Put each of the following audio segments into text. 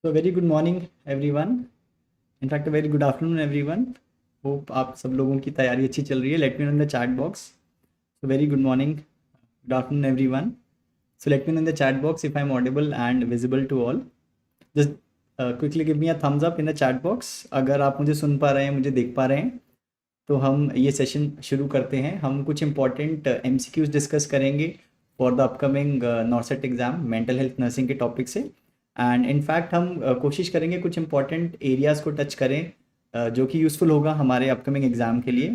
So very good morning everyone. In fact a very good afternoon everyone. Hope आप सब लोगों की तैयारी अच्छी चल रही है. Let me know in the chat box. So very good morning, good afternoon everyone. So let me know in the chat box if I'm audible and visible to all. Just quickly give me a thumbs up in the chat box. अगर आप मुझे सुन पा रहे हैं, मुझे देख पा रहे हैं, तो हम ये सेशन शुरू करते हैं. हम कुछ इंपॉर्टेंट MCQs डिस्कस करेंगे for the upcoming नॉर्सेट exam mental health nursing के टॉपिक से. एंड इनफैक्ट हम कोशिश करेंगे कुछ इंपॉर्टेंट एरियाज़ को टच करें जो कि यूज़फुल होगा हमारे अपकमिंग एग्ज़ाम के लिए.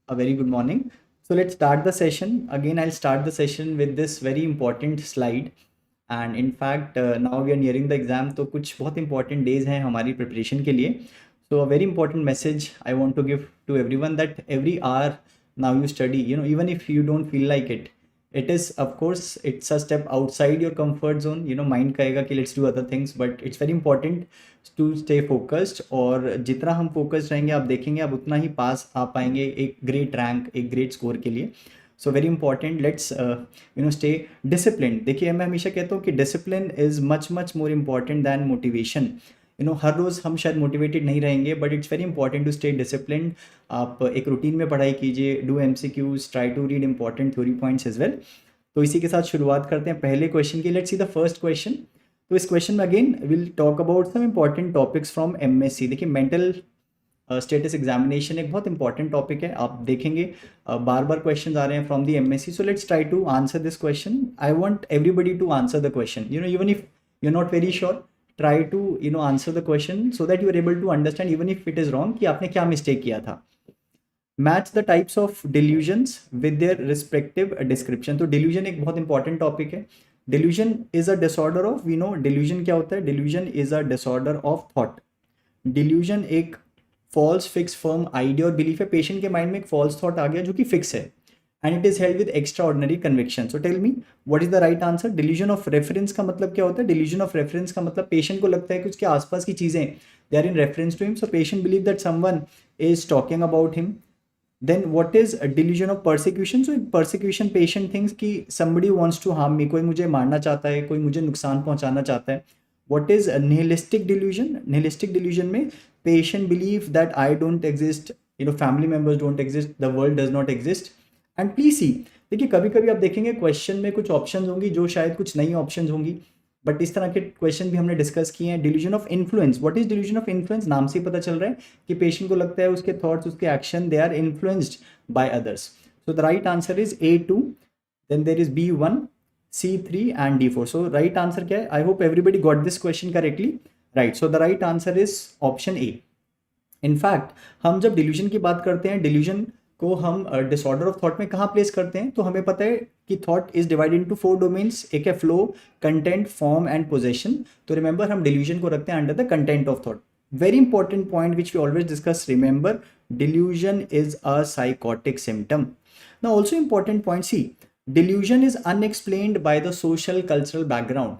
A very good morning. So let's start the session. Again, I'll start the session with this very important slide. And in fact, now we are nearing the exam. तो कुछ बहुत important days हैं हमारी preparation के लिए. So a very important message I want to give to everyone that every hour now you study, even if you don't feel like it, it is, of course, it's a step outside your comfort zone. Mind कहेगा कि let's do other things, but it's very important to stay focused. और जितना हम focused रहेंगे आप देखेंगे आप उतना ही पास आ पाएंगे एक great rank, एक great score के लिए. So very important, let's stay discipline. देखिए मैं हमेशा कहता हूँ कि discipline is much more important than motivation. हर रोज़ हम शायद मोटिवेटेड नहीं रहेंगे, but it's very important to stay discipline. आप एक रूटीन में पढ़ाई कीजिए, do MCQs, try to read important theory points as well. तो इसी के साथ शुरुआत करते हैं पहले क्वेश्चन की. Let's see the first question. तो इस क्वेश्चन में again will talk about some important topics from MSc. देखिए मेंटल स्टेटस एग्जामिनेशन एक बहुत इंपॉर्टेंट टॉपिक है. आप देखेंगे बार बार क्वेश्चन आ रहे हैं from the MSc. So let's try to answer this question. I want everybody to answer the question. Even if you are not very sure, try to answer the question so that you are able to understand even if it is wrong कि आपने क्या mistake किया था. Match the types of delusions with their respective description. तो delusion एक बहुत important topic है. Delusion is a disorder of, we know delusion क्या होता है. Delusion is a disorder of thought. Delusion एक फॉल्स फिक्स फर्म आइडिया और belief है. पेशेंट के माइंड में एक फॉल्स थॉट आ गया जो कि फिक्स है, and it is held with extraordinary conviction. So tell me what is the right answer. Delusion of reference का मतलब क्या होता है. डिल्यूजन ऑफ रेफरेंस का मतलब पेशेंट को लगता है कि उसके आसपास की चीजें they are in reference to him. So patient believe that someone is talking about him. Then what is delusion of persecution. So persecution patient thinks कि somebody wants to harm me, कोई मुझे मारना चाहता है, कोई मुझे नुकसान पहुंचाना चाहता है. What is a nihilistic delusion? Nihilistic delusion में patient believe that I don't exist, family members don't exist, the world does not exist. And please see, देखिए कभी कभी आप देखेंगे क्वेश्चन में कुछ ऑप्शंस होंगी जो शायद कुछ नई ऑप्शंस होंगी, बट इस तरह के क्वेश्चन भी हमने डिस्कस किए हैं. Delusion of influence. What is delusion of influence. नाम से ही पता चल रहा है कि पेशेंट को लगता है उसके थॉट्स, उसके action they are influenced by others. So the right answer is A2. Then there is B1, C3 and D4. So right answer क्या है. I hope everybody got this question correctly. Right. So the right answer is option A. In fact, हम जब delusion की बात करते हैं, delusion को हम disorder of thought में कहाँ प्लेस करते हैं, तो हमें पता है कि thought is divided into 4 domains. एक है flow, content, form and possession. तो remember हम delusion को रखते हैं under the content of thought. Very important point which we always discuss. Remember, delusion is a psychotic symptom. Now also important point, see, delusion is unexplained by the social cultural background.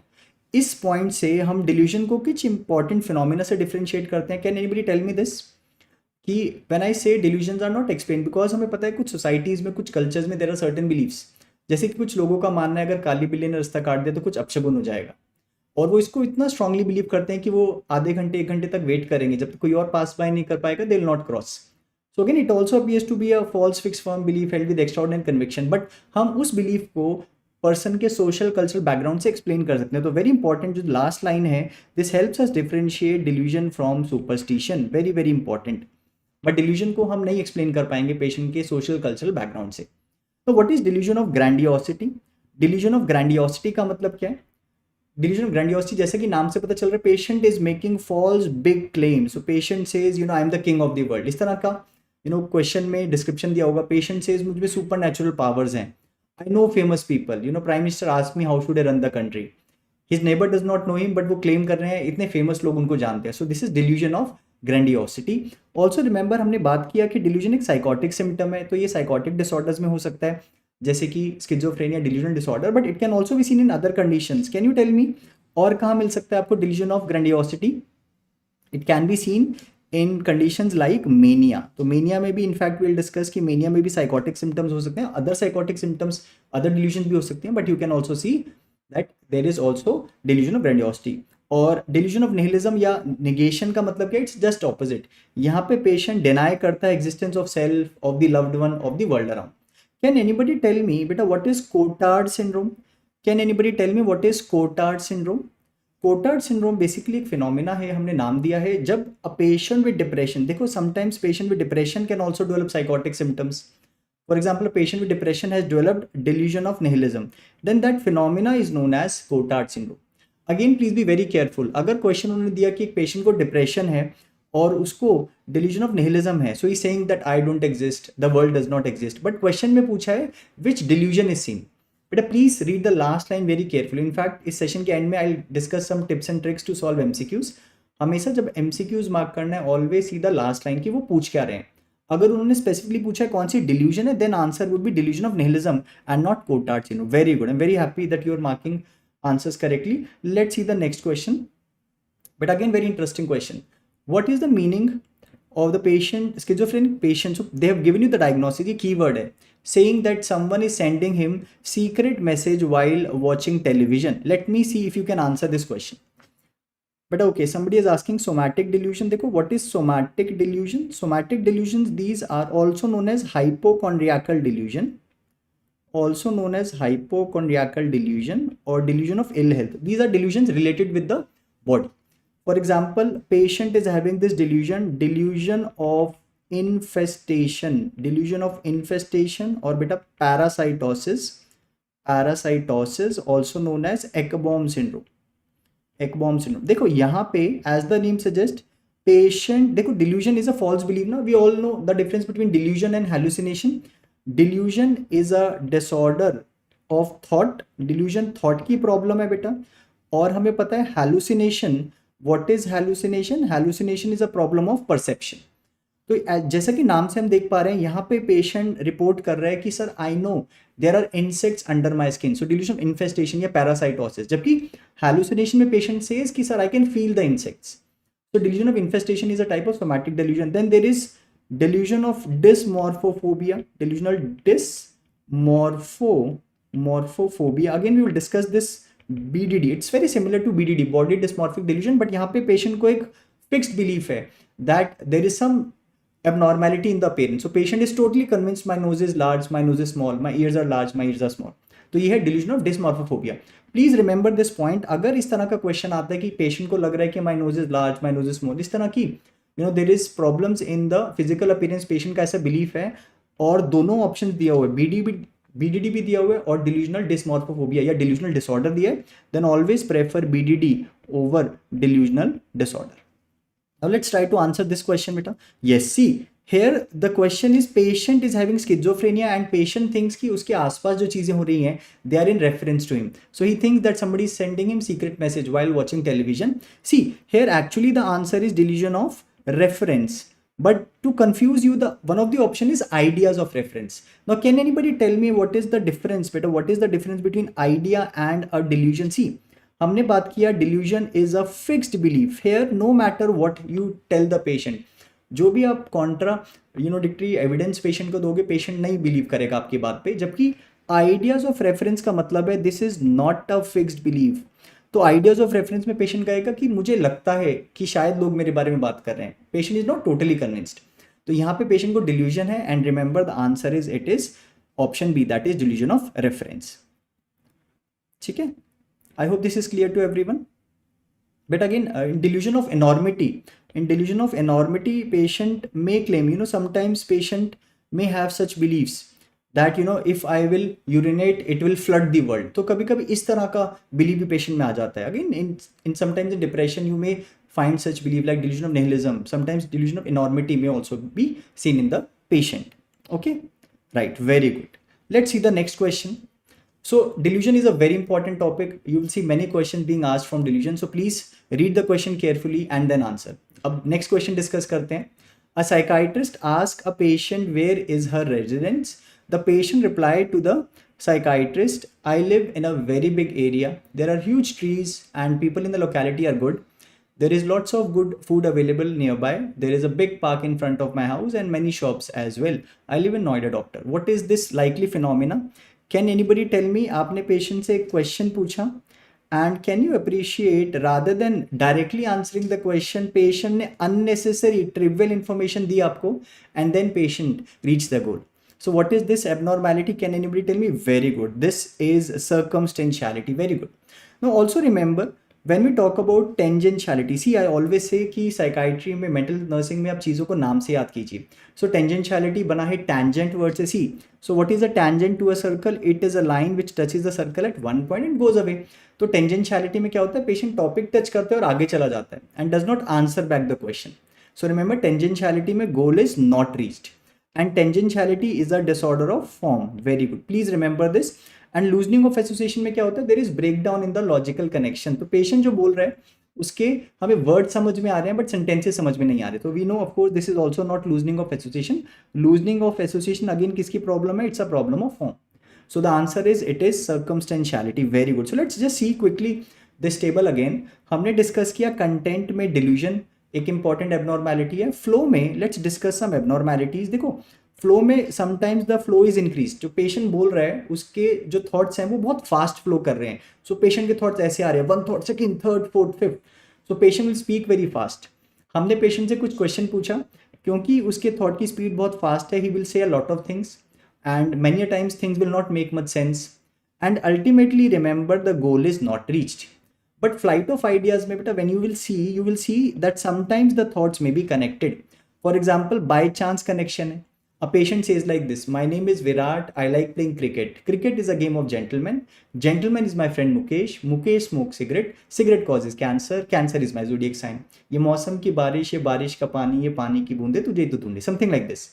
इस point से हम delusion को कुछ important phenomena से differentiate करते हैं. Can anybody tell me this कि when I say delusions are not explain, because हमें पता है कुछ सोसाइटीज़ में, कुछ कल्चर्स में देयर आर सर्टेन बिलीव्स. जैसे कि कुछ लोगों का मानना है अगर काली बिल्ली ने रास्ता काट दिया तो कुछ अपशगुन हो जाएगा, और वो इसको इतना स्ट्रांगली बिलीव करते हैं कि वो आधे घंटे 1 घंटे तक वेट करेंगे जब तक कोई और पास बाय नहीं कर पाएगा, they will not cross. So again, it also appears to be a false fixed firm belief held with extraordinary conviction. But हम उस belief को person के social cultural background से explain कर सकते हैं. तो very important जो last line है, this helps us differentiate delusion from superstition. Very very important. But delusion को हम नहीं explain कर पाएंगे patient के social cultural background से. तो what is delusion of grandiosity? Delusion of grandiosity का मतलब क्या है. Delusion of grandiosity जैसे कि नाम से पता चल रहा है, patient is making false big claims. So patient says, I am the king of the world. इस तरह का क्वेश्चन में डिस्क्रिप्शन दिया होगा. पेशेंट सेज मुझ में सुपर नेचुरल पावर्स हैं. I know famous people, prime minister asked me how should I run the country. His neighbour does not know him, but वो क्लेम कर रहे हैं इतने फेमस लोग उनको जानते हैं. So this is delusion of grandiosity. Also remember हमने बात किया कि डिल्यूजन एक साइकोटिक सिम्टम है. तो ये साइकोटिक डिसऑर्डर्स में हो सकता है जैसे कि schizophrenia delusion disorder, but it can also be seen in other conditions. Can you tell me और कहाँ मिल सकता है आपको delusion of grandiosity. It can be seen in conditions like mania. तो मेनिया में भी इनफैक्ट विल डिस्कस कि मेनिया में भी साइकोटिक सिम्टम्स हो सकते हैं, other psychotic symptoms, other delusion भी हो सकते हैं, but you can also see that there is also delusion of grandiosity. और डिल्यूजन ऑफ निहिलिज्म या निगेशन का मतलब क्या, इट्स जस्ट ऑपोजिट। यहाँ पे पेशेंट डिनाई करता है existence of self, of the loved one, of the world around. Can anybody tell me बेटा what is Cotard syndrome? Can anybody tell me what is Cotard syndrome? Cotard syndrome basically एक phenomena है, हमने नाम दिया है, जब a patient with depression, देखो sometimes patient with depression can also develop psychotic symptoms. For example, a patient with depression has developed delusion of nihilism. Then that phenomena is known as Cotard syndrome. Again, please be very careful. अगर question उन्होंने दिया कि एक patient को depression है और उसको delusion of nihilism है, so he's saying that I don't exist, the world does not exist. But question में पूछा है which delusion is seen. बेटा please read the last line very carefully. In fact इस सेशन के एंड में I discuss some tips and tricks to solve MCQs. हमेशा जब MCQs mark करना है always see the last line कि वो पूछ क्या रहे हैं. अगर उन्होंने स्पेसिफिकली पूछा है कौन सी डिल्यूजन है, then answer would be delusion of nihilism and not Cotard syndrome. Very good, I am very happy that you are marking answers correctly. Let's see the next question. But again very interesting question. What is the meaning of the patient, schizophrenic patient? So they have given you the diagnosis, ये keyword है, saying that someone is sending him secret message while watching television. Let me see if you can answer this question. But okay, somebody is asking somatic delusion. देखो what is somatic delusion? Somatic delusions, these are also known as hypochondriacal delusion, also known as hypochondriacal delusion or delusion of ill health. These are delusions related with the body. For example, patient is having this delusion of infestation, or beta parasitosis, also known as Ekbom syndrome. देखो यहाँ पे as the name suggests, patient, देखो delusion is a false belief ना. We all know the difference between delusion and hallucination. Delusion is a disorder of thought. Delusion thought की problem है बेटा. और हमें पता है hallucination. What is hallucination? Hallucination is a problem of perception. तो जैसा कि नाम से हम देख पा रहे हैं यहाँ पे पेशेंट रिपोर्ट कर रहा है कि sir I know there are insects under my skin, so delusion infestation या पैरासाइटोसिस. जबकि हैलुसिनेशन में पेशेंट सेज कि sir I can feel the insects. So delusion of infestation is a type of somatic delusion. Then there is delusion of dysmorphophobia. Delusional dysmorphophobia. Again, we will discuss this BDD. It's very similar to BDD, body dysmorphic delusion. But यहाँ पे patient को एक fixed belief है that there is some abnormality in the appearance. So patient is totally convinced my nose is large, my nose is small, my ears are large, my ears are small. तो ये है delusion of dysmorphophobia. Please remember this point. अगर इस तरह का question आता है कि पेशेंट को लग रहा है कि my nose is large, my nose is small, इस तरह की there is problems in the physical appearance, patient का ऐसा बिलीफ है और दोनों ऑप्शन दिया हुआ है, बीडीडी भी दिया हुआ है और डिल्यूजनल डिसमॉर्फोफोबिया या डिल्यूजनल डिसऑर्डर दिया है, then always prefer BDD over delusional disorder. Now let's try to answer this question बेटा. Yes, see here the question is patient is having schizophrenia and patient thinks कि उसके आसपास जो चीजें हो रही हैं they are in reference to him, so he thinks that somebody is sending him secret message while watching television. See here actually the answer is delusion of reference, but to confuse you the one of the option is ideas of reference. Now can anybody tell me what is the difference beta, what is the difference between idea and a delusion? See हमने बात किया delusion is a fixed belief. Here no matter what you tell the patient, जो भी आप Contra डिक्टरी evidence patient को दोगे patient नहीं believe करेगा आपकी बात पे. जबकि आइडियाज ऑफ रेफरेंस का मतलब है this is not a fixed believe. तो आइडियाज ऑफ रेफरेंस में पेशेंट कहेगा कि मुझे लगता है कि शायद लोग मेरे बारे में बात कर रहे हैं. Patient is not totally convinced. तो यहाँ पे पेशेंट को डिल्यूजन है and remember the answer is it is option B, that is delusion of reference. ठीक है, I hope this is clear to everyone. But again, in delusion of enormity, patient may claim, sometimes patient may have such beliefs that, if I will urinate, it will flood the world. तो कभी कभी इस तरह का belief भी patient में आ जाता है. Again, in sometimes in depression, you may find such belief like delusion of nihilism. Sometimes delusion of enormity may also be seen in the patient. Okay, right, very good. Let's see the next question. So delusion is a very important topic. You will see many questions being asked from delusion. So please read the question carefully and then answer. अब next question discuss करते हैं. A psychiatrist asked a patient where is her residence. The patient replied to the psychiatrist, I live in a very big area. There are huge trees and people in the locality are good. There is lots of good food available nearby. There is a big park in front of my house and many shops as well. I live in Noida, doctor. What is this likely phenomena? Can anybody tell me. आपने patient से एक question पूछा and can you appreciate rather than directly answering the question patient ने unnecessary trivial information दी आपको and then patient reach the goal. So what is this abnormality? Can anybody tell me? Very good. This is circumstantiality. Very good. Now also remember when we talk about tangentiality, see I always say कि psychiatry में mental nursing में आप चीज़ों को नाम से याद कीजिए. So tangentiality बना है tangent word से. See, so what is a tangent to a circle? It is a line which touches the circle at one point and goes away. तो tangentiality में क्या होता है? Patient topic touch करता है और आगे चला जाता है and does not answer back the question. So remember tangentiality में goal is not reached. And tangentiality is a disorder of form. Very good. Please remember this. And loosening of association में क्या होता है? There is breakdown in the logical connection. तो patient जो बोल रहा है उसके हमें वर्ड समझ में आ रहे हैं बट सेंटेंसेस समझ में नहीं आ रहे. तो we know of course this is also not loosening of association. Loosening of association again किसकी प्रॉब्लम है? It's a problem of form. So the answer is it is circumstantiality. Very good. So let's just see quickly this table again. हमने discuss किया content में delusion एक important abnormality है. Flow में let's discuss some abnormalities. देखो flow में sometimes the flow is increase. जो patient बोल रहा है उसके जो थॉट्स हैं वो बहुत फास्ट फ्लो कर रहे हैं. सो पेशेंट के थॉट्स ऐसे आ रहे हैं, one thought second third fourth fifth. So patient will speak very fast. हमने पेशेंट से कुछ क्वेश्चन पूछा, क्योंकि उसके थॉट की स्पीड बहुत फास्ट है he will say a lot of things and many a times things will not make much sense and ultimately remember the goal is not reached. But flight of ideas में बेटा when you will see that sometimes the thoughts may be connected. For example by chance connection है. A patient says like this, my name is Virat, I like playing cricket. Cricket is a game of gentlemen. Gentleman is my friend Mukesh. Mukesh smokes cigarette. Cigarette causes cancer. Cancer is my zodiac sign. ये मौसम की बारिश, ये बारिश का पानी, ये पानी की बूंदे, तुझे तो ढूंढे. Something like this.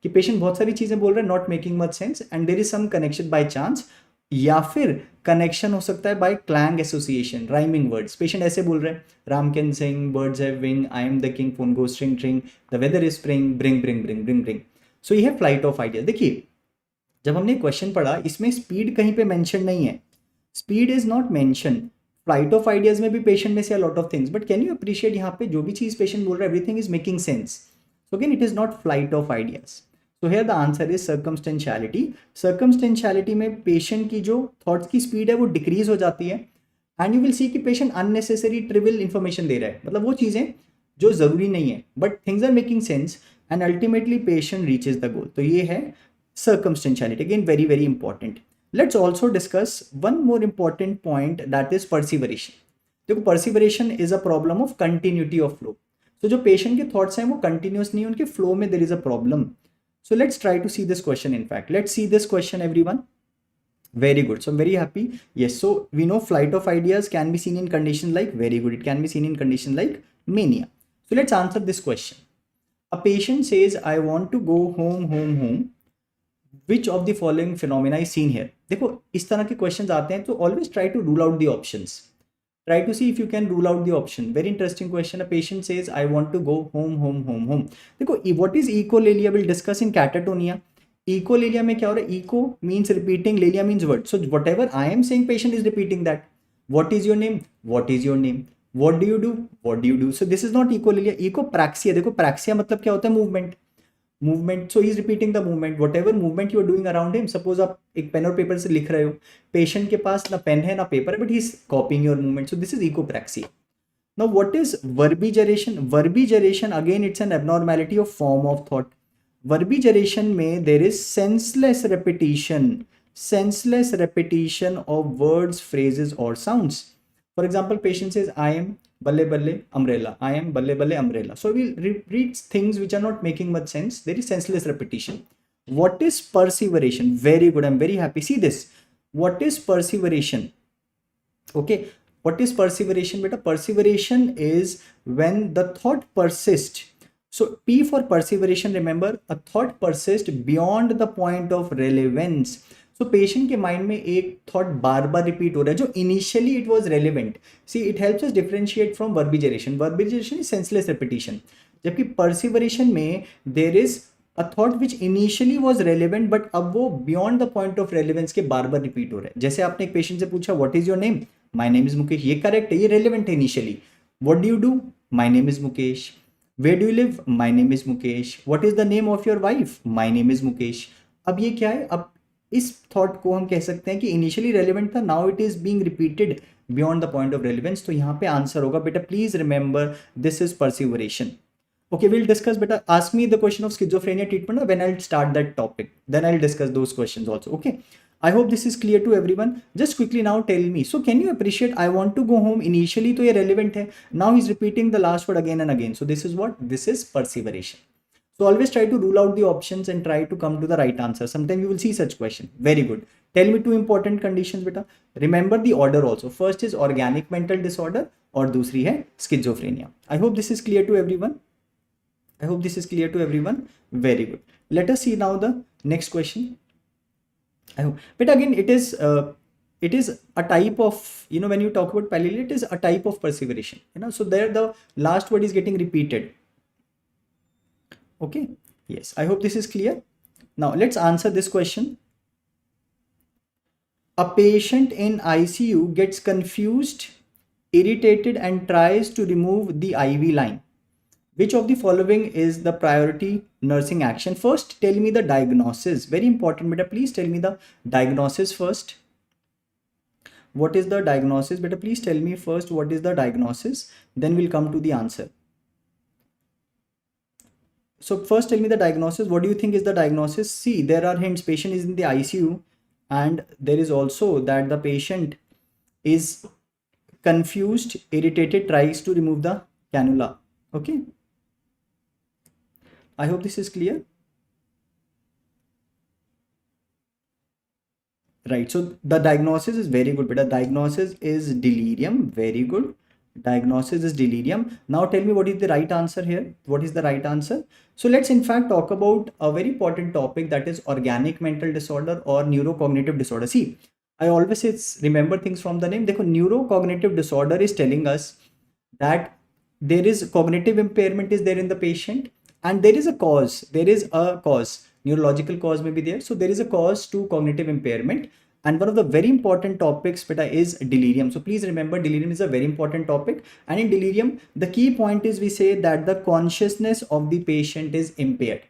कि patient बहुत सारी चीज़ें बोल रहा है, not making much sense and there is some connection by chance. या फिर कनेक्शन हो सकता है by clang association, rhyming words. Patient ऐसे बोल रहे हैं, Ram can sing, birds have wing, I am the king, phone go string tring, the weather is spring, bring bring bring bring bring. So ये है फ्लाइट ऑफ आइडियाज. देखिए जब हमने question पढ़ा इसमें स्पीड कहीं पे मेंशन नहीं है. Speed is not mention. Flight of ideas में भी पेशेंट में से a lot of things, but can you appreciate यहाँ पे जो भी चीज पेशेंट बोल रहा है everything is making sense. So again it is not flight of ideas. So here the answer is circumstantiality. Circumstantiality में पेशेंट की जो थॉट्स की स्पीड है वो डिक्रीज हो जाती है एंड यू विल सी कि पेशेंट अननेसेसरी ट्रिवियल इंफॉर्मेशन दे रहा है, मतलब वो चीज़ें जो ज़रूरी नहीं है but things are making sense and ultimately patient reaches the goal. तो ये है circumstantiality. Again very very important. Let's also discuss one more important point, that is perseveration. देखो perseveration is a problem of continuity of flow. So जो patient के thoughts हैं वो continuous नहीं, उनके flow में there is a problem. So let's try to see this question. In fact let's see this question everyone. Very good. So I'm very happy. Yes, so we know flight of ideas can be seen in conditions like, very good, it can be seen in conditions like mania. So let's answer this question. A patient says I want to go home. Which of the following phenomena is seen here? देखो इस तरह के questions आते हैं तो always try to rule out the options. Try to see if you can rule out the option. Very interesting question. A patient says I want to go home. देखो what is echolalia we'll discuss in catatonia. Echolalia में क्या हो रहा है? Echo means repeating, lalia means word. So whatever I am saying patient is repeating that. What is your name? What is your name? What do you do? What do you do? So this is not echolalia. Echopraxia. देखो praxia मतलब क्या होता है? Movement. So he is repeating the movement, whatever movement you are doing around him. Suppose आप एक pen और paper से लिख रहे हो, पेशेंट के पास ना पेन है ना पेपर है but he is copying your movement. So this is echopraxia. Now what is verbigeration? Verbigeration again it's an abnormality of form of thought. Verbigeration में there is senseless repetition of words, phrases और sounds. For example patient says I am balle balle umbrella, I am balle balle umbrella. So we'll repeat things which are not making much sense. There is senseless repetition. What is perseveration? Very good, I'm very happy. See this, what is perseveration? Okay, what is perseveration beta? Perseveration is when the thought persists. So P for perseveration, remember, a thought persists beyond the point of relevance. So patient के mind में एक thought बार बार repeat हो रहा है जो initially it was relevant. See it helps us differentiate from verbigeration. Verbigeration is senseless repetition, जबकि perseveration में there is a thought which initially was relevant but अब वो beyond the point of relevance के बार बार रिपीट हो रहा है. जैसे आपने एक पेशेंट से पूछा what is your name? My name is Mukesh. ये करेक्ट है, ये रेलिवेंट है initially. What do you do? My name is Mukesh. Where do you live? My name is Mukesh. What is the name of your wife? My name is Mukesh. अब ये क्या है? अब इस थॉट को हम कह सकते हैं कि इनिशियली रेलिवेंट था, now it is being repeated beyond the point of relevance. तो यहाँ पे आंसर होगा बेटा, please remember this is perseveration. Okay, we'll discuss better. Ask me the question of schizophrenia treatment when I'll start that topic. Then I'll discuss those questions also. Okay. I hope this is clear to everyone. Just quickly now tell me. So can you appreciate? I want to go home. Initially, तो ये relevant है. Now he's repeating the last word again and again. So this is what? This is perseveration. So always try to rule out the options and try to come to the right answer. Sometimes you will see such question. Very good. Tell me two important conditions, beta. Remember the order also. First is organic mental disorder और दूसरी है schizophrenia. I hope this is clear to everyone. I hope this is clear to everyone. Very good. Let us see now the next question. I hope, but again, it is a type of, you know, when you talk about parallel, it is a type of perseveration. You know, so there the last word is getting repeated. Okay. Yes. I hope this is clear. Now let's answer this question. A patient in ICU gets confused, irritated, and tries to remove the IV line. Which of the following is the priority nursing action? First, tell me the diagnosis. Very important, beta. Please tell me the diagnosis first. What is the diagnosis? Beta, please tell me first what is the diagnosis. Then we'll come to the answer. So first, tell me the diagnosis. What do you think is the diagnosis? See, there are hints. Patient is in the ICU, and there is also that the patient is confused, irritated, tries to remove the cannula. Okay. I hope this is clear. Right. So the diagnosis is very good, but the diagnosis is delirium. Very good. Diagnosis is delirium. Now tell me what is the right answer here. What is the right answer? So let's in fact talk about a very important topic, that is organic mental disorder or neurocognitive disorder. See, I always say remember things from the name. Dekho, neurocognitive disorder is telling us that there is cognitive impairment is there in the patient, and there is a cause, neurological cause may be there. So there is a cause to cognitive impairment, and one of the very important topics beta is delirium. So please remember, delirium is a very important topic, and in delirium the key point is we say that the consciousness of the patient is impaired.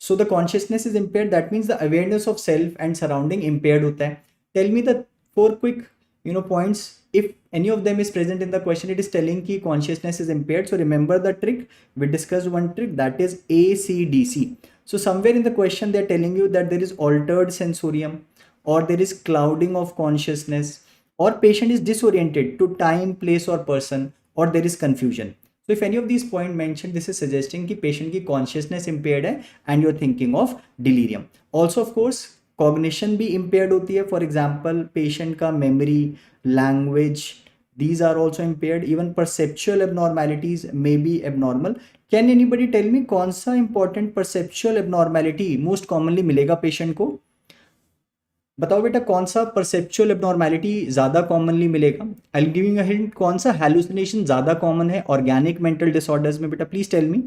So the consciousness is impaired, that means the awareness of self and surrounding impaired hota hai. Tell me the four quick, you know, points. If any of them is present in the question, it is telling ki consciousness is impaired. So remember the trick. We discussed one trick, that is ACDC. So somewhere in the question they are telling you that there is altered sensorium, or there is clouding of consciousness, or patient is disoriented to time, place or person, or there is confusion. So if any of these points mentioned, this is suggesting कि patient की consciousness impaired है and you're thinking of delirium. Also of course cognition भी impaired होती है. For example, patient का memory, language, these are also impaired. Even perceptual abnormalities may be abnormal. Can anybody tell me कौन सा important perceptual abnormality most commonly मिलेगा patient को? बताओ बेटा, कौन सा परसेप्चुअल एब्नॉर्मैलिटी ज्यादा कॉमनली मिलेगा? I will giving a hint. कौन सा हैलुसिनेशन ज्यादा कॉमन है ऑर्गेनिक मेंटल डिसऑर्डर्स में? बेटा प्लीज टेल मी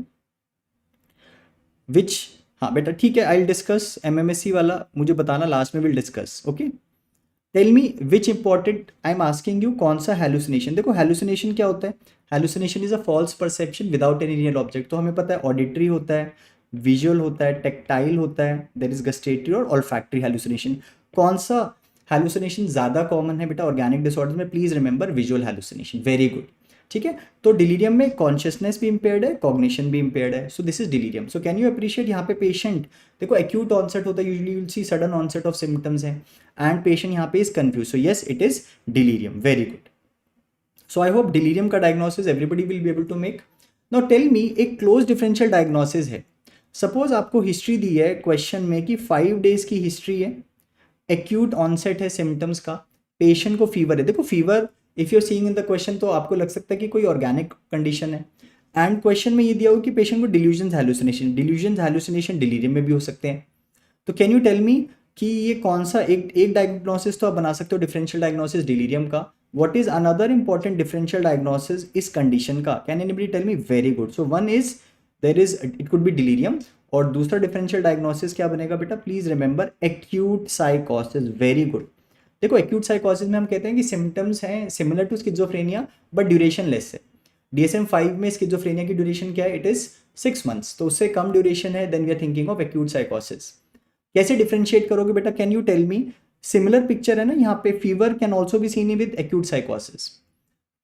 विच. हाँ बेटा ठीक है, आई विल डिस्कस एमएमएससी वाला, मुझे बताना लास्ट में, will discuss. Okay, tell me which important. I am asking you कौन सा हैलुसिनेशन. देखो हैलुसिनेशन क्या होता है? Hallucination is a false perception without any real object. तो हमें पता है ऑडिटरी होता है, विजुअल होता है, टेक्टाइल होता है, देयर इज गस्टेटरी और ऑल्फैक्टरी हैलुसिनेशन. कौन सा हैलुसिनेशन ज्यादा कॉमन है बेटा ऑर्गेनिक डिसऑर्डर में? Please remember visual hallucination. Very good. ठीक है, तो डिलीरियम में कॉन्शियसनेस भी इंपेयर्ड है, कॉग्निशन भी इंपेयर्ड है. So this is delirium. So can you appreciate यहाँ पे पेशेंट, देखो एक्यूट ऑनसेट होता है, usually you will see sudden onset of symptoms है, एंड पेशेंट यहाँ पे is confuse. So yes, it is delirium. Very good. So I hope delirium का diagnosis everybody will be able to make. Now tell me, एक close differential diagnosis है. Suppose आपको history दी है question में कि 5 डेज की हिस्ट्री है, एक्यूट ऑनसेट है सिम्टम्स का, पेशेंट को फीवर है. देखो fever if you are seeing in the question तो आपको लग सकता है कि कोई ऑर्गेनिक कंडीशन है, एंड क्वेश्चन में ये दिया हो कि पेशेंट को delusions hallucination. Delusions hallucination delirium में भी हो सकते हैं. तो कैन यू टेल मी कि ये कौन सा एक डायग्नोसिस तो आप बना सकते हो डिफरेंशियल डायग्नोसिस डिलीरियम का. What is another important differential diagnosis इस कंडीशन का? Can anybody tell me? Very good. So one is there is, it could be delirium, और दूसरा डिफरेंशियल डायग्नोसिस क्या बनेगा बेटा? प्लीज रिमेंबर एक्यूट साइकोसिस. Very good. देखो एक्यूट साइकोसिस में हम कहते हैं कि सिम्टम्स हैं similar to schizophrenia but duration less है. DSM-5 में स्किज़ोफ्रेनिया की ड्यूरेशन क्या है? It is 6 months. तो उससे कम ड्यूरेशन है, then we are thinking of acute साइकोसिस. कैसे डिफ्रेंशिएट करोगे बेटा, can you tell me? Similar picture है ना यहाँ पे, fever can also be seen with acute साइकोसिस,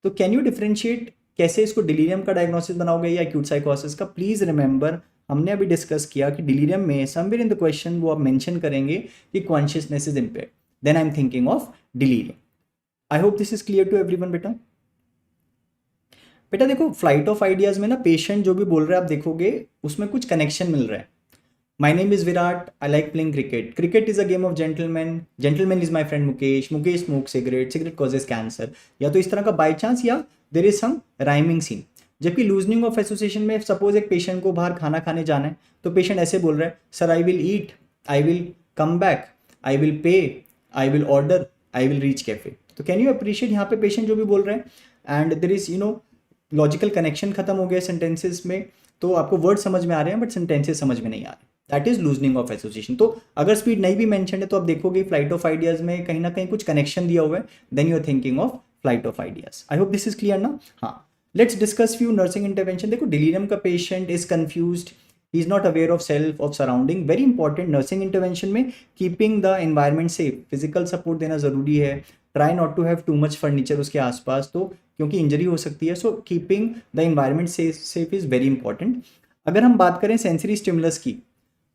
तो कैन यू डिफ्रेंशिएट, कैसे इसको डिलीरियम का डायग्नोसिस बनाओगे या एक्यूट साइकोसिस का? प्लीज रिमेंबर, हमने अभी डिस्कस किया कि डिलीरियम में समवेयर इन द क्वेश्चन वो आप मेंशन करेंगे कि consciousness is impaired, then I am thinking of delirium. I hope this is clear to everyone बेटा। बेटा देखो, फ्लाइट ऑफ आइडियाज में ना पेशेंट जो भी बोल रहा है आप देखोगे उसमें कुछ कनेक्शन मिल रहा है। My name is Virat. I like playing cricket. Cricket is a game of gentlemen. Gentleman is my friend Mukesh. Mukesh smokes cigarette. Cigarette causes cancer. या तो इस तरह का बाई चांस या there is some rhyming seen. जबकि loosening of association में suppose एक patient को बाहर खाना खाने जाना है तो पेशेंट ऐसे बोल रहा है, sir I will eat, I will come back, I will pay, I will order, I will reach cafe. तो कैन यू अप्रिशिएट यहाँ पे पेशेंट जो भी बोल रहे हैं and there is logical connection खत्म हो गया सेंटेंसेस में, तो आपको वर्ड समझ में आ रहे हैं बट सेंटेंसेस समझ में नहीं आ रहे, that is loosening of association. तो अगर स्पीड नहीं भी मेंशन है तो आप देखोगे फ्लाइट ऑफ आइडियाज में कहीं ना कहीं कुछ कनेक्शन दिया हुआ है, then you are thinking of flight of ideas. I hope this is clear ना। हाँ, let's discuss few nursing intervention. देखो, डिलीरियम का patient is confused, he is not aware of self, of surrounding. Very important nursing intervention में keeping the environment safe, physical support देना जरूरी है। Try not to have too much furniture उसके आसपास, तो क्योंकि इंजरी हो सकती है। So keeping the environment safe is very important. अगर हम बात करें सेंसरी स्टिमुलस की,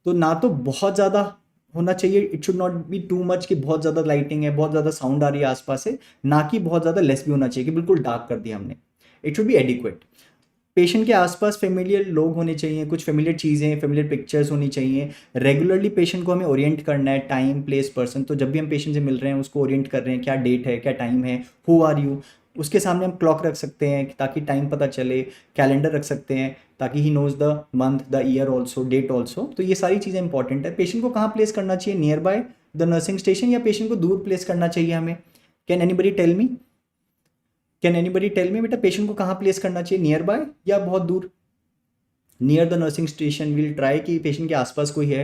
तो ना तो बहुत ज़्यादा होना चाहिए, it should not be too much कि बहुत ज़्यादा लाइटिंग है, बहुत ज़्यादा साउंड आ रही है आसपास से, ना कि बहुत ज़्यादा लेस भी होना चाहिए कि बिल्कुल डार्क कर दिया हमने। It should be adequate. Patient के आसपास फेमिलियर लोग होने चाहिए, कुछ फेमिलियर चीज़ें, फेमिलियर पिक्चर्स होनी चाहिए। रेगुलरली पेशेंट को हमें ओरिएंट करना है, टाइम, प्लेस, पर्सन। तो जब भी हम पेशेंट से मिल रहे हैं उसको ओरिएंट कर रहे हैं, क्या डेट है, क्या टाइम है, हु आर यू। उसके सामने हम क्लॉक रख सकते हैं ताकि टाइम पता चले, कैलेंडर रख सकते हैं ताकि he knows the month, the year also, date also. तो ये सारी चीज़ें इंपॉर्टेंट है। पेशेंट को कहाँ प्लेस करना चाहिए, near by the nursing station या पेशेंट को दूर प्लेस करना चाहिए हमें? Can anybody tell me? Can anybody tell me बेटा, पेशेंट को कहाँ प्लेस करना चाहिए, नियर बाय या बहुत दूर? Near the nursing station. Will try कि पेशेंट के आसपास कोई है।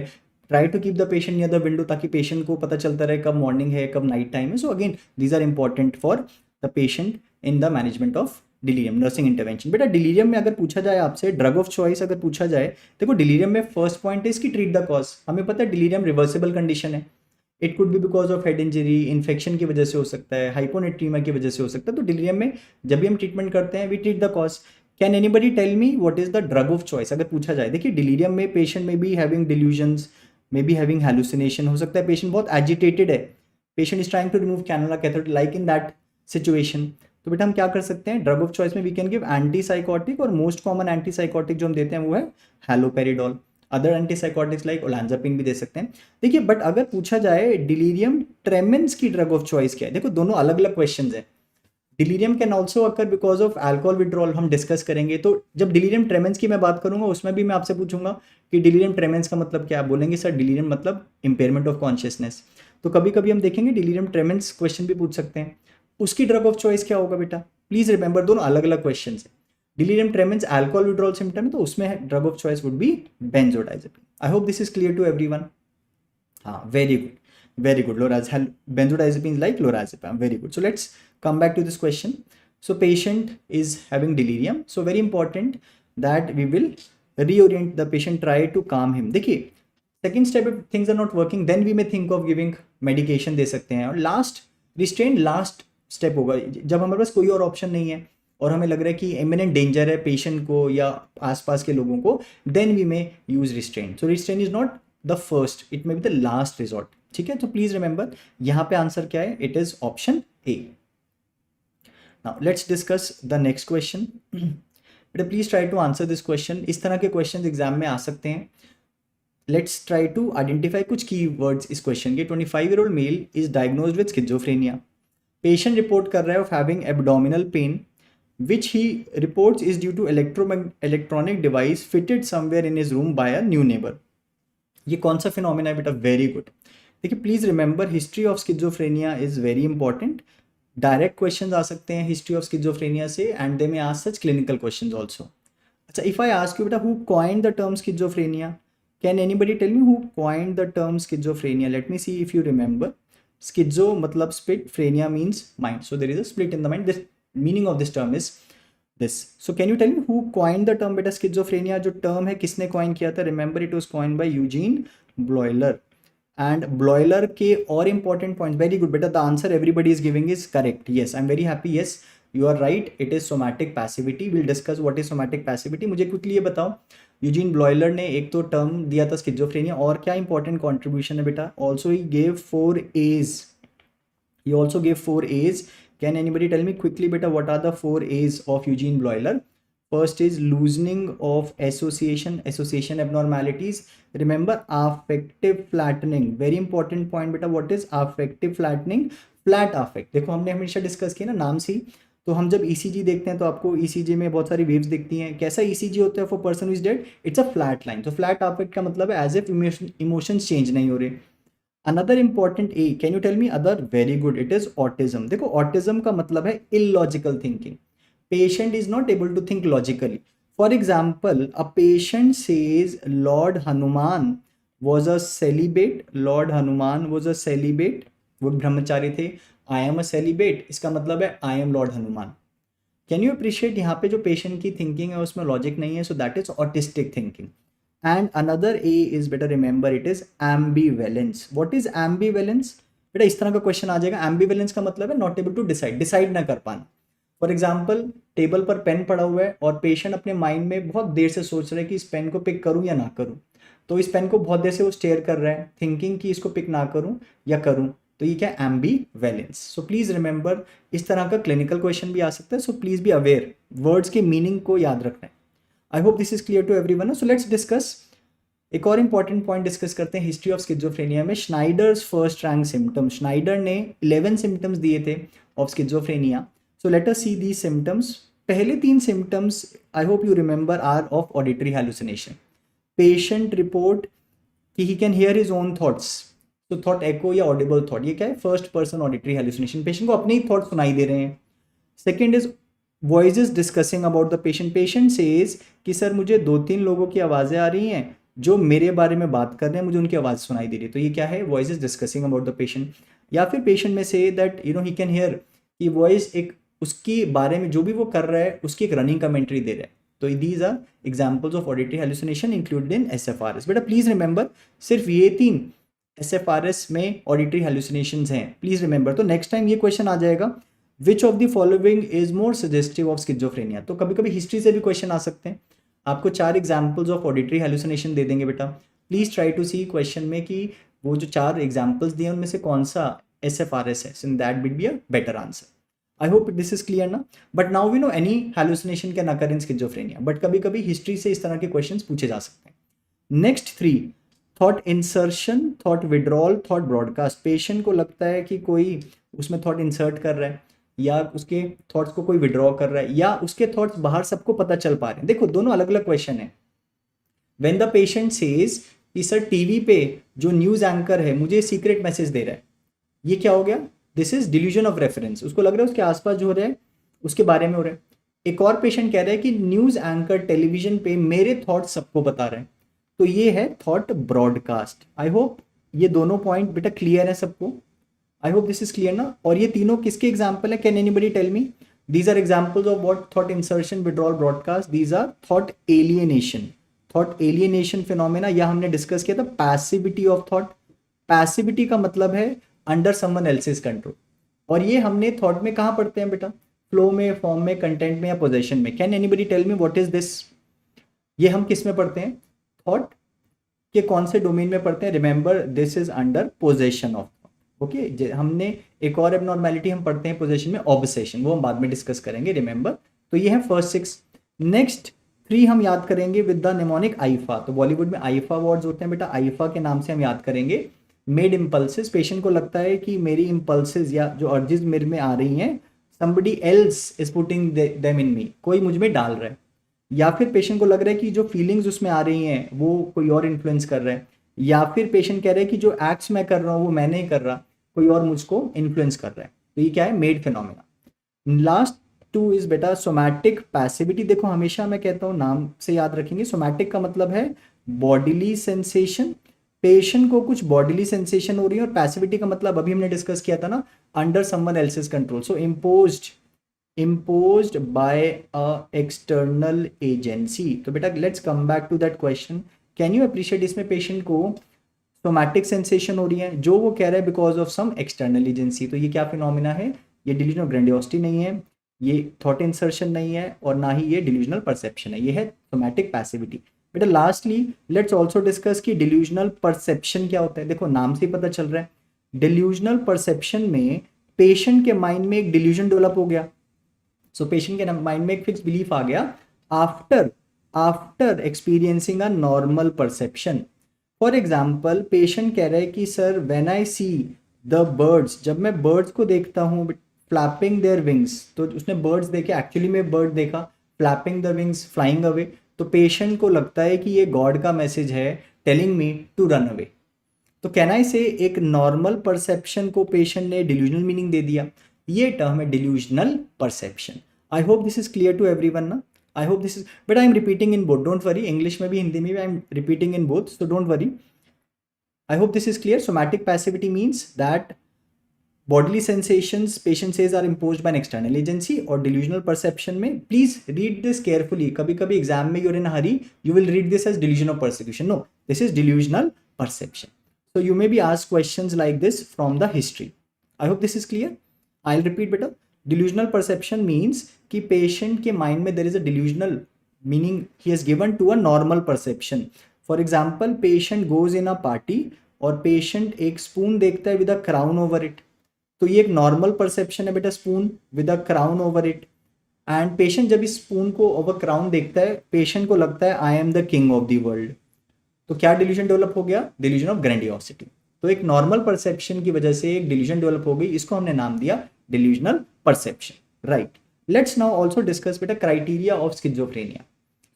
Try to keep the patient near the window ताकि पेशेंट को पता चलता रहे कब मॉर्निंग है, कब नाइट टाइम है। So again these are important for the patient in the management of delirium, nursing intervention. बेटा डिलीरियम में अगर पूछा जाए आपसे ड्रग ऑफ चॉइस अगर पूछा जाए, देखो डिलीरियम में फर्स्ट पॉइंट है इसकी ट्रीट द कॉज। हमें पता है डिलीरियम रिवर्सिबल कंडीशन है। It could B because of head injury, infection की वजह से हो सकता है, हाइपोनेट्रीमा की वजह से हो सकता है। तो डिलीरियम में जब भी हम ट्रीटमेंट करते हैं we treat the cause. Can anybody tell me what is the drug of choice अगर पूछा जाए? देखिए डिलीरियम में पेशेंट में be having delusions, may be having hallucination, हो सकता है पेशेंट बहुत एजिटेटेड है, patient is trying to remove cannula catheter, like in that situation. तो बेटा हम क्या कर सकते हैं, ड्रग ऑफ चॉइस में वी कैन गिव एंटीसाइकोटिक, और मोस्ट कॉमन एंटीसाइकोटिक जो हम देते हैं वो है हैलोपेरिडोल। अदर एंटीसाइकोटिक्स लाइक ओलांजापिन भी दे सकते हैं। देखिए बट अगर पूछा जाए डिलीरियम ट्रेमेंस की ड्रग ऑफ चॉइस क्या है, देखो दोनों अलग अलग क्वेश्चंस हैं। Delirium can also occur because of alcohol withdrawal, हम डिस्कस करेंगे। तो जब डिलीरियम ट्रेमेंस की मैं बात करूंगा उसमें भी मैं आपसे पूछूंगा कि डिलीरियम ट्रेमेंस का मतलब क्या है, बोलेंगे सर डिलीरियम मतलब इंपेयरमेंट ऑफ कॉन्शियसनेस। तो कभी कभी हम देखेंगे डिलीरियम ट्रेमेंस क्वेश्चन भी पूछ सकते हैं, उसकी ड्रग ऑफ चॉइस क्या होगा बेटा? प्लीज रिमेंबर दोनों अलग अलग क्वेश्चन है। Delirium tremens alcohol withdrawal symptom है तो उसमें drug of choice would be benzodiazepine. I hope this is clear to everyone. हाँ, very good, very good. Benzodiazepines like lorazepam, very good. So let's come back to this question. So patient is having delirium, so very important that we will reorient the patient, try to calm him. देखिए second step, if things are not working then we may think of giving medication दे सकते हैं। और last restraint last step होगा जब हमारे पास कोई और option नहीं है और हमें लग रहा है कि इमिनेंट डेंजर है पेशेंट को या आसपास के लोगों को, then we may use restraint. So restraint is not the first, it may be the last resort. ठीक है, तो प्लीज रिमेंबर यहां पे आंसर क्या है, it is option A. Now let's discuss the next question. बेटा please try to answer this question. इस तरह के क्वेश्चन एग्जाम में आ सकते हैं। लेट्स ट्राई टू आइडेंटिफाई कुछ की वर्ड्स इस क्वेश्चन के। 25-year-old male is diagnosed with schizophrenia. Patient report कर रहा है of having abdominal pain which he reports is due to electronic device fitted somewhere in his room by a new neighbor। ये कौन सा phenomena है बेटा? Very good. देखिए please remember history of schizophrenia is very important. Direct questions आ सकते हैं history of schizophrenia से एंड दे में ask such clinical questions also. अच्छा, इफ आई आस्क यू बेटा who coined the term schizophrenia, can anybody tell me who coined the term schizophrenia? Let me see if you remember. Schizo मतलब split, phrenia means mind, so there is a split in the mind. This meaning of this term is this. So can you tell me who coined the term beta schizophrenia? जो term है किसने coin किया था? Remember it was coined by Eugene Bleuler. And Bleuler के और important point, very good बेटा, the answer everybody is giving is correct, yes I am very happy, yes you are right, it is somatic passivity, will discuss what is somatic passivity. मुझे quickly ये बताओ, Eugene ब्लॉयलर ने एक तो term दिया था schizophrenia, और क्या इंपॉर्टेंट कॉन्ट्रीब्यूशन है बेटा, also he gave 4 A's, he also gave 4 A's. Can anybody tell me quickly beta what are the 4 A's of Eugene Bleuler? First is loosening of association abnormalities. Remember affective flattening, very important point beta, what is affective flattening? Flat affect, देखो हमने हमेशा discuss किया ना नाम से ही, तो हम जब ECG देखते हैं तो आपको ECG में बहुत सारी वेव्स दिखती हैं, कैसा ECG होता है for person is dead, it's a flat line, तो फ्लैट अफेक्ट का मतलब है एज इफ इमोशंस चेंज नहीं हो रहे। Another important A, can you tell me other, very good, it is autism. देखो ऑटिज्म का मतलब है illogical thinking, patient is not able to think logically. For example a patient says Lord Hanuman was a celibate, Lord Hanuman was a celibate, वो ब्रह्मचारी थे, I am a celibate, इसका मतलब है I am Lord Hanuman. Can you appreciate, यहाँ पे जो patient की थिंकिंग है उसमें लॉजिक नहीं है, so that is autistic thinking. And another A is, better remember, it is ambivalence. What is ambivalence? बेटा इस तरह का क्वेश्चन आ जाएगा, ambivalence का मतलब है not able to decide, decide ना कर पाना। फॉर एग्जाम्पल टेबल पर पेन पड़ा हुआ है और पेशेंट अपने माइंड में बहुत देर से सोच रहा है कि इस पेन को पिक करूं या ना करूं, तो इस पेन को बहुत देर से वो स्टेयर कर रहा है थिंकिंग कि इसको पिक ना करूं या करूं, तो ये क्या है, एम्बीवैलेंस। सो प्लीज रिमेंबर, इस तरह का क्लिनिकल क्वेश्चन भी आ सकता है, so please be aware, words के मीनिंग को याद रखना है। I hope this is clear to everyone. So let's discuss, एक और इंपॉर्टेंट पॉइंट डिस्कस करते हैं हिस्ट्री ऑफ स्किज़ोफ्रेनिया में। Schneider's first rank symptoms, Schneider ने 11 सिम्टम्स दिए थे of schizophrenia. So let us see the symptoms. पहले 3 symptoms I hope you remember are of auditory hallucination. Patient report कि he can hear his own thoughts, तो thought echo या audible thought, ये क्या है, first person auditory hallucination, patient को अपने ही थॉट सुनाई दे रहे हैं। Second is voices discussing about the patient, patient says कि सर मुझे 2-3 लोगों की आवाज़ें आ रही हैं जो मेरे बारे में बात कर रहे हैं, मुझे उनकी आवाज़ सुनाई दे रही है, तो ये क्या है, voices discussing about the patient. या फिर पेशेंट में से दैट ही कैन हियर कि वॉइस एक उसके बारे में जो भी वो कर रहा है उसकी एक रनिंग कमेंट्री दे रहा है, तो these are examples of auditory hallucination included in SFRS। बेटा प्लीज रिमेंबर, सिर्फ ये 3 SFRS में ऑडिटरी हैलुसिनेशंस हैं, प्लीज रिमेंबर। तो नेक्स्ट टाइम ये क्वेश्चन आ जाएगा, which of the following is more suggestive of schizophrenia, तो कभी कभी हिस्ट्री से भी क्वेश्चन आ सकते हैं। आपको 4 एग्जाम्पल्स ऑफ ऑडिटरी हैलुसिनेशन दे देंगे बेटा, please try to see question में कि वो जो 4 एग्जाम्पल्स दिए उनमें से कौन सा SFRS है, so that will be a better answer. I hope this is clear ना। But now we know any hallucination can occur in schizophrenia, but कभी कभी हिस्ट्री से इस तरह के क्वेश्चन पूछे जा सकते हैं। Next 3, thought insertion, thought withdrawal, thought broadcast. Patient को लगता है कि कोई उसमें थॉट इंसर्ट कर रहा है या उसके थॉट्स को कोई विड्रॉ कर रहा है या उसके थॉट्स बाहर सबको पता चल पा रहे हैं। देखो दोनों अलग अलग क्वेश्चन है। व्हेन द पेशेंट सेज कि सर टीवी पे जो न्यूज़ एंकर है मुझे सीक्रेट मैसेज दे रहा है, ये क्या हो गया, this is delusion of reference, उसको लग रहा है उसके आसपास जो हो रहा है उसके बारे में हो रहा है। एक और पेशेंट कह रहा है कि न्यूज़ एंकर टेलीविजन पे मेरे थॉट्स सबको बता रहे हैं, तो ये है थॉट ब्रॉडकास्ट। आई होप ये दोनों पॉइंट बेटा क्लियर है सबको, I hope this is clear ना। और ये तीनों किसके एग्जाम्पल है, can anybody tell me, these are examples of what, thought insertion, withdrawal, broadcast, these are thought alienation, thought alienation phenomena, या हमने डिस्कस किया था पैसिविटी ऑफ थॉट। पैसिविटी का मतलब है अंडर समवन एल्सेस कंट्रोल, और ये हमने थॉट में कहाँ पढ़ते हैं बेटा, फ्लो में, फॉर्म में, कंटेंट में या पोजेशन में। Can anybody tell me what is this, ये हम किस में पढ़ते हैं, थॉट के कौन से डोमेन में पढ़ते हैं, remember this is under possession of okay. हमने एक और एबनॉर्मेलिटी हम पढ़ते हैं पोजीशन में, ऑब्सेशन, वो हम बाद में डिस्कस करेंगे, रिमेंबर। तो ये है फर्स्ट 6। नेक्स्ट 3 हम याद करेंगे विद द निमोनिक आईफा, तो बॉलीवुड में आईफा अवार्ड्स होते हैं बेटा, आईफा के नाम से हम याद करेंगे। मेड इम्पल्सेस, पेशेंट को लगता है कि मेरी इम्पल्सेस या जो अर्जेस मेरे में आ रही हैं, somebody else is putting them in me, कोई मुझ में डाल रहा है। या फिर पेशेंट को लग रहा है कि जो फीलिंग्स उसमें आ रही हैं वो कोई और इन्फ्लुएंस कर रहा है। या फिर पेशेंट कह रहा है कि जो एक्ट्स मैं कर रहा हूँ वो मैं नहीं कर रहा, कोई और मुझको इन्फ्लुएंस कर रहा है, तो ये क्या है, मेड फिनोमेना। लास्ट 2 इज बेटा सोमैटिक पैसिविटी। देखो हमेशा मैं कहता हूँ नाम से याद रखेंगे, सोमैटिक का मतलब है बॉडीली सेंसेशन, पेशेंट को कुछ बॉडीली सेंसेशन हो रही है, और पैसिविटी का मतलब अभी हमने डिस्कस किया था ना, under someone else's control, so imposed by a external agency। तो बेटा let's come back to that question, can you appreciate, इसमें पेशेंट को सोमैटिक सेंसेशन हो रही है, जो वो कह रहा है because of some external agency. तो ये क्या फिनोमिना है? ये डिल्यूजन ऑफ ग्रेंडियोसिटी नहीं है, ये थॉट इंसर्शन नहीं है, और ना ही ये डिल्यूजनल परसेप्शन है, ये है सोमैटिक पैसिविटी। बेटा लास्टली लेट्स ऑल्सो डिस्कस कि डिल्यूजनल परसेप्शन क्या होता है। देखो नाम से ही पता चल रहा है, डिल्यूजनल परसेप्शन में पेशेंट के माइंड में एक डिल्यूजन डेवलप हो गया। सो पेशेंट के माइंड में एक फिक्स बिलीफ आ गया after experiencing a normal perception. For example patient कह रहा है कि sir when I see the birds, जब मैं बर्ड्स को देखता हूँ फ्लैपिंग देयर विंग्स, तो उसने बर्ड्स देखे, एक्चुअली में बर्ड देखा flapping the wings flying away, तो पेशेंट को लगता है कि ये गॉड का मैसेज है telling me to run away. तो कैन आई से एक नॉर्मल परसेप्शन को पेशेंट ने डिल्यूजनल मीनिंग दे दिया, ये टर्म है delusional perception. I hope this is clear to everyone ना। I hope this is, but I am repeating in both, don't worry, English में भी हिंदी में भी आई am repeating in both, so don't worry. I hope this is clear. Somatic passivity means that bodily sensations patient says are imposed by an external agency, और delusional perception में please read this carefully, कभी कभी exam में you're in a hurry, you will read this as delusion of persecution. No, this is delusional perception. So you may be asked questions like this from the history. I hope this is clear. I'll repeat better. Delusional perception means कि patient के mind में there is a delusional meaning he has given to a normal perception. For example, patient goes in a party और patient एक spoon देखता है with a crown over it, तो ये एक नॉर्मल परसेप्शन है बेटा, spoon with a crown over it. And patient जब इस स्पून को ओवर क्राउन देखता है, पेशेंट को लगता है आई am the king of the world. तो क्या डिल्यूजन डेवलप हो गया? Delusion of grandiosity. तो एक नॉर्मल परसेप्शन की वजह से एक डिल्यूजन डेवलप हो गई, इसको हमने नाम दिया delusional perception, right. Let's now also discuss बेटा criteria of schizophrenia.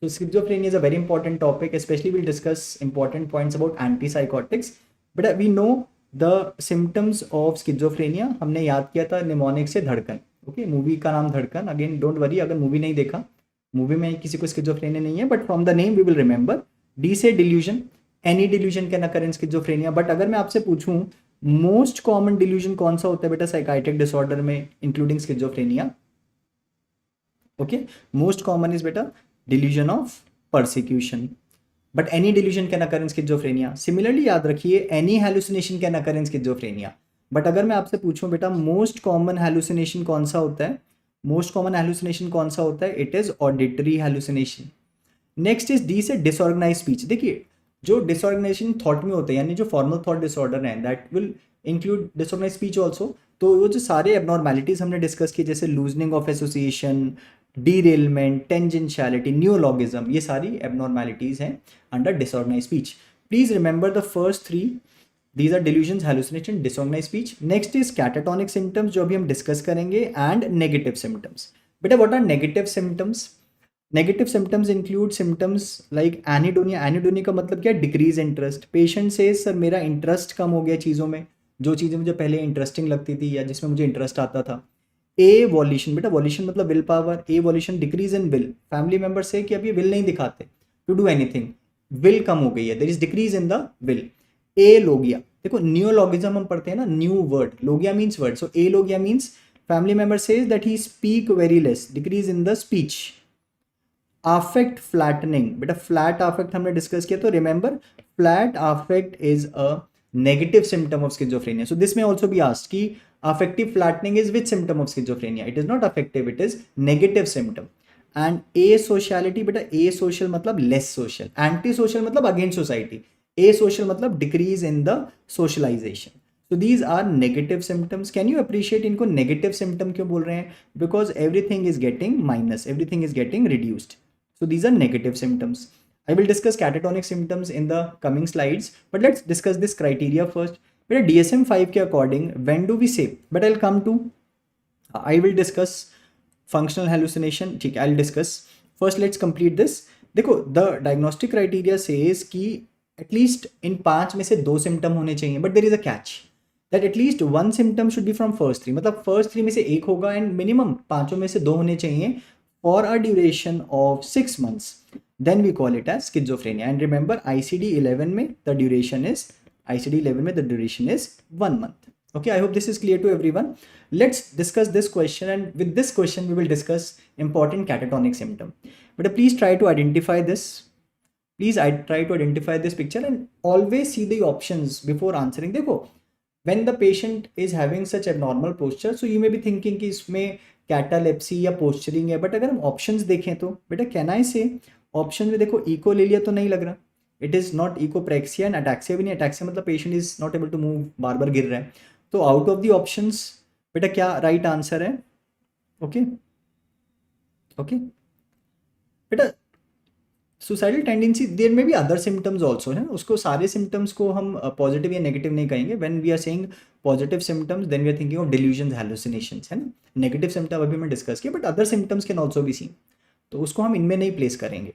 So schizophrenia is a very important topic, especially we'll discuss important points about antipsychotics. But we know the symptoms of schizophrenia, हमने याद किया था mnemonic से धड़कन, okay, movie का नाम Dhadkan. Again don't worry, अगर मूवी नहीं देखा, मूवी में किसी को स्किज़ोफ्रेनिया नहीं है, but from the name we will remember. D से delusion, any delusion can occur in schizophrenia. But अगर मैं आपसे पूछूं मोस्ट कॉमन डिल्यूजन कौन सा होता है बेटा साइकाइट्रिक डिसऑर्डर में including schizophrenia? Okay, most common is बेटा delusion of persecution, but any delusion can occur in schizophrenia. Similarly याद रखिए any hallucination can occur in schizophrenia. but अगर मैं आपसे पूछूं बेटा most common hallucination कौन सा होता है, most common hallucination कौन सा होता है, it is auditory hallucination. next is D से disorganized speech। देखिए जो disorganization thought में होता है, यानी जो formal thought disorder है, that will include disorganized speech also। तो वो जो सारे abnormalities हमने डिस्कस किए, जैसे loosening of association, derailment, tangentiality, neologism, ये सारी abnormalities हैं under disorganized speech. Please remember the first three. These are delusions, hallucination, disorganized speech. Next is catatonic symptoms, जो अभी हम डिस्कस करेंगे, and negative symptoms. बेटा what are negative symptoms? Negative symptoms include symptoms like anhedonia. Anhedonia का मतलब क्या है? Decrease interest. Patient says sir मेरा इंटरेस्ट कम हो गया चीज़ों में, जो चीज़ें मुझे पहले इंटरेस्टिंग लगती थी या जिसमें मुझे इंटरेस्ट आता था। एवोल्यूशन, बेटा वॉल्यूशन मतलब will power, avolition decrease in will. Family member से कि अब ये विल नहीं दिखाते टू डू एनीथिंग, विल कम हो गई है, there is decrease in the will. Alogia, देखो न्यूलॉगिज्म हम पढ़ते हैं ना, new word, logia means word, so alogia means family member says that he speak very less, decrease in the speech. Affect flattening, बेटा flat affect हमने discuss किया, तो remember flat affect is a negative symptom of schizophrenia. So this में also be asked कि affective flattening is which symptom of schizophrenia? It is not affective, it is negative symptom. And asociality, beta asocial मतलब less social, antisocial मतलब against society, asocial मतलब decrease in the socialization. So these are negative symptoms. Can you appreciate इनको negative symptom क्यों बोल रहे हैं? Because everything is getting minus, everything is getting reduced. So these are negative symptoms. I will discuss catatonic symptoms in the coming slides, but let's discuss this criteria first. बेटा DSM-5 के according when do we say, but I will come to, I will discuss functional hallucination, ठीक है, I will discuss first, let's complete this. देखो the diagnostic criteria says कि at least इन 5 में से 2 symptom होने चाहिए, but there is a catch that at least 1 symptom should be from first 3, मतलब फर्स्ट 3 में से 1 होगा एंड मिनिमम 5 में से 2 होने चाहिए for a duration of 6 months, then we call it as schizophrenia. And remember ICD-11 में द ड्यूरेशन इज, ICD-11 में the duration is 1 month. Okay, I hope this is clear to everyone. Let's discuss this question, and with this question we will discuss important catatonic symptom. But please try to identify this. Please I try to identify this picture and always see the options before answering. देखो when the patient is having such abnormal posture, so you may be thinking कि इसमें catalepsy या posturing है, but अगर हम options देखें तो बेटा कैन आई से ऑप्शन में देखो इको ले लिया तो नहीं लग रहा. It is not echopraxia and ataxia भी नहीं. अटैक्सिया मतलब patient is not able to move, बार बार गिर रहा है. तो आउट ऑफ द ऑप्शंस बेटा क्या राइट आंसर है? ओके ओके बेटा सुसाइडल टेंडेंसी देयर में भी अदर सिम्टम्स ऑल्सो है. उसको सारे सिम्टम्स को हम पॉजिटिव या नेगेटिव नहीं कहेंगे. When we are saying positive symptoms then we are thinking of delusions, hallucinations, है ना. नेगेटिव सिम्टम अभी मैं डिस्कस किया, but other symptoms can also be seen, तो उसको हम इनमें नहीं प्लेस करेंगे.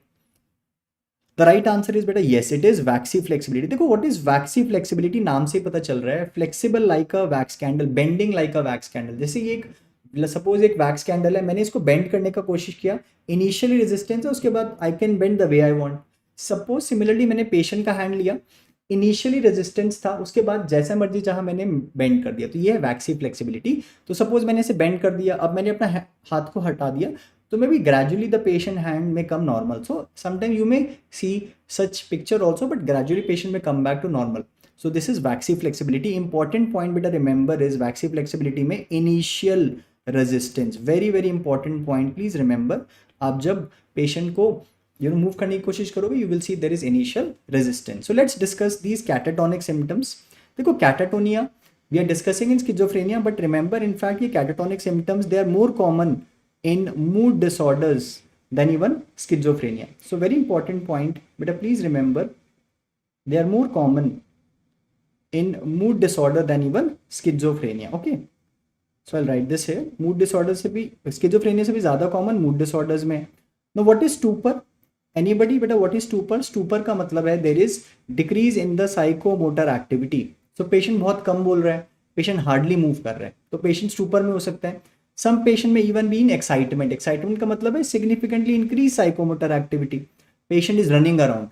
द राइट आंसर इज बेटा yes, it is waxy flexibility. देखो व्हाट इज वैक्सी फ्लेक्सिबिलिटी, नाम से पता चल रहा है. Flexible like a wax candle, bending like a wax candle. जैसे ये एक सपोज एक वैक्स कैंडल है, मैंने इसको बेंड करने का कोशिश किया, इनिशियली रेजिस्टेंस है, उसके बाद I can bend the way I want. Suppose similarly मैंने पेशेंट का हैंड लिया, इनिशियली रेजिस्टेंस था, उसके बाद जैसा मर्जी चाहा मैंने बेंड कर दिया, तो ये है वैक्सी फ्लेक्सिबिलिटी. तो सपोज मैंने इसे बेंड कर दिया, अब मैंने अपना हाथ को हटा दिया, तो maybe gradually the patient hand may come normal. So sometime you may see such picture also, but gradually patient may come back to normal. So this is waxy flexibility. Important point बेटा remember is waxy flexibility में initial resistance, very very important point, please remember. आप जब पेशेंट को move करने की कोशिश करोगे, you will see there is initial resistance. So let's discuss these catatonic symptoms. देखो catatonia we are discussing in schizophrenia, but remember in fact ये catatonic symptoms they are more common in mood disorders than even schizophrenia. So very important point, but please remember they are more common in mood disorder than even schizophrenia. Okay, so I'll write this here. Mood disorders से भी schizophrenia से भी ज़्यादा common mood disorders में. Now what is stupor? Anybody बेटा what is stupor? Stupor का मतलब है there is decrease in the psychomotor activity. So patient बहुत कम बोल रहा है, patient hardly move कर रहा है, तो patient stupor में हो सकता है. सम पेशेंट में even be in excitement. Excitement का मतलब है significantly increase psychomotor activity, patient is running around.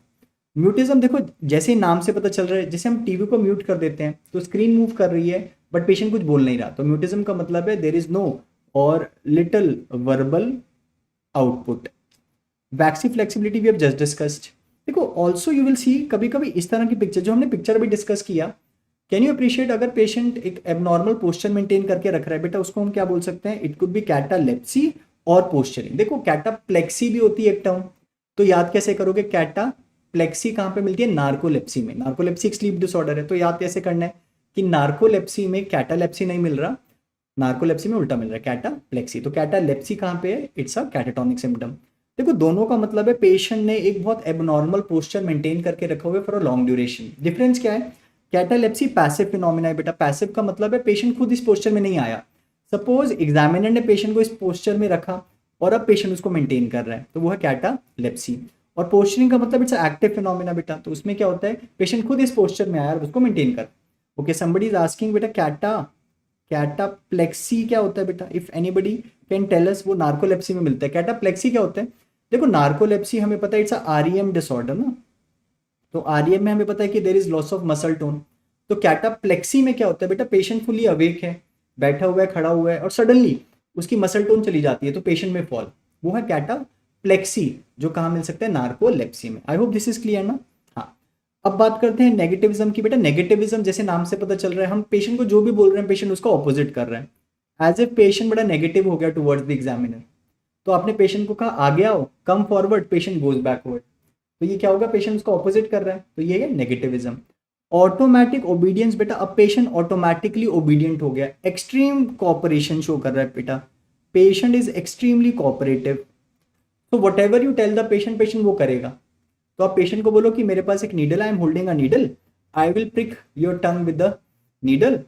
Mutism देखो जैसे ही नाम से पता चल रहा है, जैसे हम टीवी को म्यूट कर देते हैं तो स्क्रीन मूव कर रही है बट पेशेंट कुछ बोल नहीं रहा, तो म्यूटिज्म का मतलब है देयर इज नो और little verbal output. Waxy flexibility we have just discussed. देखो ऑल्सो यू विल सी कभी कभी इस तरह की पिक्चर, जो हमने पिक्चर अभी डिस्कस किया, कैन यू अप्रिशिएट अगर पेशेंट एक एबनॉर्मल पोस्चर मेंटेन करके रख रहा है बेटा, उसको हम क्या बोल सकते हैं? इट कुड बी कैटालेप्सी और पोस्चरिंग. देखो कैटाप्लेक्सी भी होती है एक टर्म, तो याद कैसे करोगे? कैटाप्लेक्सी कहाँ पे मिलती है? नार्कोलेप्सी में. नार्कोलेप्सी एक स्लीप डिसऑर्डर है, तो याद कैसे करना है कि नार्कोलेप्सी में कैटालेप्सी नहीं मिल रहा, नार्कोलेप्सी में उल्टा मिल रहा है कैटाप्लेक्सी. तो कैटालेप्सी कहाँ पे है? It's a catatonic symptom. देखो दोनों का मतलब है पेशेंट ने एक बहुत एबनॉर्मल पोस्चर मेंटेन करके रखा हुआ है for a long duration. Difference क्या है? कैटालेप्सी पैसिव फिनोमिना है बेटा. पैसिव का मतलब है पेशेंट खुद इस पोस्चर में नहीं आया. सपोज एग्जामिनर ने पेशेंट को इस पोस्चर में रखा और अब पेशेंट उसको मेंटेन कर रहा है, तो वो है कैटालेप्सी. और पोस्चरिंग का मतलब इट्स एक्टिव फिनोमिना बेटा, तो उसमें क्या होता है? पेशेंट खुद इस पोस्चर में आया और उसको मेंटेन कर. ओके, समबडी इज आस्किंग बेटा कैटाप्लेक्सी क्या होता है बेटा? If anybody can tell us. वो नार्कोलेप्सी में मिलता है. कैटाप्लेक्सी क्या होता है? देखो नार्कोलेप्सी हमें पता है इट्स अ REM डिसऑर्डर ना, तो REM में हमें पता है कि there is loss of muscle tone. तो कैटाप्लेक्सी में क्या होता है बेटा? पेशेंट फुली अवेक है, बैठा हुआ है, खड़ा हुआ है, और सडनली उसकी मसल टोन चली जाती है, तो पेशेंट में फॉल. वो है कैटाप्लेक्सी, जो कहाँ मिल सकता है? नार्कोलेप्सी में. आई होप दिस इज क्लियर ना. हाँ, अब बात करते हैं नेगेटिविज्म की. बेटा नेगेटिविज्म जैसे नाम से पता चल रहा है, हम पेशेंट को जो भी बोल रहे हैं पेशेंट उसका ऑपोजिट कर रहा है. एज ए पेशेंट बड़ा नेगेटिव हो गया टुवर्ड्स द एग्जामिनर, तो आपने पेशेंट को कहा आगे आओ, come forward, patient goes backward, तो ये क्या होगा? पेशेंट उसका ऑपोजिट कर रहा है, तो ये है नेगेटिविज्म. ऑटोमेटिक ओबीडियंस बेटा, अब पेशेंट ऑटोमेटिकली ओबीडियंट हो गया, एक्सट्रीम कोऑपरेशन शो कर रहा है बेटा. पेशेंट इज एक्सट्रीमली कोऑपरेटिव, तो whatever you tell the patient, patient वो करेगा. तो आप पेशेंट को बोलो कि मेरे पास एक needle, I am holding a needle, I will prick your tongue with the needle,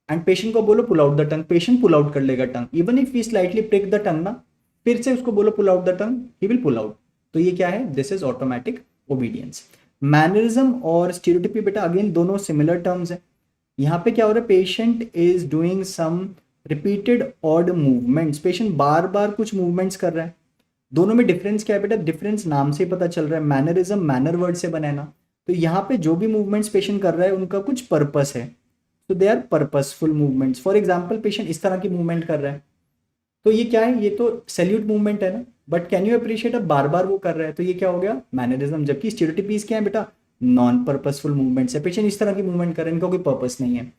and patient को बोलो pull out the tongue, patient pull out कर लेगा tongue. Even if we slightly prick the tongue ना, फिर से उसको बोलो pull out the tongue, he will pull out. तो ये क्या है? This is automatic obedience. Mannerism और स्टीरियोटाइपी बेटा अगेन दोनों सिमिलर टर्म्स है. यहाँ पे क्या हो रहा है? Patient is doing some repeated odd movements, patient बार बार कुछ मूवमेंट्स कर रहा है. दोनों में डिफरेंस क्या है बेटा? डिफरेंस नाम से पता चल रहा है. मैनरिज्म मैनर वर्ड से बना है ना, तो यहाँ पे जो भी मूवमेंट्स पेशेंट कर रहा है उनका कुछ पर्पस है, तो they are purposeful movements. For example patient इस तरह की मूवमेंट कर रहा है, तो ये क्या है? ये तो सैल्यूट मूवमेंट है ना, बट कैन यू अप्रिशिएट अब बार बार वो कर रहा है, तो ये क्या हो गया, मैनरिज्म। जबकि स्टीरियोटाइपीज क्या है बेटा, नॉन पर्पसफुल मूवमेंट्स है, पेशेंट इस तरह की मूवमेंट कर रहे हैं, इनका कोई पर्पस नहीं है।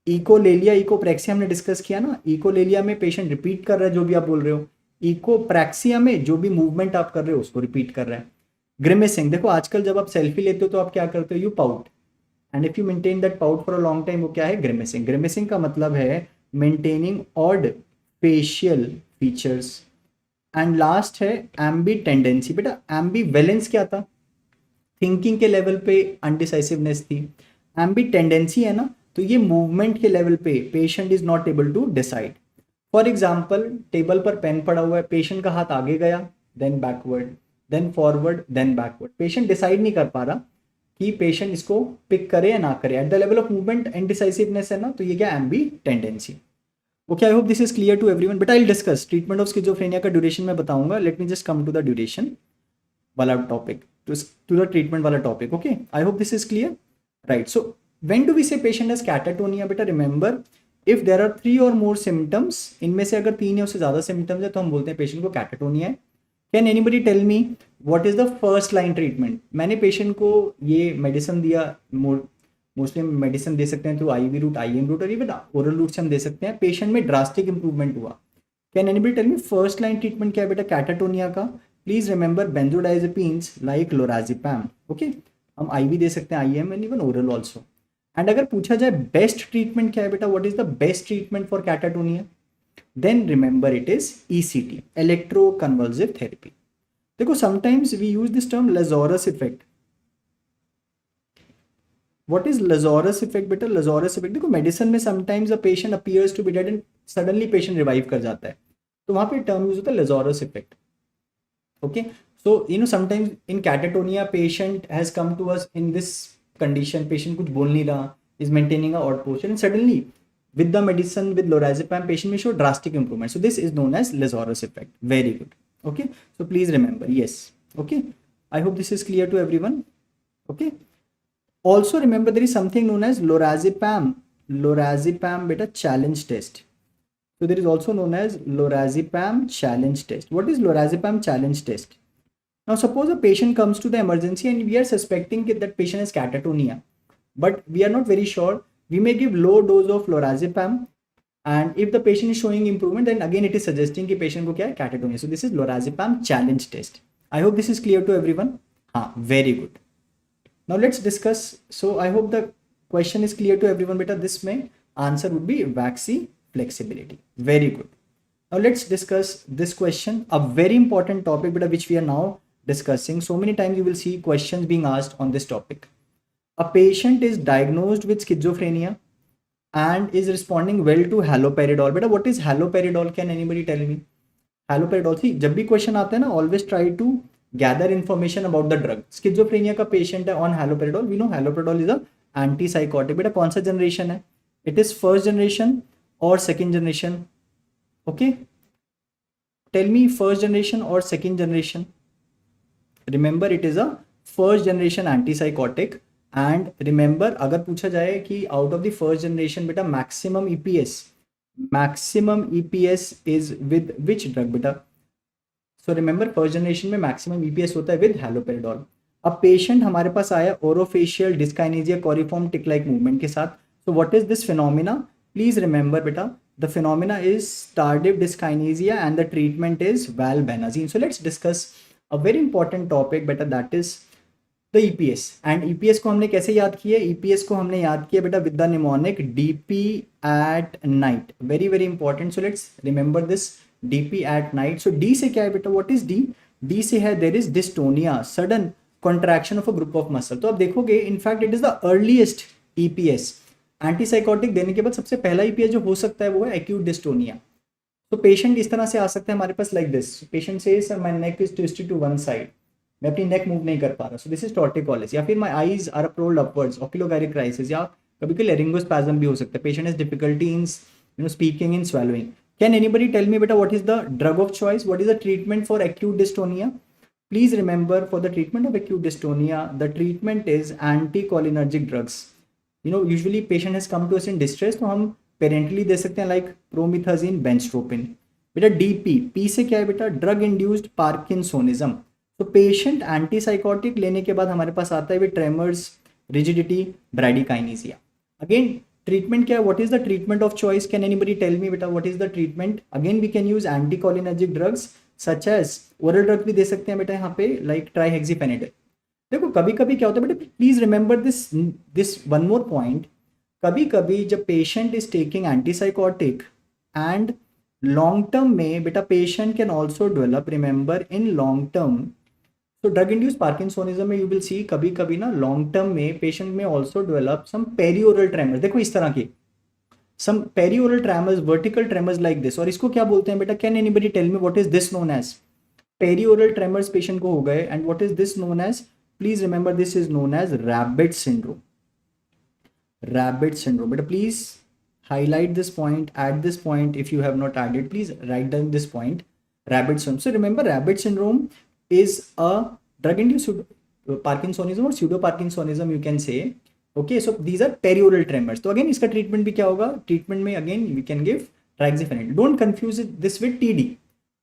इकोलेलिया इकोप्रेक्सिया हमने डिस्कस किया ना, इकोलेलिया में पेशेंट रिपीट कर रहा है जो भी आप बोल रहे हो, इकोप्रेक्सिया में जो भी मूवमेंट आप कर रहे हो उसको रिपीट कर रहा है। ग्रिमेसिंग, देखो आजकल जब आप सेल्फी लेते हो तो आप क्या करते हो, you pout, and if you maintain that pout for a long time, वो क्या है, ग्रिमेसिंग। ग्रिमेसिंग का मतलब है maintaining odd facial features. And last है एम्बी टेंडेंसी। बेटा एम्बी वेलेंस क्या था, थिंकिंग के लेवल पे अनडिसाइसिवनेस थी, एम्बी टेंडेंसी है ना, तो ये मूवमेंट के लेवल पे patient is not able to decide. For example table पर पेन पड़ा हुआ है, पेशेंट का हाथ आगे गया, then backward, then forward, then backward, patient decide नहीं कर पा रहा कि पेशेंट इसको पिक करे या ना करे, at the level of movement indecisiveness है ना, तो ये क्या, ambitendency. Okay, I hope this is clear to everyone. But I will discuss treatment of schizophrenia का ड्यूरेशन मैं बताऊंगा। Let me just come to the duration वाला topic, to the treatment वाला topic. Okay, I hope this is clear, right. So when do we say patient has catatonia, बेटा remember if there are 3 और मोर symptoms, इनमें से अगर 3 या उससे ज्यादा सिम्टम्स है तो हम बोलते हैं पेशेंट को कैटाटोनिया है। Can anybody tell me what is the first line treatment? मैंने पेशेंट को ये मेडिसिन दिया, मोस्टली मेडिसिन दे सकते हैं through IV route, IM route, और इवन ओरल रूट से हम दे सकते हैं। पेशेंट में ड्रास्टिक इंप्रूवमेंट हुआ। Can anybody tell me first line treatment क्या है बेटा कैटाटोनिया का? Please remember benzodiazepines like lorazepam. Okay, हम आईवी दे सकते हैं, IM and even oral also. And अगर पूछा जाए बेस्ट ट्रीटमेंट क्या है बेटा, what is the best treatment for catatonia, then remember it is ECT, electroconvulsive therapy. देखो sometimes we use this term Lazarus effect. What is Lazarus effect बेटा? Lazarus effect, देखो medicine में sometimes a patient appears to be dead and suddenly patient revive कर जाता है, तो वहां पे टर्म यूज होता है Lazarus effect. Okay, so you know sometimes in catatonia patient has come to us in this condition, patient कुछ बोल नहीं रहा, is maintaining a odd posture, and suddenly with the medicine with lorazepam patient may show drastic improvement, so this is known as Lazarus effect. Very good. Okay, so please remember, yes. Okay, I hope this is clear to everyone. Okay, also remember there is something known as lorazepam beta challenge test. So there is also known as lorazepam challenge test. What is lorazepam challenge test? Now suppose a patient comes to the emergency and we are suspecting that patient has catatonia, but we are not very sure. We may give low dose of lorazepam, and if the patient is showing improvement, then again it is suggesting कि patient को क्या है, catatonia. So this is lorazepam challenge test. I hope this is clear to everyone. Very good. Now let's discuss. So I hope the question is clear to everyone. Beta, this may answer would be waxy flexibility. Very good. Now let's discuss this question, a very important topic, beta, which we are now discussing. So many times you will see questions being asked on this topic. A patient is diagnosed with schizophrenia and is responding well to haloperidol. Beta, what is haloperidol? Can anybody tell me? Haloperidol, see, जब भी question आते हैं ना, always try to gather information about the drug. Schizophrenia का patient है on haloperidol. We know haloperidol is a antipsychotic. बेटा कौन सा जनरेशन है? It is first generation or second generation? Okay, tell me first generation or second generation. Remember it is a first generation antipsychotic. And remember अगर पूछा जाए कि out of the first generation बेटा maximum EPS is with which drug बेटा? So remember first generation में maximum EPS होता है with haloperidol. अब पेशेंट हमारे पास आया orofacial dyskinesia choreiform tic like movement के साथ। So what is this phenomena? Please remember बेटा the phenomena is tardive dyskinesia and the treatment is valbenazine. So let's discuss a very important topic बेटा, that is the EPS. And EPS को हमने कैसे याद किया? EPS को हमने याद किया बेटा with the mnemonic DP at night. Very very important, so let's remember this DP at night. So D से क्या है बेटा? What is D? डी से है there is dystonia, sudden contraction of a group of muscle. तो आप देखोगे in fact it is the earliest EPS. Antipsychotic देने के बाद सबसे पहला ईपीएस जो हो सकता है वो है एक्यूट डिस्टोनिया। तो पेशेंट इस तरह से आ सकते हैं हमारे पास लाइक दिस। पेशेंट से sir my neck is twisted to one side, मैं अपनी नेक मूव नहीं कर पा रहा, सो दिस इज टॉर्टिकोलिस। या फिर my eyes are uprolled upwards, oculogyric crisis, या कभी कभी लेरिंगोस्पैज्म भी हो सकता है। Patient has difficulty in speaking, in swallowing. Can anybody tell me बेटा what is the drug of choice? What is the treatment for acute dystonia? Please remember for the treatment of acute dystonia the treatment is anticholinergic drugs. Usually patient has come to us in distress, तो हम parenterally दे सकते हैं like promethazine, बेंस्ट्रोपिन। बेटा DP, P से क्या है बेटा, drug induced parkinsonism. तो पेशेंट एंटीसाइकोटिक लेने के बाद हमारे पास आता है tremors, rigidity, bradykinesia. Again treatment क्या है, what is the treatment of choice, can anybody tell me बेटा what is the treatment? Again we can use anticholinergic drugs such as, oral drug भी दे सकते हैं बेटा यहाँ पे, लाइक ट्राइहेक्सिफेनिडेल। देखो कभी कभी क्या होता है बेटा, please remember this one more point, कभी कभी जब patient is taking antipsychotic and long term में बेटा patient can also develop, remember in long term, तो ड्रग इंड्यूस पार्किंसोनिज्म में यू विल सी कभी कभी ना लॉन्ग टर्म में पेशेंट में also develop some perioral tremors, देखो इस तरह की some perioral tremors, vertical tremors like this. और इसको क्या बोलते हैं बेटा, can anybody tell me what is this known as? Perioral tremors patient को हो गए, and what is this known as? Please remember this is known as rabbit syndrome. Rabbit syndrome बेटा, please highlight this point, at this point if you have not added, please write down this point, rabbit syndrome. So remember rabbit syndrome is a drug induced parkinsonism or pseudo parkinsonism you can say, okay? So these are perioral tremors. तो again इसका treatment भी क्या होगा, treatment में again we can give triaxiphenate. Don't confuse this with TD.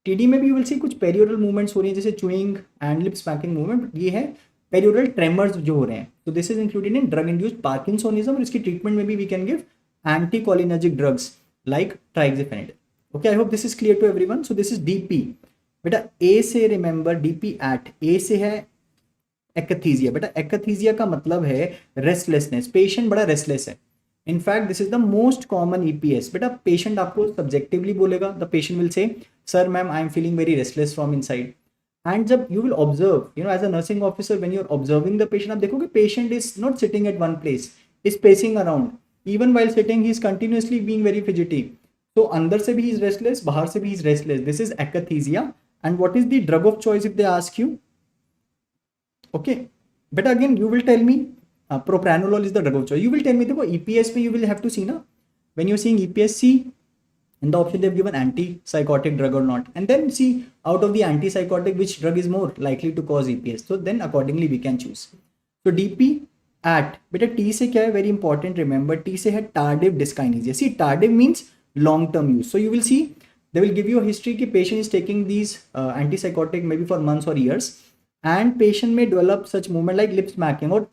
TD में भी you will see कुछ perioral movements हो रही हैं, जैसे chewing and lip smacking movement, ये है perioral tremors जो हो रहे हैं। So this is included in drug induced parkinsonism, और इसकी treatment में भी we can give anticholinergic drugs like triaxiphenate. Okay, I hope this is clear to everyone. So this is DP. बेटा A से remember DP at A से है akathisia. बेटा akathisia का मतलब है restlessness. Patient बड़ा restless है. In fact, this is the most common EPS. बेटा patient आपको subjectively बोलेगा. The patient will say, "Sir, ma'am, I am feeling very restless from inside." And जब you will observe, as a nursing officer, when you are observing the patient, आप देखोगे patient is not sitting at one place, is pacing around. Even while sitting, he is continuously being very fidgety. So अंदर से भी he is restless, बाहर से भी he is restless. This is akathisia. And what is the drug of choice if they ask you? Okay, but again you will tell me propranolol is the drug of choice. You will tell me देखो EPS में you will have to see ना, when you are seeing EPS, see in the option they have given antipsychotic drug or not, and then see out of the antipsychotic which drug is more likely to cause EPS. So then accordingly we can choose. So DP at बेटा T से क्या है, very important, remember T से है tardive dyskinesia. See tardive means long term use. So you will see they will give you a history कि patient is taking these antipsychotic maybe for months or years, and patient may develop such movement like lip smacking or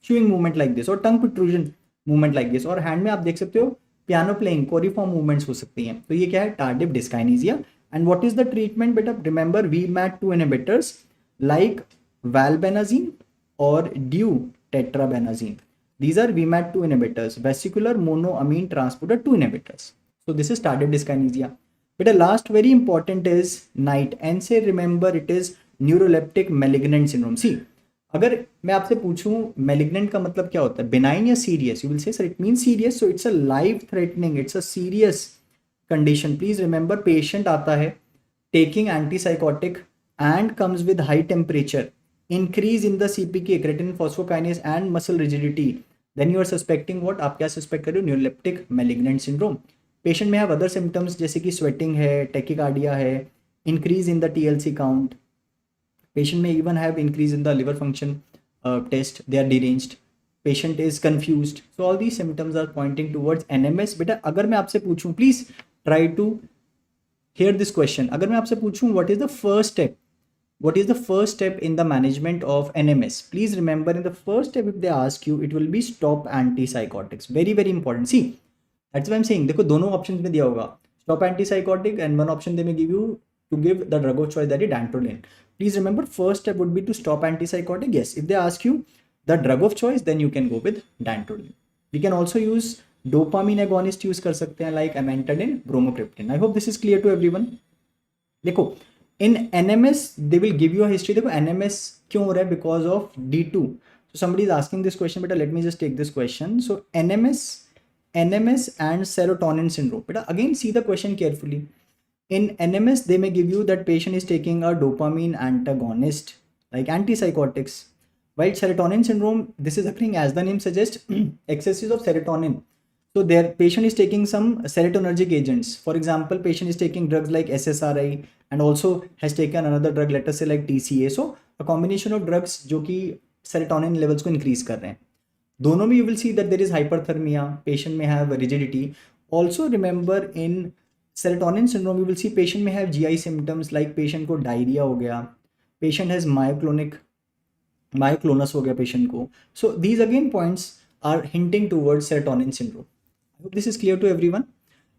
chewing movement like this, or tongue protrusion movement like this, और hand में आप देख सकते हो piano playing, कोरिफॉर्म movements हो सकती हैं। तो ये क्या है, tardive dyskinesia. And what is the treatment बेटा, remember VMAT2 inhibitors like valbenazine or deutetrabenazine. These are VMAT2 inhibitors, vesicular monoamine transporter 2 inhibitors. So this is tardive dyskinesia. But the last very important is NIGHT. N से remember it is neuroleptic malignant syndrome. See, अगर मैं आपसे पूछूं malignant का मतलब क्या होता है, benign या serious? You will say sir it means serious, so it's a life threatening, it's a serious condition. Please remember patient आता है taking antipsychotic and comes with high temperature, increase in the CPK, creatine phosphokinase and muscle rigidity, then you are suspecting what, आप क्या suspect कर रहे हो, neuroleptic malignant syndrome. Patient may have other symptoms जैसे कि sweating है, tachycardia है, increase in the TLC count. Patient may even have increase in the liver function test, they are deranged. Patient is confused. So all these symptoms are pointing towards NMS. बेटा अगर मैं आपसे पूछूं, please try to hear this question. अगर मैं आपसे पूछूं what is the first step, what is the first step in the management of NMS? Please remember in the first step if they ask you, it will be stop antipsychotics. Very very important. See, that's why I'm saying देखो दोनों options में दिया होगा stop antipsychotic, and one option they may give you to give the drug of choice, that is dantrolene. Please remember first step would be to stop antipsychotic. Yes, if they ask you the drug of choice, then you can go with dantrolene. We can also use dopamine agonist use कर सकते हैं like amantadine, bromocriptine. I hope this is clear to everyone. देखो in NMS they will give you a history. देखो NMS क्यों हो रहा है, because of D2. So somebody is asking this question, बेटा let me just take this question. So NMS and serotonin syndrome. बेटा again see the question carefully. In NMS they may give you that patient is taking a dopamine antagonist like antipsychotics, while serotonin syndrome, this is occurring as the name suggests excesses of serotonin. So their patient is taking some serotonergic agents. For example, patient is taking drugs like SSRI and also has taken another drug, let us say like TCA. So a combination of drugs जो कि serotonin levels को increase कर रहे हैं. दोनों में you will see that there is hyperthermia, patient may have rigidity. Also remember in Serotonin syndrome, you will see patient may have GI symptoms like patient को diarrhea हो गया, patient has myoclonus हो गया patient को. So these again points are hinting towards serotonin syndrome. I hope this is clear to everyone.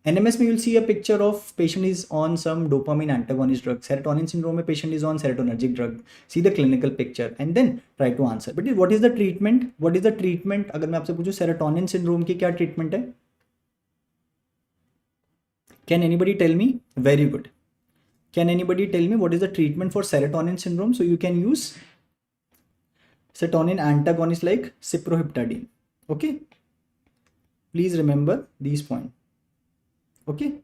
NMS में you will see a picture of patient is on some dopamine antagonist drug. Serotonin syndrome में patient is on serotonergic drug. See the clinical picture and then try to answer. But what is the treatment? What is the treatment? अगर मैं आपसे पूछूं serotonin syndrome की क्या treatment है? Can anybody tell me? Very good. Can anybody tell me what is the treatment for serotonin syndrome? So you can use serotonin antagonist like cyproheptadine. Okay. Please remember these points. Okay.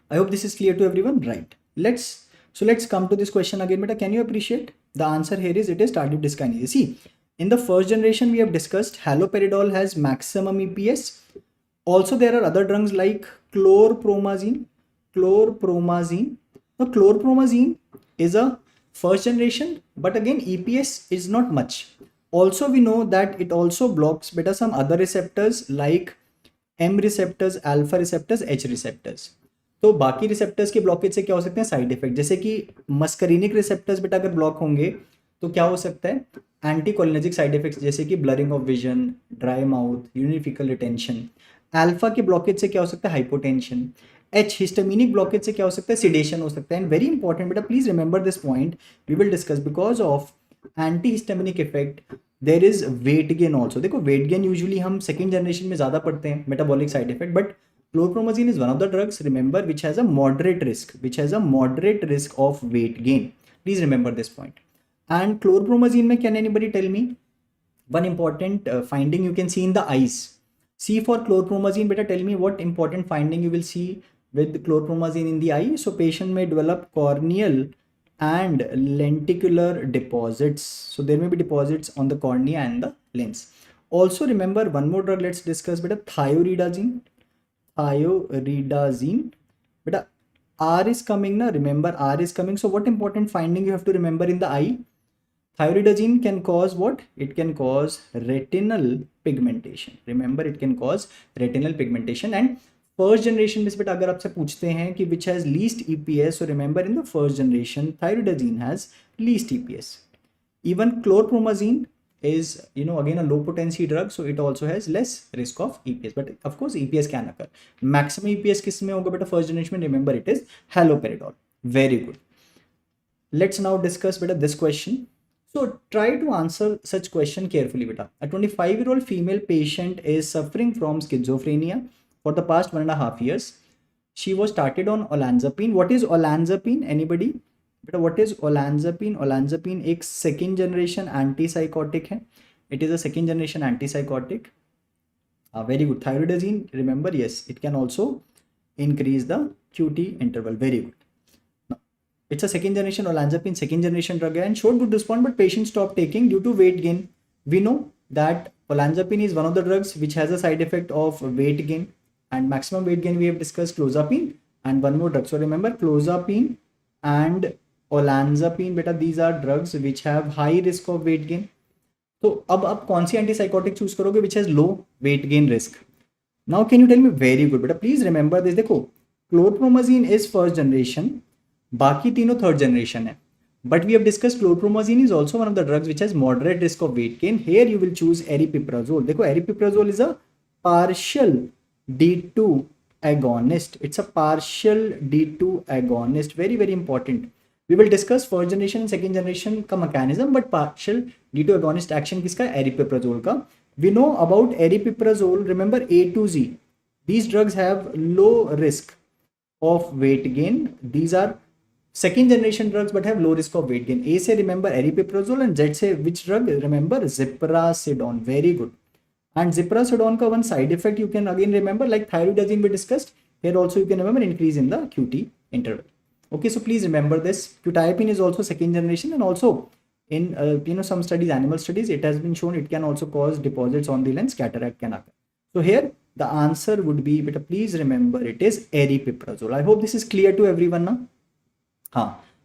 I hope this is clear to everyone. Right. Let's come to this question again. Beta, can you appreciate? The answer here is it is tardive dyskinesia. See, in the first generation we have discussed haloperidol has maximum EPS. Also, there are other drugs like chlorpromazine. Now, chlorpromazine is a first generation, but again, EPS is not much. Also, we know that it also blocks beta some other receptors like M receptors, alpha receptors, H receptors. तो बाकी receptors के blockage से क्या हो सकते हैं side effect, जैसे कि मस्करीनिक रिसेप्टर्स बेटा अगर ब्लॉक होंगे तो क्या हो सकता है एंटीकोलिनर्जिक साइड इफेक्ट्स जैसे कि blurring of vision, dry mouth, यूनिफिकल रिटेंशन. अल्फा के ब्लॉकेज से क्या हो सकता है हाइपोटेंशन. एच हिस्टामिनिक ब्लॉकेज से क्या हो सकता है सिडेशन हो सकता है. एंड वेरी इंपॉर्टेंट बेटा please remember this point we will discuss because of anti histaminic effect there is weight gain also. देखो वेट गेन यूजुअली हम सेकेंड जनरेशन में ज्यादा पढ़ते हैं metabolic side effect, but chlorpromazine is one of the drugs, remember, which has a moderate risk of weight gain. Please remember this point. And chlorpromazine mein, can anybody tell me one important finding you can see in the eyes? See for chlorpromazine, beta tell me what important finding you will see with chlorpromazine in the eye. So patient may develop corneal and lenticular deposits. So there may be deposits on the cornea and the lens. Also remember one more drug, let's discuss beta thioridazine. But R is coming na, remember R is coming. So what important finding you have to remember in the eye? Thioridazine can cause what? It can cause retinal pigmentation. Remember it can cause retinal pigmentation. And first generation में बेटा अगर आपसे पूछते हैं कि which has least EPS, so remember in the first generation thioridazine has least EPS. Even chlorpromazine is again a low potency drug, so it also has less risk of EPS, but of course EPS can occur. Maximum EPS किस में होगा बेटा first generation? Remember it is haloperidol. Very good. Let's now discuss better this question. So try to answer such question carefully beta. A 25-year-old female patient is suffering from schizophrenia for the past 1.5 years. She was started on olanzapine. What is olanzapine? Anybody? बेटा what is olanzapine? Olanzapine एक second generation antipsychotic है. It is a second generation antipsychotic. Very good. Thioridazine remember yes it can also increase the QT interval. Very good. It's a second generation olanzapine, second generation drug है and showed good respond but patient stop taking due to weight gain. We know that olanzapine is one of the drugs which has a side effect of weight gain and maximum weight gain. We have discussed clozapine and one more drug. So remember clozapine and olanzapine बेटा these are drugs which have high risk of weight gain. तो अब आप कौन सी antipsychotic choose करोगे which has low weight gain risk? Now can you tell me? Very good बेटा please remember this. देखो chlorpromazine is first generation, बाकी तीनों third generation है, but we have discussed chlorpromazine is also one of the drugs which has moderate risk of weight gain. Here you will choose aripiprazole. देखो aripiprazole is a partial D2 agonist. It's a partial D2 agonist. Very very important. We will discuss first generation and second generation का mechanism, but partial D2 agonist action किसका? aripiprazole का. We know about aripiprazole. Remember A to Z. These drugs have low risk of weight gain. These are second generation drugs but have low risk of weight gain. A से remember aripiprazole and Z से which drug? Remember ziprasidone. Very good. And ziprasidone का one side effect you can again remember like thyroidazine we discussed. Here also you can remember increase in the QT interval. Okay, so please remember this. Quetiapine is also second generation and also in some studies, animal studies, it has been shown it can also cause deposits on the lens, cataract can occur. So here the answer would be, but please remember it is aripiprazole. I hope this is clear to everyone now.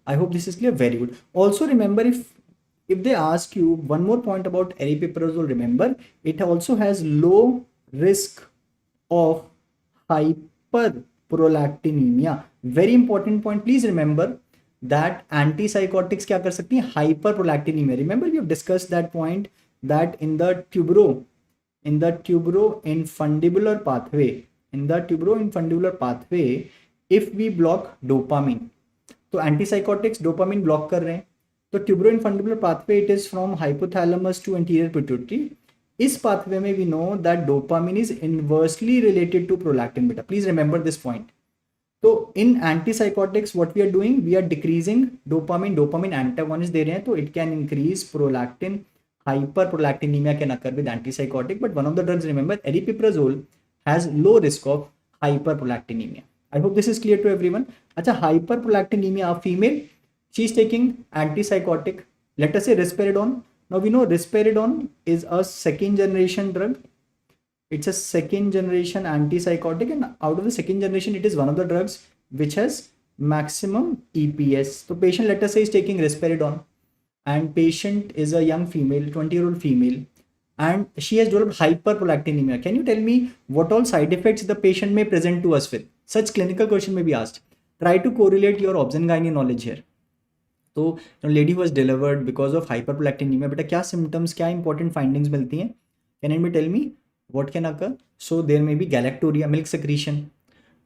I hope this is clear. Very good. Also remember if they ask you one more point about aripiprazole, remember it also has low risk of prolactinemia. Very important point. Please remember that antipsychotics क्या कर सकती हैं? Hyperprolactinemia. Remember we have discussed that point that in the tuberoinfundibular pathway, if we block dopamine, तो antipsychotics dopamine block कर रहे हैं, तो tuberoinfundibular pathway it is from hypothalamus to anterior pituitary. इस पाथवे में we know that dopamine is inversely related to prolactin. बेटा please remember this point. तो in antipsychotics what we are doing, we are decreasing dopamine antagonist दे रहे हैं, तो it can increase prolactin. Hyperprolactinemia can occur with antipsychotic, but one of the drugs, remember, aripiprazole has low risk of hyperprolactinemia. I hope this is clear to everyone. Acha, hyperprolactinemia, a female, she is taking antipsychotic, let us say risperidone. Now we know risperidone is a second generation drug. It's a second generation antipsychotic, and out of the second generation, it is one of the drugs which has maximum EPS. So patient, let us say, is taking risperidone, and patient is a young female, 20-year-old female, and she has developed hyperprolactinemia. Can you tell me what all side effects the patient may present to us with? Such clinical question may be asked. Try to correlate your obs and gynae knowledge here. So lady who was delivered because of hyperprolactinemia, beta क्या symptoms, क्या important findings मिलती हैं? Can anybody tell me what can occur? So there may be galactorrhea, milk secretion.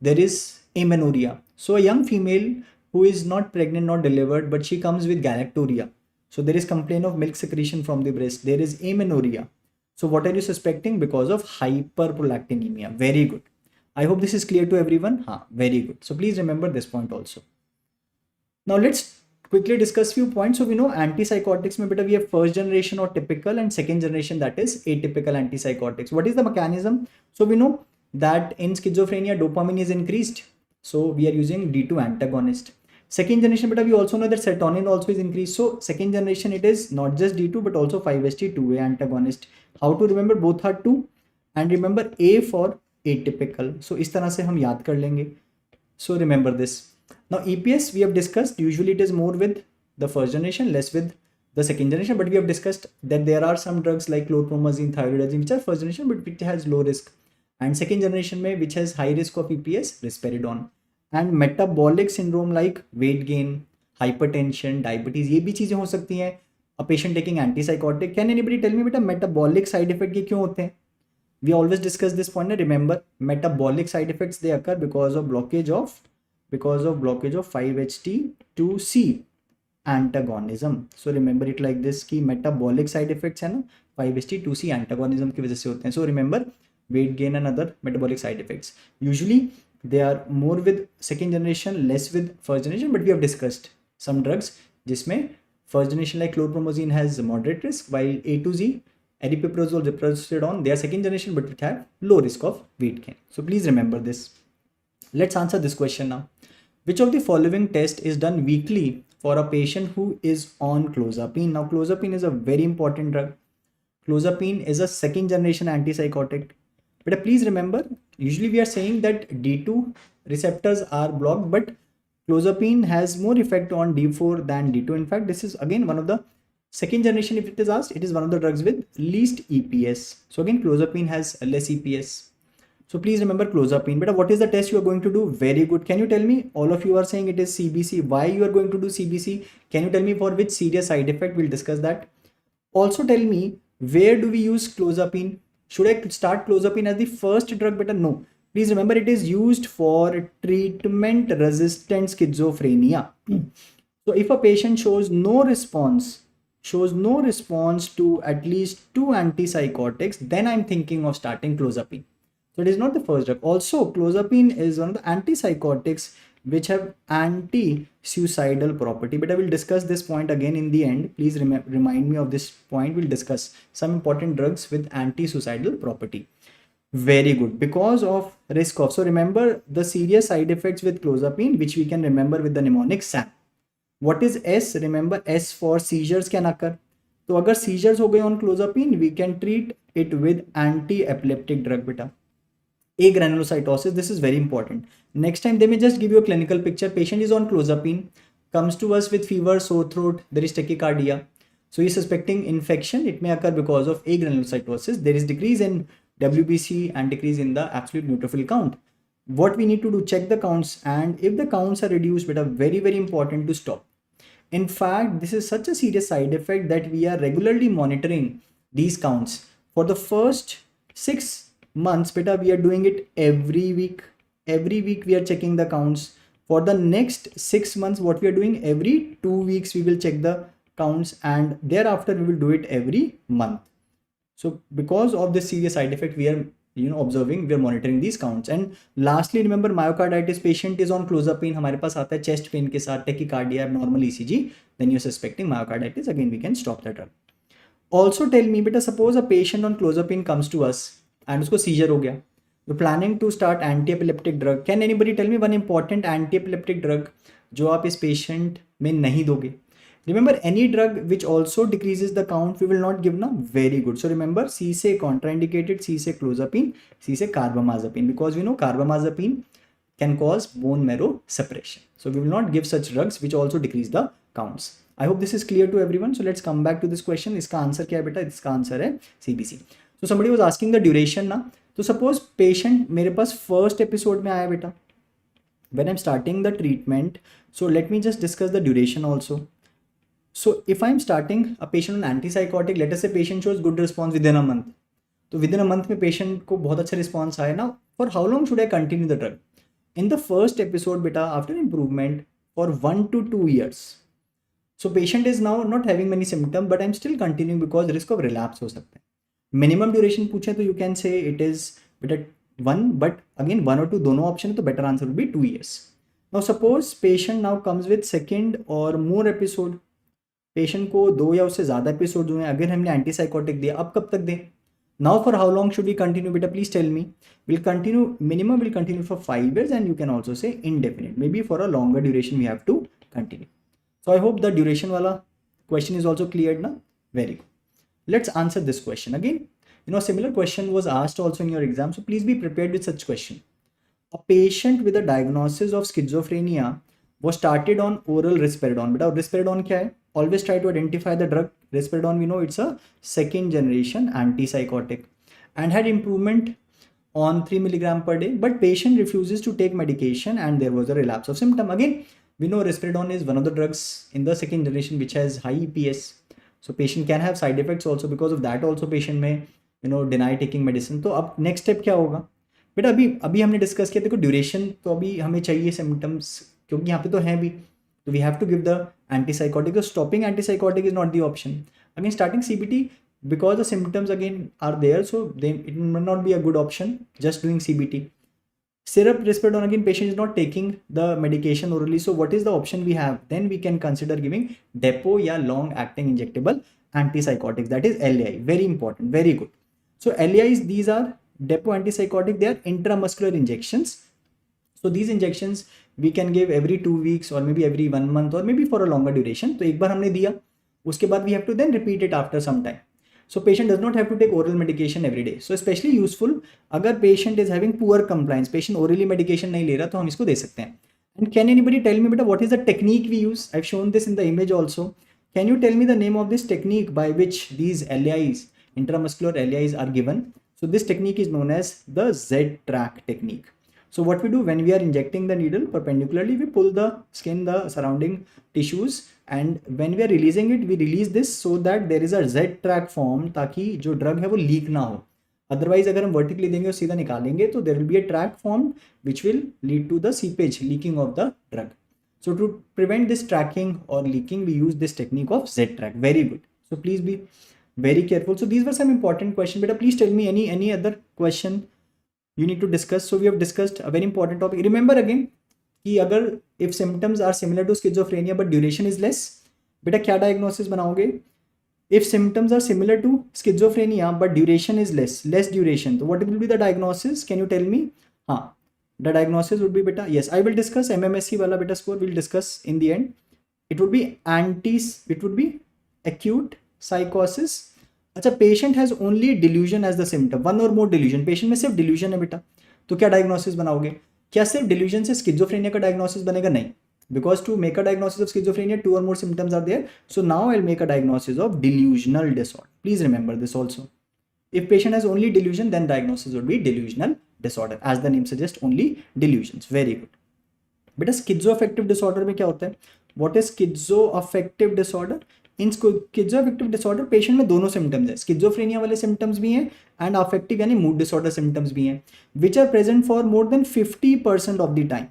There is amenorrhea. So a young female who is not pregnant, not delivered, but she comes with galactorrhea. So there is complaint of milk secretion from the breast. There is amenorrhea. So what are you suspecting? Because of hyperprolactinemia. Very good. I hope this is clear to everyone. Very good. So please remember this point also. Now let's quickly discuss few points. So we know antipsychotics mein beta we have first generation or typical and second generation, that is atypical antipsychotics. What is the mechanism? So we know that in schizophrenia dopamine is increased. So we are using D2 antagonist. Second generation, but we also know that serotonin also is increased. So second generation, it is not just D2 but also 5-HT2A antagonist. How to remember? Both are 2, and remember A for atypical. So इस तरह से हम याद कर लेंगे. So remember this. Now EPS we have discussed. Usually it is more with the first generation, less with the second generation. But we have discussed that there are some drugs like chlorpromazine, thyroidazine, which are first generation but which has low risk, and second generation में which has high risk of EPS, risperidone. And metabolic syndrome like weight gain, hypertension, diabetes, ये भी चीज़ें हो सकती हैं. A patient taking antipsychotic. Can anybody tell me बेटा metabolic side effect ये क्यों होते हैं? We always discuss this point. Remember, metabolic side effects they occur because of blockage of 5-HT2C antagonism. So remember it like this कि metabolic side effects है ना 5-HT2C antagonism की वजह से होते हैं. So remember weight gain and other metabolic side effects. Usually they are more with second generation, less with first generation, but we have discussed some drugs जिसमें first generation like chlorpromazine has moderate risk, while A to Z, aripiprazole, ziprasidone, they are second generation but it have low risk of weight gain. So please remember this. Let's answer this question now. Which of the following test is done weekly for a patient who is on clozapine? Now clozapine is a very important drug. Clozapine is a second generation antipsychotic. But please remember, usually we are saying that D2 receptors are blocked, but clozapine has more effect on D4 than D2. In fact, this is again one of the second generation, if it is asked, it is one of the drugs with least EPS. So again, clozapine has less EPS. So please remember clozapine. But what is the test you are going to do? Very good. Can you tell me? All of you are saying it is CBC. Why you are going to do CBC? Can you tell me for which serious side effect? We'll discuss that. Also tell me, where do we use clozapine? Should I start clozapine as the first drug? Better no. Please remember it is used for treatment resistant schizophrenia. So if a patient shows no response to at least 2 antipsychotics, then I'm thinking of starting clozapine. So it is not the first drug. Also, clozapine is one of the antipsychotics which have anti-suicidal property. But I will discuss this point again in the end. Please remind me of this point. We'll discuss some important drugs with anti-suicidal property. Very good. Because of risk of. So remember the serious side effects with clozapine, which we can remember with the mnemonic SAM. What is S? Remember S for seizures can occur. So agar seizures ho gaye on clozapine, we can treat it with anti-epileptic drug beta. Agranulocytosis, this is very important. Next time they may just give you a clinical picture. Patient is on clozapine, comes to us with fever, sore throat, there is tachycardia. So he is suspecting infection. It may occur because of agranulocytosis. There is decrease in WBC and decrease in the absolute neutrophil count. what we need to do, check the counts, and if the counts are reduced, beta, very very important to stop. In fact, this is such a serious side effect that we are regularly monitoring these counts. For the first 6 months, beta, we are doing it every week. Every week we are checking the counts. For the next 6 months, what we are doing, every 2 weeks we will check the counts, and thereafter we will do it every month. So because of this serious side effect, we are observing, we are monitoring these counts. And lastly, remember, myocarditis patient is on close-up pain, हमारे पास आता है chest pain के साथ, tachycardia, abnormal ECG, then you're suspecting myocarditis, again we can stop the drug. Also tell me, beta, suppose a patient on close-up pain comes to us and उसको seizure हो गया, we're planning to start anti-epileptic drug. Can anybody tell me one important anti-epileptic drug जो आप इस patient में नहीं दोगे? Remember, any drug which also decreases the count, we will not give. Now, very good. So remember, C say contraindicated, C say clozapine, C say carbamazepine, because we know carbamazepine can cause bone marrow separation. So we will not give such drugs which also decrease the counts. I hope this is clear to everyone. So let's come back to this question. इसका answer क्या है बेटा? इसका answer है CBC. So somebody was asking the duration ना. तो suppose patient मेरे पास first episode में आया बेटा. When I'm starting the treatment, so let me just discuss the duration also. So if I'm starting a patient on antipsychotic, let us say patient shows good response within a month. तो within a month में patient को बहुत अच्छा response आया. Now, for how long should I continue the drug? In the first episode, beta, after improvement, for 1 to 2 years. So patient is now not having many symptoms, but I'm still continuing because risk of relapse हो सकता है. Minimum duration पूछे तो you can say it is beta 1, but again 1 or 2 दोनों option है, तो better answer would be 2 years. Now suppose patient now comes with second or more episode. Patient को 2 या उससे ज़्यादा एपिसोड हुए, अगर हमने एंटीसाइकोटिक दिया, अब कब तक दें? Now for how long should we continue बेटा? Please tell me. Will continue, minimum will continue for 5 years, and you can also say indefinite. Maybe for a longer duration we have to continue. So I hope the duration वाला question is also cleared ना? Very good. Let's answer this question again. Similar question was asked also in your exam, so please be prepared with such question. A patient with a diagnosis of schizophrenia was started on oral risperidone. बेटा risperidone क्या है? Always try to identify the drug. Risperidone, we know it's a second generation antipsychotic and had improvement on 3 milligram per day, but patient refuses to take medication and there was a relapse of symptom. Again, we know risperidone is one of the drugs in the second generation which has high EPS. So patient can have side effects also. Because of that also patient may deny taking medicine. तो अब next step क्या होगा बेटा? अभी हमने discuss किया, देखो duration तो अभी हमें चाहिए सिम्टम्स, क्योंकि यहाँ पे तो हैं भी, तो we have to give the antipsychotic. So stopping antipsychotic is not the option. Again, starting CBT, because the symptoms again are there, so it may not be a good option just doing CBT. Syrup risperidone, again patient is not taking the medication orally, so what is the option we have? Then we can consider giving depot या long acting injectable antipsychotics, that is LAI. Very important, very good. So LAIs, these are depot antipsychotic, they are intramuscular injections. So these injections we can give every 2 weeks or maybe every 1 month or maybe for a longer duration. तो एक बार हमने दिया, उसके बाद we have to then repeat it after some time. So patient does not have to take oral medication every day. So especially useful अगर patient is having poor compliance, patient orally medication नहीं ले रहा, तो हम इसको दे सकते हैं. And can anybody tell me बेटा what is the technique we use? I've shown this in the image also. Can you tell me the name of this technique by which these LAIs, intramuscular LAIs, are given? So this technique is known as the Z-track technique. So what we do when we are injecting the needle perpendicularly, we pull the skin, the surrounding tissues, and when we are releasing it, we release this so that there is a Z-track form, ताकि जो drug है वो leak ना हो. Otherwise अगर हम vertically देंगे और सीधा निकालेंगे तो there will be a track formed which will lead to the seepage, leaking of the drug. So to prevent this tracking or leaking, we use this technique of Z-track. Very good. So please be very careful. So these were some important questions. But please tell me any other question you need to discuss. So we have discussed a very important topic. Remember again कि अगर if symptoms are similar to schizophrenia but duration is less, बेटा क्या diagnosis बनाओगे? If symptoms are similar to schizophrenia but duration is less duration, so what will be the diagnosis? Can you tell me? हाँ, the diagnosis would be बेटा, yes, I will discuss MMSE वाला बेटा score, we'll discuss in the end. It would be acute psychosis. अच्छा, patient has only delusion as the symptom, one or more delusion. Patient में सिर्फ delusion है बेटा, तो क्या diagnosis बनाओगे? क्या सिर्फ delusion से schizophrenia का diagnosis बनेगा? नहीं, because to make a diagnosis of schizophrenia, 2 or more symptoms are there. So now I'll make a diagnosis of delusional disorder. Please remember this also. If patient has only delusion, then diagnosis would be delusional disorder. As the name suggests, only delusions. Very good. बेटा schizoaffective disorder में क्या होता है? What is schizoaffective disorder? इन schizoaffective disorder patient में दोनों symptoms है, schizophrenia वाले सिम्टम्स भी हैं एंड अफेक्टिव यानी मूड डिसऑर्डर सिम्टम्स भी हैं, which are present for more than 50% of the time.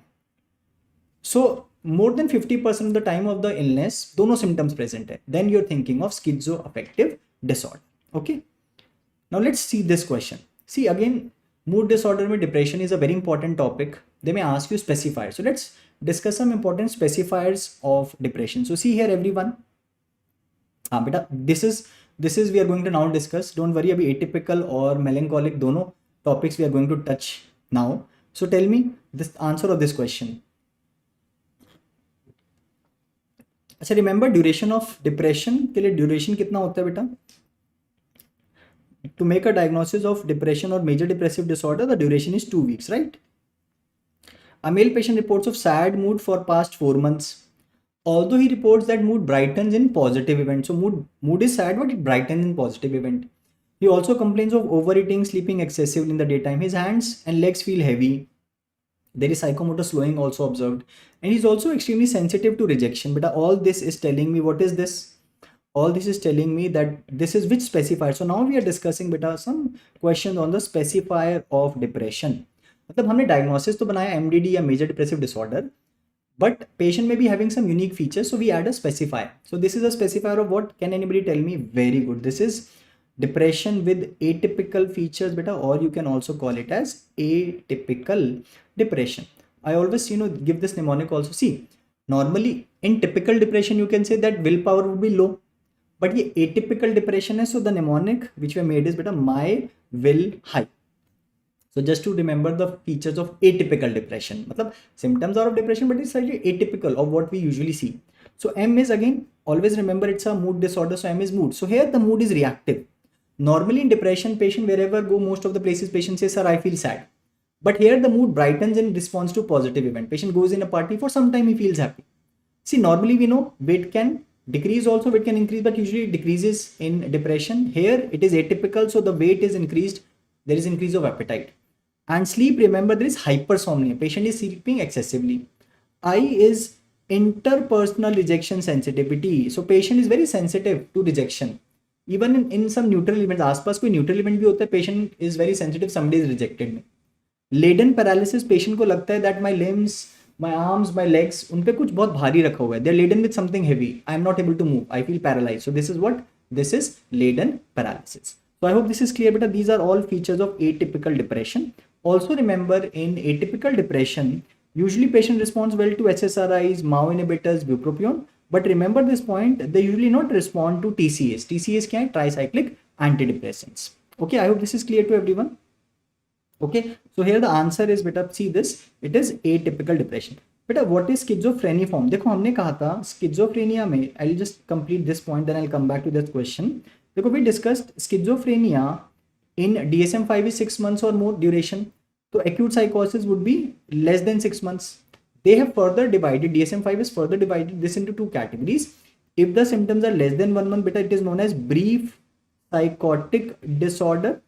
So more than 50% of the time of the illness दोनों symptoms present है, then you're thinking of schizoaffective disorder. Okay, now let's see this question. See again, mood disorder में depression is a very important topic. They may ask you specifiers, so let's discuss some important specifiers of depression. So see here everyone, beta this is we are going to now discuss. Don't worry, अभी atypical और melancholic दोनों topics we are going to touch now. So tell me this answer of this question. अच्छा, remember duration of depression के लिए duration कितना होता है बेटा? To make a diagnosis of depression और major depressive disorder the duration is 2 weeks, right? A male patient reports of sad mood for past 4 months. Although he reports that mood brightens in positive event. So mood is sad, but it brightens in positive event. He also complains of overeating, sleeping excessively in the daytime. His hands and legs feel heavy. There is psychomotor slowing also observed, and he's also extremely sensitive to rejection. But all this is telling me, what is this? All this is telling me that this is which specifier. So now we are discussing beta some questions on the specifier of depression. मतलब हमने diagnosis तो बनाया MDD या major depressive disorder, but patient may be having some unique features, so we add a specifier. So this is a specifier of what? Can anybody tell me? Very good. This is depression with atypical features beta, or you can also call it as atypical depression. I always give this mnemonic also. See, normally in typical depression you can say that willpower would be low, but ये atypical depression है, so the mnemonic which we made is beta my will high. So just to remember the features of atypical depression, मतलब symptoms are of depression but it's slightly atypical of what we usually see. So M is, again, always remember it's a mood disorder, so M is mood. So here the mood is reactive. Normally in depression, patient wherever go, most of the places patient says, sir, I feel sad. But here the mood brightens in response to positive event. Patient goes in a party, for some time he feels happy. See, normally we know weight can decrease also, weight can increase, but usually it decreases in depression. Here it is atypical, so the weight is increased, there is increase of appetite. And sleep, remember there is hypersomnia, patient is sleeping excessively. I is interpersonal rejection sensitivity, so patient is very sensitive to rejection. Even in some neutral events, आसपास कोई neutral event भी होता है, patient is very sensitive, somebody is rejected me. Laden paralysis, patient को लगता है that my limbs, my arms, my legs, उन पे कुछ बहुत भारी रखा हुआ है, they are laden with something heavy, I am not able to move, I feel paralyzed. So this is what? This is laden paralysis. So I hope this is clear, but these are all features of atypical depression. Also remember, in atypical depression, usually patient responds well to SSRIs, MAO inhibitors, bupropion. But remember this point, they usually not respond to TCAs. TCAs क्या है? Tricyclic antidepressants. Okay, I hope this is clear to everyone. Okay, so here the answer is beta, see this, it is atypical depression. Beta, what is schizophrenia form? देखो हमने कहा था schizophrenia में, I'll just complete this point, then I'll come back to this question. देखो we discussed schizophrenia in DSM-5 is 6 months or more duration. So acute psychosis would be less than 6 months. They have further divided, DSM-5 has further divided this into 2 categories. If the symptoms are less than 1 month, beta, it is known as brief psychotic disorder.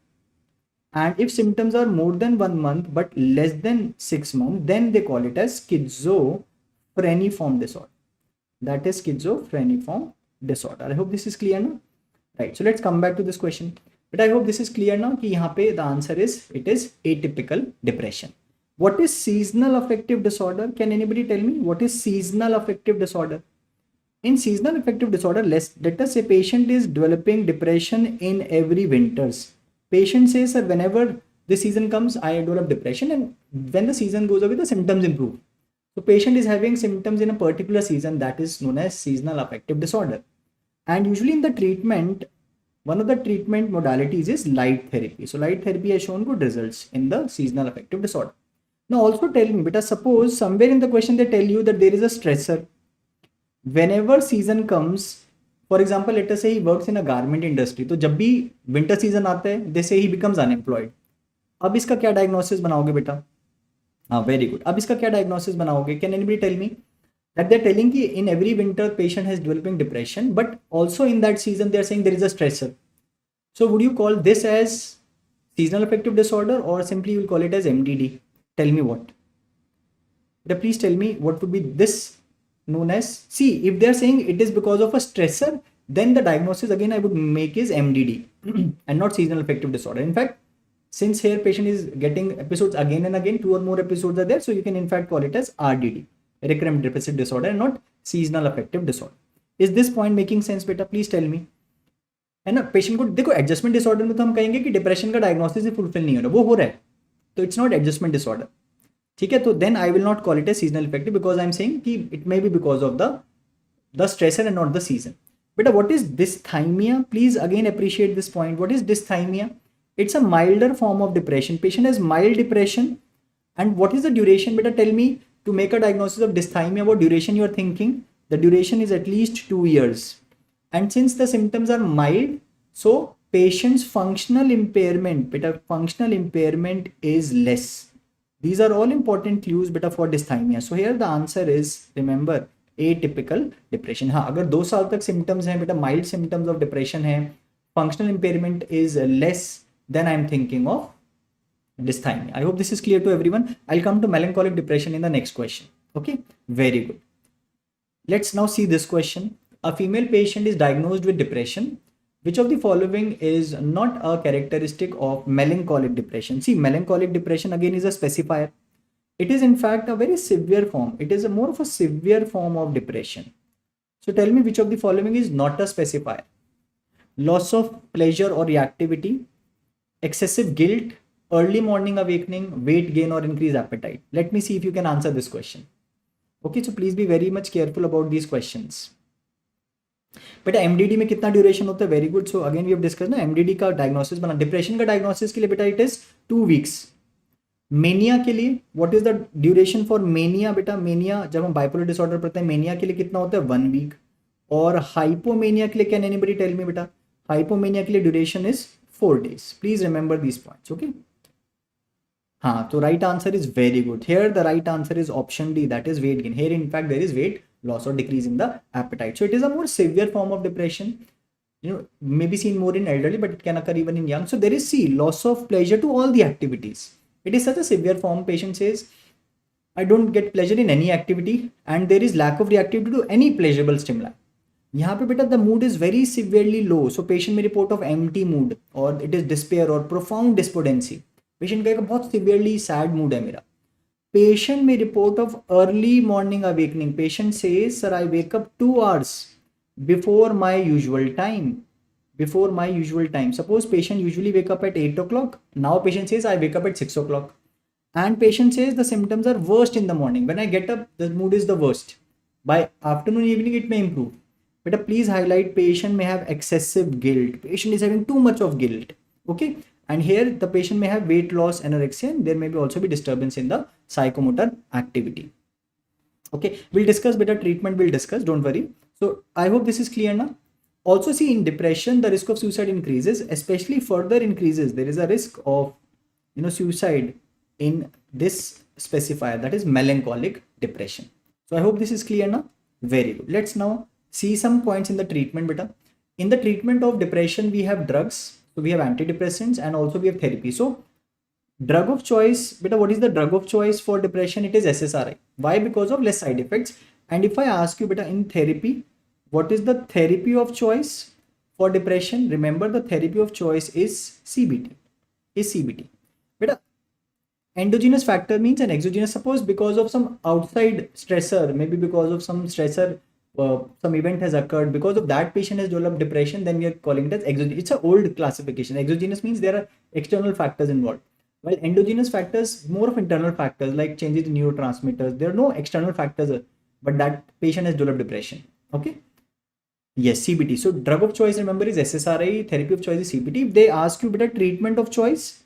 And if symptoms are more than 1 month but less than 6 months, then they call it as schizophreniform disorder. That is schizophreniform disorder. I hope this is clear now. Right, so let's come back to this question. But I hope this is clear now कि यहाँ पे the answer is, it is atypical depression. What is seasonal affective disorder? Can anybody tell me what is seasonal affective disorder? In seasonal affective disorder, let us say patient is developing depression in every winters. Patient says, sir, whenever the season comes, I develop depression, and when the season goes away, the symptoms improve. So patient is having symptoms in a particular season, that is known as seasonal affective disorder. And usually in the treatment, one of the treatment modalities is light therapy. So light therapy has shown good results in the seasonal affective disorder. Now also tell me, beta, suppose somewhere in the question they tell you that there is a stressor. Whenever season comes, for example, let us say he works in a garment industry, तो जब भी winter season आता है, they say he becomes unemployed. अब इसका क्या diagnosis बनाओगे बेटा? हाँ, very good. अब इसका क्या diagnosis बनाओगे? Can anybody tell me? That they're telling कि in every winter patient has developing depression, but also in that season they are saying there is a stressor. So would you call this as seasonal affective disorder, or simply you will call it as MDD? Tell me what. Please tell me what would be this known as. See, if they are saying it is because of a stressor, then the diagnosis again I would make is MDD and not seasonal affective disorder. In fact, since here patient is getting episodes again and again, 2 or more episodes are there, so you can in fact call it as RDD, recurrent depressive disorder, and not seasonal affective disorder. Is this point making sense बेटा? Please tell me. है ना, patient को देखो adjustment disorder में तो हम कहेंगे कि डिप्रेशन का डायग्नोसिस ही फुलफिल नहीं हो रहा, वो हो रहा है, तो इट्स नॉट एडजस्टमेंट डिसऑर्डर, ठीक है. तो then I will not call it a seasonal affective because I am saying कि it may be because of the stressor and not the season. बेटा what is dysthymia? Please again appreciate this point. What is dysthymia? It's a milder form of depression. Patient has mild depression. And what is the duration? Beta, tell me, to make a diagnosis of dysthymia, what duration you are thinking? The duration is at least 2 years. And since the symptoms are mild, so patient's functional impairment, beta, functional impairment is less. These are all important clues, beta, for dysthymia. So here the answer is, remember, atypical depression. हाँ, अगर 2 साल तक symptoms हैं, beta, mild symptoms of depression हैं, functional impairment is less, then I am thinking of dysthymia. I hope this is clear to everyone. I'll come to melancholic depression in the next question. Okay, very good. Let's now see this question. A female patient is diagnosed with depression. Which of the following is not a characteristic of melancholic depression? See, melancholic depression again is a specifier. It is in fact a very severe form. It is a more of a severe form of depression. So tell me which of the following is not a specifier. Loss of pleasure or reactivity, excessive guilt, early morning awakening, weight gain or increased appetite. Let me see if you can answer this question. Okay, so please be very much careful about these questions. बेटा MDD में कितना duration होता है? Very good. So again we have discuss ना MDD का diagnosis बना. Depression का diagnosis के लिए बेटा इट इज 2 वीक्स. मेनिया के लिए what is the duration for mania? बेटा मेनिया जब हम बाइपोलर डिसऑर्डर पढ़ते हैं, मेनिया के लिए कितना होता है? 1 वीक. और हाइपोमेनिया के लिए कैन एनीबडी टेल मी बेटा? हाइपोमेनिया के लिए duration is 4 days. Please remember these points. Okay. हाँ, तो right answer is very good. Here the right answer is option D, that is weight gain. Here in fact there is weight loss or decrease in the appetite. So it is a more severe form of depression. You know, may be seen more in elderly, but it can occur even in young. So there is loss of pleasure to all the activities. It is such a severe form. Patient says, I don't get pleasure in any activity, and there is lack of reactivity to any pleasurable stimuli. यहाँ पे बेटा the mood is very severely low. So patient में report of empty mood और it is despair और profound डिस्पोडेंसी. Patient कहेगा बहुत severely sad mood है मेरा. पेशेंट में report of early morning awakening. Patient says sir I wake up 2 hours before my usual time. Before my usual time. Suppose patient usually wake up at 8 o'clock. Now patient says I wake up at 6 o'clock. And patient says the symptoms are worst in the morning. When I get up, the mood is the worst. By afternoon, evening, it may improve. But please highlight patient may have excessive guilt. Patient is having too much of guilt. Okay. And here the patient may have weight loss, anorexia, and there may be also be disturbance in the psychomotor activity. Okay. We'll discuss better treatment. We'll discuss. Don't worry. So I hope this is clear now. Also see in depression, the risk of suicide increases, especially further increases. There is a risk of, suicide in this specifier, that is melancholic depression. So I hope this is clear now. Very good. Let's now see some points in the treatment beta. In the treatment of depression we have drugs, so we have antidepressants and also we have therapy. So drug of choice beta, what is the drug of choice for depression? It is SSRI. Why? Because of less side effects. And if I ask you beta, in therapy, what is the therapy of choice for depression? Remember the therapy of choice is CBT. Beta, endogenous factor means an exogenous. Suppose because of some outside stressor, maybe because of some stressor, some event has occurred, because of that patient has developed depression, then we are calling it as exogenous. It's an old classification. Exogenous means there are external factors involved, while endogenous factors more of internal factors like changes in neurotransmitters. There are no external factors, but that patient has developed depression. Okay. Yes, CBT. So drug of choice, remember, is SSRI. Therapy of choice is CBT. If they ask you better treatment of choice,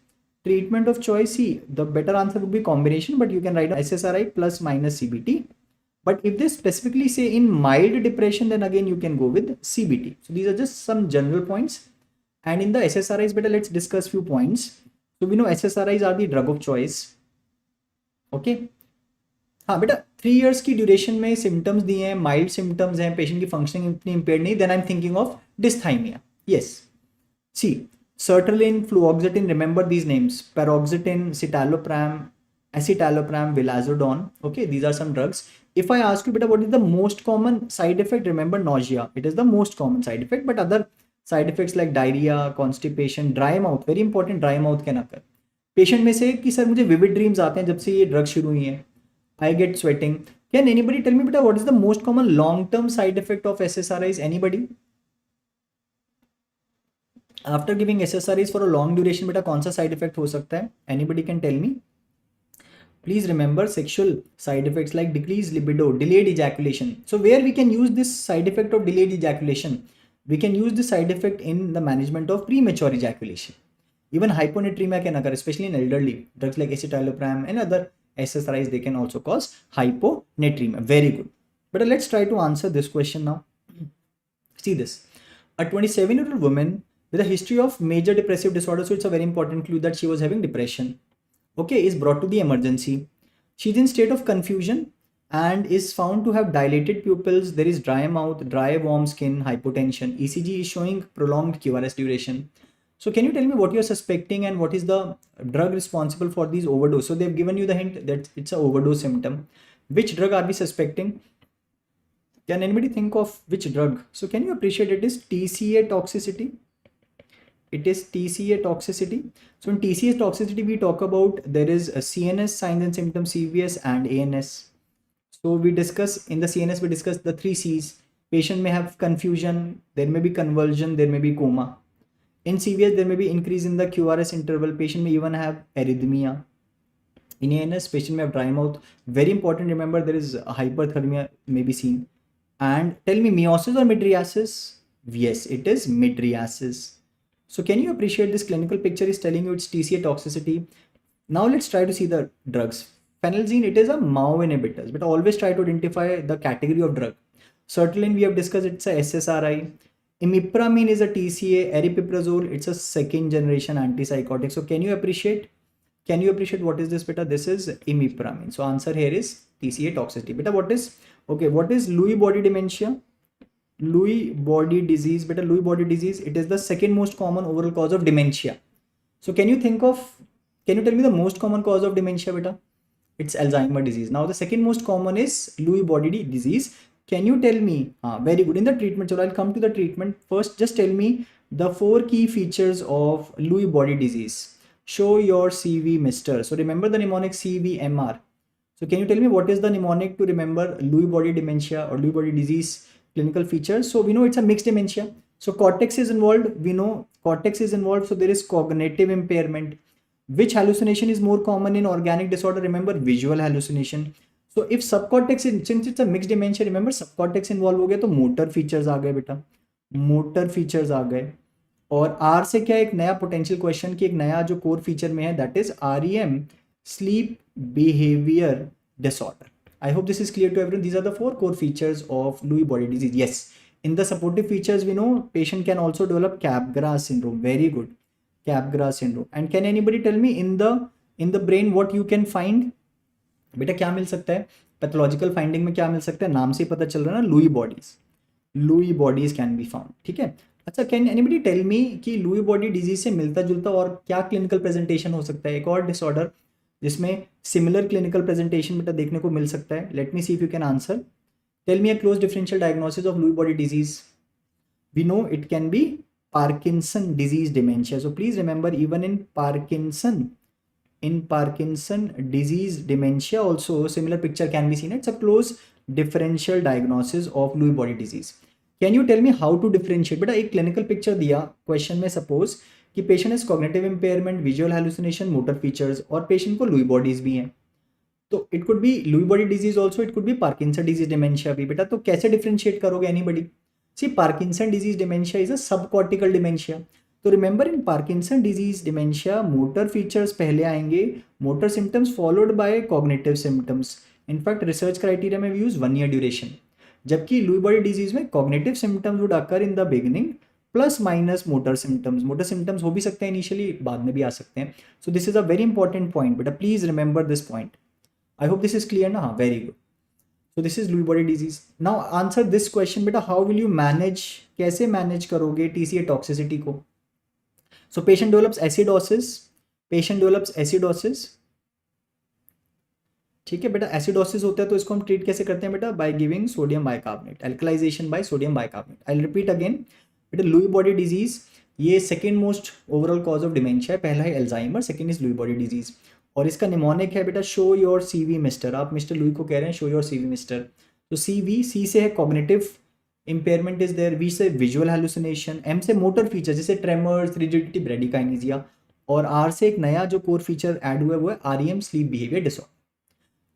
see, the better answer would be combination, but you can write SSRI plus minus CBT. But if they specifically say in mild depression, then again you can go with CBT. So these are just some general points. And in the SSRIs, better let's discuss few points. So we know SSRIs are the drug of choice. Okay. हाँ बेटा 3 years की duration में symptoms दिए हैं, mild symptoms हैं, patient की functioning इतनी impaired नहीं, then I am thinking of dysthymia. Yes. See sertraline, fluoxetine, remember these names: paroxetine, citalopram, vilazodone. Okay, these are some drugs. If I ask you, beta, what is the most common side effect? Remember nausea, it is the most common side effect, but other side effects like diarrhea, constipation, dry mouth, very important, dry mouth can occur. Patient में से कि sir मुझे vivid dreams आते हैं जब से ये drug शुरू हुई है, I get sweating. Can anybody tell me बेटा what is the most common long term side effect of SSRIs? Anybody? After giving SSRIs for a long duration बेटा कौन सा साइड इफेक्ट हो सकता है? Anybody can tell me? Please remember sexual side effects like decreased libido, delayed ejaculation. So where we can use this side effect of delayed ejaculation? We can use this side effect in the management of premature ejaculation. Even hyponatremia can occur, especially in elderly. Drugs like escitalopram and other SSRIs, they can also cause hyponatremia. Very good. But let's try to answer this question now. See this. A 27-year-old woman with a history of major depressive disorder, so it's a very important clue that she was having depression. Okay, is brought to the emergency. She's in state of confusion and is found to have dilated pupils. There is dry mouth, dry warm skin, hypotension. ECG is showing prolonged QRS duration. So can you tell me what you're suspecting and what is the drug responsible for these overdose? So they've given you the hint that it's an overdose symptom. Which drug are we suspecting? Can anybody think of which drug? So can you appreciate it is TCA toxicity? It is TCA toxicity. So in TCA toxicity, we talk about there is a CNS signs and symptoms, CVS and ANS. So we discuss in the CNS, we discuss the 3 C's. Patient may have confusion, there may be convulsion, there may be coma. In CVS, there may be increase in the QRS interval. Patient may even have arrhythmia. In ANS, patient may have dry mouth. Very important, remember there is hyperthermia may be seen. And tell me, meiosis or mydriasis? Yes, it is mydriasis. So can you appreciate this clinical picture is telling you it's TCA toxicity. Now let's try to see the drugs. Phenelzine, it is a MAO inhibitor, but always try to identify the category of drug. Sertraline, we have discussed, it's a SSRI. Imipramine is a TCA. Aripiprazole, it's a second generation antipsychotic. So can you appreciate what is this beta? This is imipramine. So answer here is TCA toxicity. Beta, what is Lewy body dementia? Lewy body disease, beta, Lewy body disease, it is the second most common overall cause of dementia. So can you tell me the most common cause of dementia, beta? It's Alzheimer's disease. Now the second most common is Lewy body disease. Can you tell me? Very good. In the treatment, so I'll come to the treatment. First, just tell me the 4 key features of Lewy body disease. Show your CV, mister. So remember the mnemonic CVMR. So can you tell me what is the mnemonic to remember Lewy body dementia or Lewy body disease clinical features? So we know it's a mixed dementia. So cortex is involved. We know cortex is involved. So there is cognitive impairment. Which hallucination is more common in organic disorder? Remember visual hallucination. So if subcortex, since it's a mixed dementia, remember subcortex involved हो गया तो motor features आ गए बेटा, motor features आ गए. और R से क्या एक नया potential question की एक नया जो core feature में है, that is REM, sleep behavior disorder. I hope this is clear to everyone. These are the 4 core features of Lewy body disease. Yes, in the supportive features, we know patient can also develop Capgras syndrome. Very good, Capgras syndrome. And can anybody tell me in the brain what you can find? बेटा क्या मिल सकता है? Pathological finding में क्या मिल सकता है? नाम से पता चल रहा है ना, Louis bodies can be found. ठीक है. अच्छा, कैन एनीबडी टेल मी कि लुई बॉडी डिजीज से मिलता जुलता और क्या क्लिनिकल प्रेजेंटेशन हो सकता है? एक और डिसऑर्डर जिसमें सिमिलर क्लिनिकल प्रेजेंटेशन बेटा देखने को मिल सकता है. Let me see if you can answer. Tell me a close differential diagnosis of Lewy body disease. We know it can be Parkinson disease dementia. So please remember, even in Parkinson disease dementia also similar picture can be seen. It's a close differential diagnosis of Lewy body disease. Can you tell me how to differentiate? बेटा एक clinical picture दिया question में, suppose कि patient has cognitive impairment, visual hallucination, motor features और patient को Lewy bodies भी हैं, तो it could be Lewy body disease also, it could be Parkinson disease dementia भी. बेटा तो कैसे differentiate करोगे anybody? See, Parkinson disease dementia is a subcortical dementia. तो remember in Parkinson disease dementia motor features पहले आएंगे, motor symptoms followed by cognitive symptoms. In fact research criteria में we use 1 year duration, जबकि लुई बॉडी डिजीज में cognitive symptoms would occur in the beginning plus minus motor symptoms. Motor symptoms हो भी सकते हैं initially, बाद में भी आ सकते हैं. So this is a very important point बेटा, please remember this point. I hope this is clear ना? हाँ, very good. So this is Lewy body disease. Now answer this question बेटा, how will you manage, कैसे manage करोगे TCA toxicity को? So patient develops acidosis. ठीक है बेटा, acidosis होता है तो इसको हम ट्रीट कैसे करते हैं बेटा, by giving sodium bicarbonate, alkalization by sodium bicarbonate. I repeat again बेटा, लुई बॉडी डिजीज ये second most overall cause of dementia है, पहला है Alzheimer, second is Lewy body disease. और इसका निमोनिक है बेटा शो योर सीवी मिस्टर, आप मिस्टर लुई को कह रहे हैं शो योर सीवी मिस्टर। तो सीवी, सी से है cognitive impairment is there, V से विजुअल हेलुसिनेशन, एम से मोटर फीचर जैसे ट्रेमर्स, रिजिडिटी, ब्रेडिकाइनेसिया, और आर से एक नया जो कोर फीचर ऐड हुआ है वो है आरईएम, स्लीप बिहेवियर डिसऑर्डर।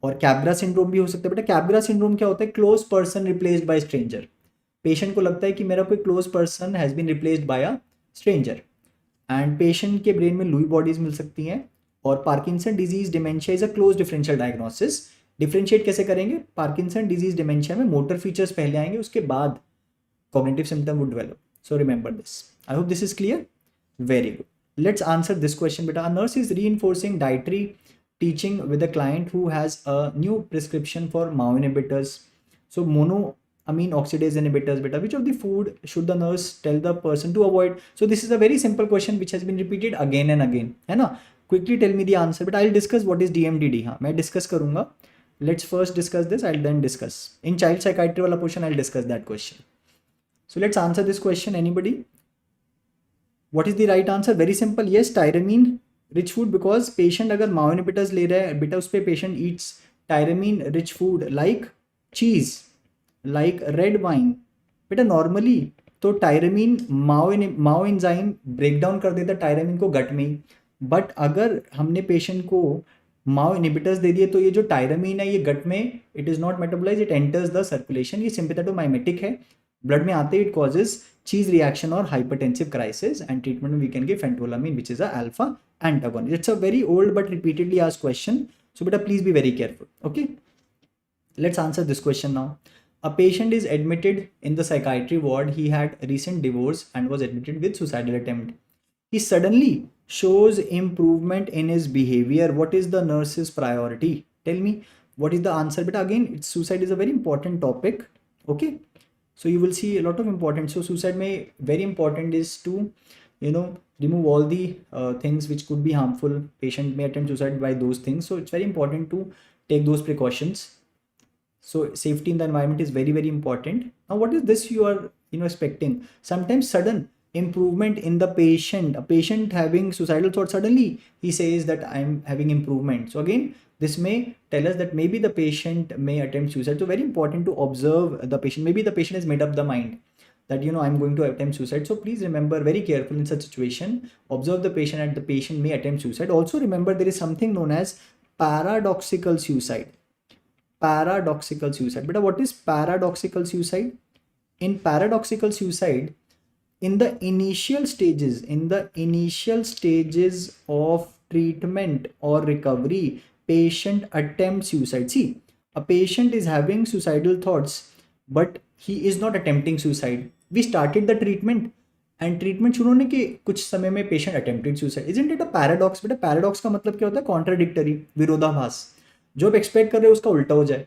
और कैब्रा सिंड्रोम भी हो सकता है बेटा। कैब्रा सिंड्रोम क्या होता है, close person replaced by stranger. Patient को लगता है कि मेरा कोई close person has been replaced by a stranger, and patient के ब्रेन में लुई बॉडीज मिल सकती हैं। और Parkinson disease dementia is a close differential diagnosis. Differentiate कैसे करेंगे, पार्किंसन डिजीज डिमेंशिया में मोटर फीचर्स पहले आएंगे, उसके बाद cognitive symptom would develop. So remember this, I hope this is clear, very good. Let's answer this question beta. A nurse is reinforcing dietary teaching with a client who has a new prescription for MAO inhibitors. So monoamine oxidase inhibitors beta. Which of the food should the nurse tell the person to avoid? So this is a very simple question which has been repeated again and again, है ना? Quickly tell me the answer. But I'll discuss what is DMDD. हाँ, मैं discuss करूँगा. Let's first discuss this. I'll then discuss. In child psychiatry वाला portion, I'll discuss that question. So let's answer this question. Anybody? What is the right answer? Very simple. Yes, tyramine rich food, because patient अगर MAO inhibitors ले रहा है बेटा, उस पर patient eats tyramine rich food like cheese, like red wine बेटा। Normally तो tyramine माओ enzyme break down कर देता है टायरामीन को गट में ही, बट अगर हमने पेशेंट को माओ इनिबिटर्स दे दिए तो ये जो टायरामीन है ये गट में it is not metabolize, it enters the circulation, ये सिंपैथेटोमाइमेटिक है, ब्लड में आते ही इट कॉजेज चीज रिएक्शन और हाइपरटेंसिव क्राइसिस, एंड ट्रीटमेंट में we can give phentolamine which is a alpha antagonist. It's a very old but repeatedly asked question, so बेटा please be very careful, okay. Let's answer this question now. A patient is admitted in the psychiatry ward. He had recent divorce and was admitted with suicidal attempt. He suddenly shows improvement in his behavior. What is the nurse's priority? Tell me what is the answer. But again, suicide is a very important topic. Okay, so you will see a lot of important. So suicide may very important is to remove all the things which could be harmful. Patient may attempt suicide by those things. So it's very important to take those precautions. So safety in the environment is very, very important. Now what is this you are expecting? Sometimes sudden improvement in the patient, a patient having suicidal thoughts, suddenly he says that I'm having improvement. So again, this may tell us that maybe the patient may attempt suicide. So very important to observe the patient. Maybe the patient has made up the mind that I'm going to attempt suicide. So please remember, very careful in such situation, observe the patient and the patient may attempt suicide. Also remember, there is something known as paradoxical suicide. Paradoxical suicide beta, what is paradoxical suicide? In paradoxical suicide, in the initial stages of treatment or recovery, patient attempts suicide. See, a patient is having suicidal thoughts but he is not attempting suicide. We started the treatment and treatment शुरू होने के कुछ समय में patient attempted suicide. Isn't it a paradox? बेटा paradox का मतलब क्या होता है? Contradictory, विरोधाभास, जो आप एक्सपेक्ट कर रहे हो उसका उल्टा हो जाए।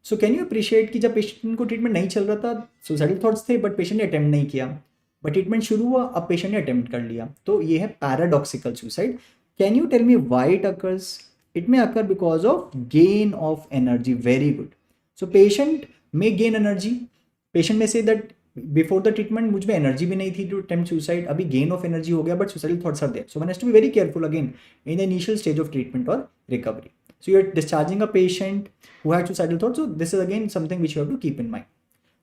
सो कैन यू अप्रिशिएट कि जब पेशेंट को ट्रीटमेंट नहीं चल रहा था, सुसाइडल थॉट्स थे बट पेशेंट ने अटेम्प्ट नहीं किया, बट ट्रीटमेंट शुरू हुआ, अब पेशेंट ने अटेम्प्ट कर लिया, तो ये है paradoxical suicide. Can you tell me why it occurs? It may occur because of gain of energy. Very good. So patient may gain energy, patient में से दैट बिफोर द ट्रीटमेंट मुझ में एनर्जी भी नहीं थी टू अटेम्प्ट सुसाइड, अभी gain of energy हो गया but suicidal thoughts are there. So one has to be very careful again in the initial stage of treatment और recovery. So you're discharging a patient who had suicidal thoughts. So this is again something which you have to keep in mind.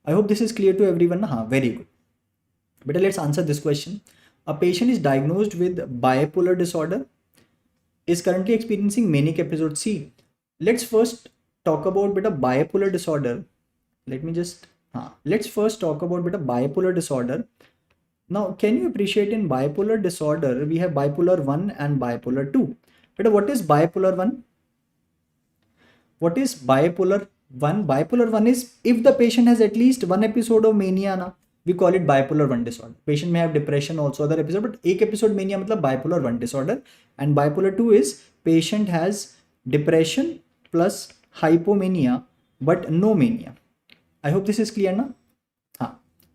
I hope this is clear to everyone. Haan, very good. But let's answer this question. A patient is diagnosed with bipolar disorder, is currently experiencing manic episodes. See, let's first talk about bipolar disorder. Let's first talk about bipolar disorder. Now, can you appreciate in bipolar disorder, we have bipolar 1 and bipolar 2. But what is bipolar 1? What is bipolar 1? Bipolar 1 is if the patient has at least one episode of mania, we call it bipolar 1 disorder. Patient may have depression also, other episode, but एक episode mania मतलब bipolar 1 disorder. And bipolar 2 is patient has depression plus hypomania but no mania. I hope this is clear na?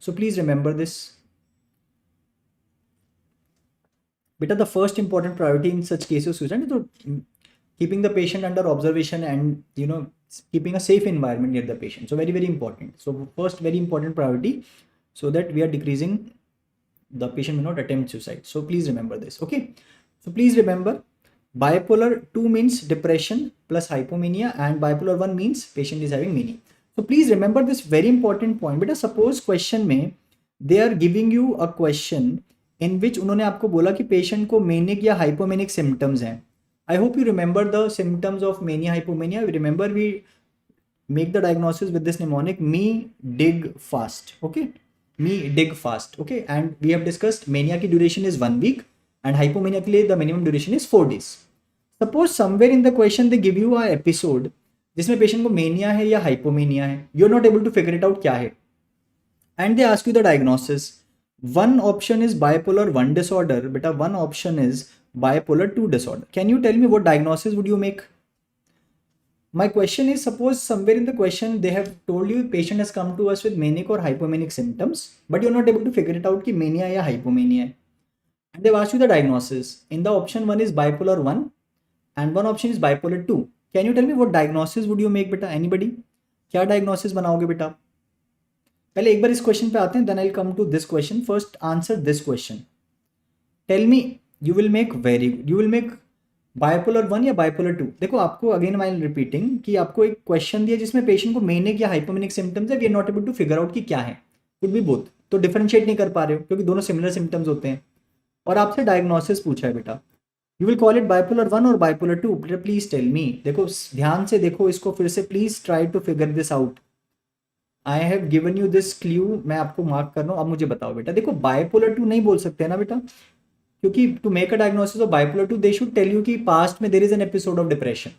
So please remember this. beta the first important priority in such cases suicide तो keeping the patient under observation and keeping a safe environment near the patient. So very important. So first very important priority, so that we are decreasing the patient may not attempt suicide. So please remember this. Okay, so please remember bipolar 2 means depression plus hypomania, and bipolar 1 means patient is having mania. So please remember this very important point. Beta suppose question में they are giving you a question in which उन्होंने आपको बोला कि patient को manic या hypomanic symptoms हैं. I hope you remember the symptoms of mania hypomania. Remember we make the diagnosis with this mnemonic me dig fast. Okay, me dig fast. Okay, and we have discussed mania की duration is 1 week and hypomania के लिए the minimum duration is 4 days. Suppose somewhere in the question they give you a episode जिसमें patient को mania है या hypomania है, you are not able to figure it out क्या है, and they ask you the diagnosis. One option is bipolar 1 disorder, beta one option is bipolar 2 disorder. Can you tell me what diagnosis would you make? My question is, suppose somewhere in the question they have told you patient has come to us with manic or hypomanic symptoms, but you're not able to figure it out कि mania या hypomania है, and they've asked you the diagnosis. In the option 1 is bipolar 1 and one option is bipolar 2. Can you tell me what diagnosis would you make beta? Anybody? क्या diagnosis बनाओगे बेटा? पहले एक बार इस question पे आते हैं, then I'll come to this question. First answer this question. Tell me, you will make bipolar 1 या bipolar 2. देखो आपको अगेन आई एम रिपीटिंग कि आपको एक क्वेश्चन दिया जिसमें पेशेंट को मेनिक या हाइपोमेनिक सिम्टम्स है, we are not able to figure out कि क्या है, कुड बी बोथ, तो डिफरेंशिएट नहीं कर पा रहे हो क्योंकि दोनों सिमिलर सिम्टम्स होते हैं, और आपसे डायग्नोसिस पूछा है बेटा, you will call it bipolar 1 और बाइपोलर 2. प्लीज टेल मी. देखो ध्यान से देखो इसको फिर से, please try to figure this out. I have given you this clue, मैं आपको मार्क कर रहा हूँ, अब मुझे बताओ बेटा. देखो बाइपोलर 2 नहीं बोल सकते ना बेटा, क्योंकि to make a diagnosis of bipolar 2 they should tell you कि पास्ट में there is an episode of depression,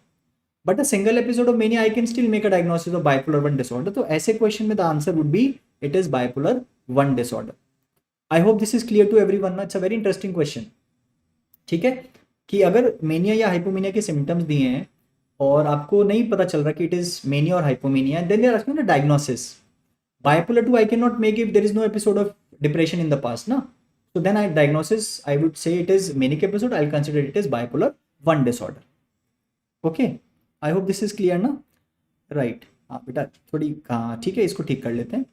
but a single episode of mania I can still make a diagnosis of bipolar 1 disorder. तो ऐसे question में the answer would be it is bipolar 1 disorder. I hope this is clear to everyone. It's a very interesting question. ठीक है, कि अगर mania या hypomania के symptoms दिए हैं और आपको नहीं पता चल रहा कि इट इज मेनिया और hypomania, then they are asking the diagnosis. Bipolar 2 I cannot make if there is no episode of depression in the past, na. So then diagnosis I would say it is manic episode. I'll consider it as bipolar 1 disorder. Okay, I hope this is clear ना. Right, हाँ बेटा थोड़ी, हाँ ठीक है, इसको ठीक कर लेते हैं.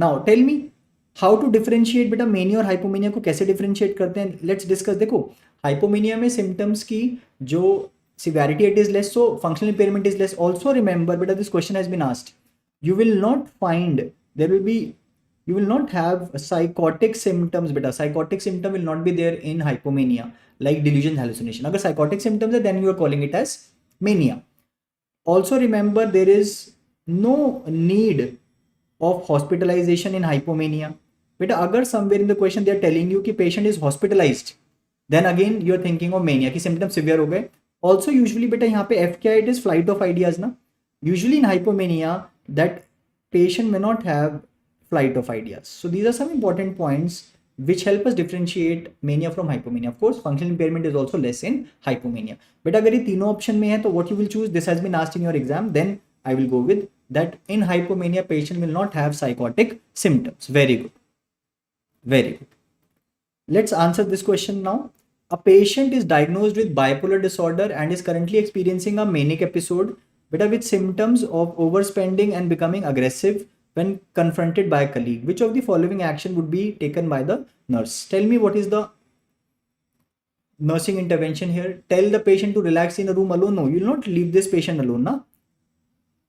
Now tell me how to differentiate बेटा mania और hypomania को कैसे differentiate करते हैं. Let's discuss. देखो hypomania में symptoms की जो severity it is less, so functional impairment is less. Also remember बेटा this question has been asked. You will not find, you will not have psychotic symptoms beta. Psychotic symptom will not be there in hypomania like delusion, hallucination. Agar psychotic symptoms है, then you are calling it as mania. Also remember there is no need of hospitalization in hypomania. Beta agar somewhere in the question they are telling you कि patient is hospitalized, then again you are thinking of mania कि symptoms severe हो गए. Also usually beta यहाँ पे F क्या है, it is flight of ideas ना. Usually in hypomania that patient may not have flight of ideas. So these are some important points which help us differentiate mania from hypomania. Of course functional impairment is also less in hypomania. But अगर ये तीनों option में है तो what you will choose, this has been asked in your exam, then I will go with that. In hypomania patient will not have psychotic symptoms. Very good, very good. Let's answer this question now. A patient is diagnosed with bipolar disorder and is currently experiencing a manic episode, but with symptoms of overspending and becoming aggressive when confronted by a colleague. Which of the following action would be taken by the nurse? Tell me what is the nursing intervention here. Tell the patient to relax in a room alone. No, you will not leave this patient alone. Na?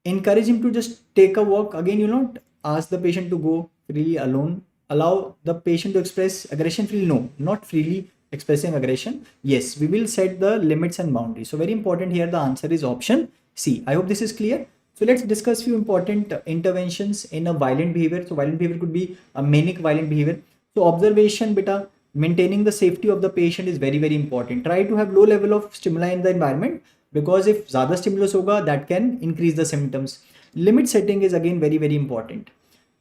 Encourage him to just take a walk. Again, you will not ask the patient to go freely alone. Allow the patient to express aggression freely. No, not freely expressing aggression. Yes, we will set the limits and boundaries. So very important here, the answer is option C. I hope this is clear. So let's discuss few important interventions in a violent behavior. So violent behavior could be a manic violent behavior. So observation beta, maintaining the safety of the patient is very important. Try to have low level of stimuli in the environment, because if ज़्यादा stimulus होगा that can increase the symptoms. Limit setting is again very important.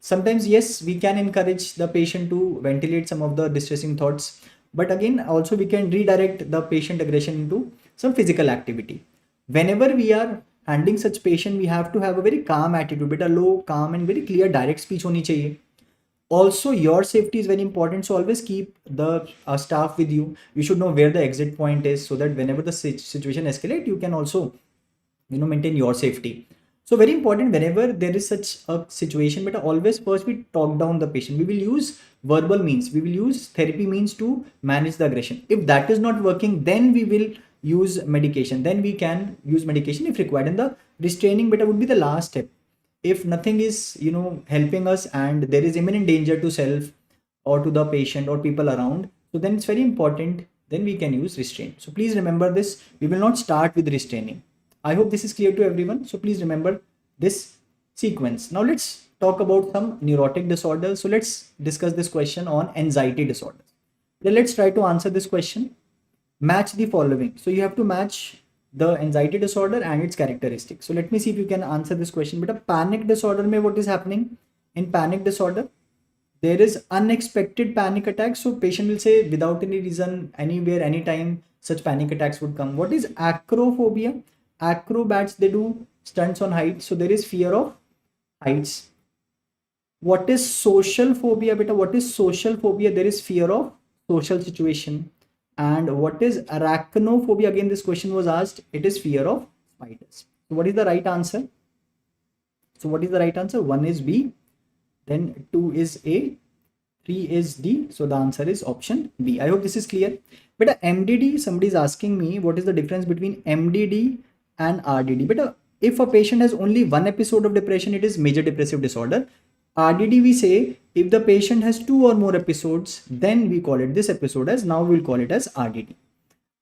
Sometimes yes, we can encourage the patient to ventilate some of the distressing thoughts, but again also we can redirect the patient aggression into some physical activity. Whenever we are handling such patient, we have to have a very calm attitude, beta low, calm and very clear direct speech होनी चाहिए. Also, your safety is very important, so always keep the staff with you. You should know where the exit point is, so that whenever the situation escalate, you can also maintain your safety. So very important, whenever there is such a situation, but always first we talk down the patient. We will use verbal means, we will use therapy means to manage the aggression. If that is not working, then we will use medication, then we can use medication if required. And the restraining beta would be the last step. If nothing is helping us and there is imminent danger to self or to the patient or people around, so then it's very important, then we can use restraint. So please remember this, we will not start with restraining. I hope this is clear to everyone. So please remember this sequence. Now let's talk about some neurotic disorders. So let's discuss this question on anxiety disorders. Then let's try to answer this question. Match the following. So you have to match the anxiety disorder and its characteristics. So let me see if you can answer this question. But a panic disorder mein what is happening? In panic disorder, there is unexpected panic attacks. So patient will say without any reason, anywhere, anytime, such panic attacks would come. What is acrophobia? Acrobats, they do stunts on heights, so there is fear of heights. What is social phobia beta? What is social phobia? There is fear of social situation. And what is arachnophobia? Again, this question was asked. It is fear of spiders. So what is the right answer? So what is the right answer? 1 is B, then 2 is A, 3 is D. So the answer is option B. I hope this is clear. But MDD, somebody is asking me what is the difference between MDD and RDD. But if a patient has only one episode of depression, it is major depressive disorder. RDD, we say if the patient has 2 or more episodes, then we call it this episode as, now we'll call it as RDD.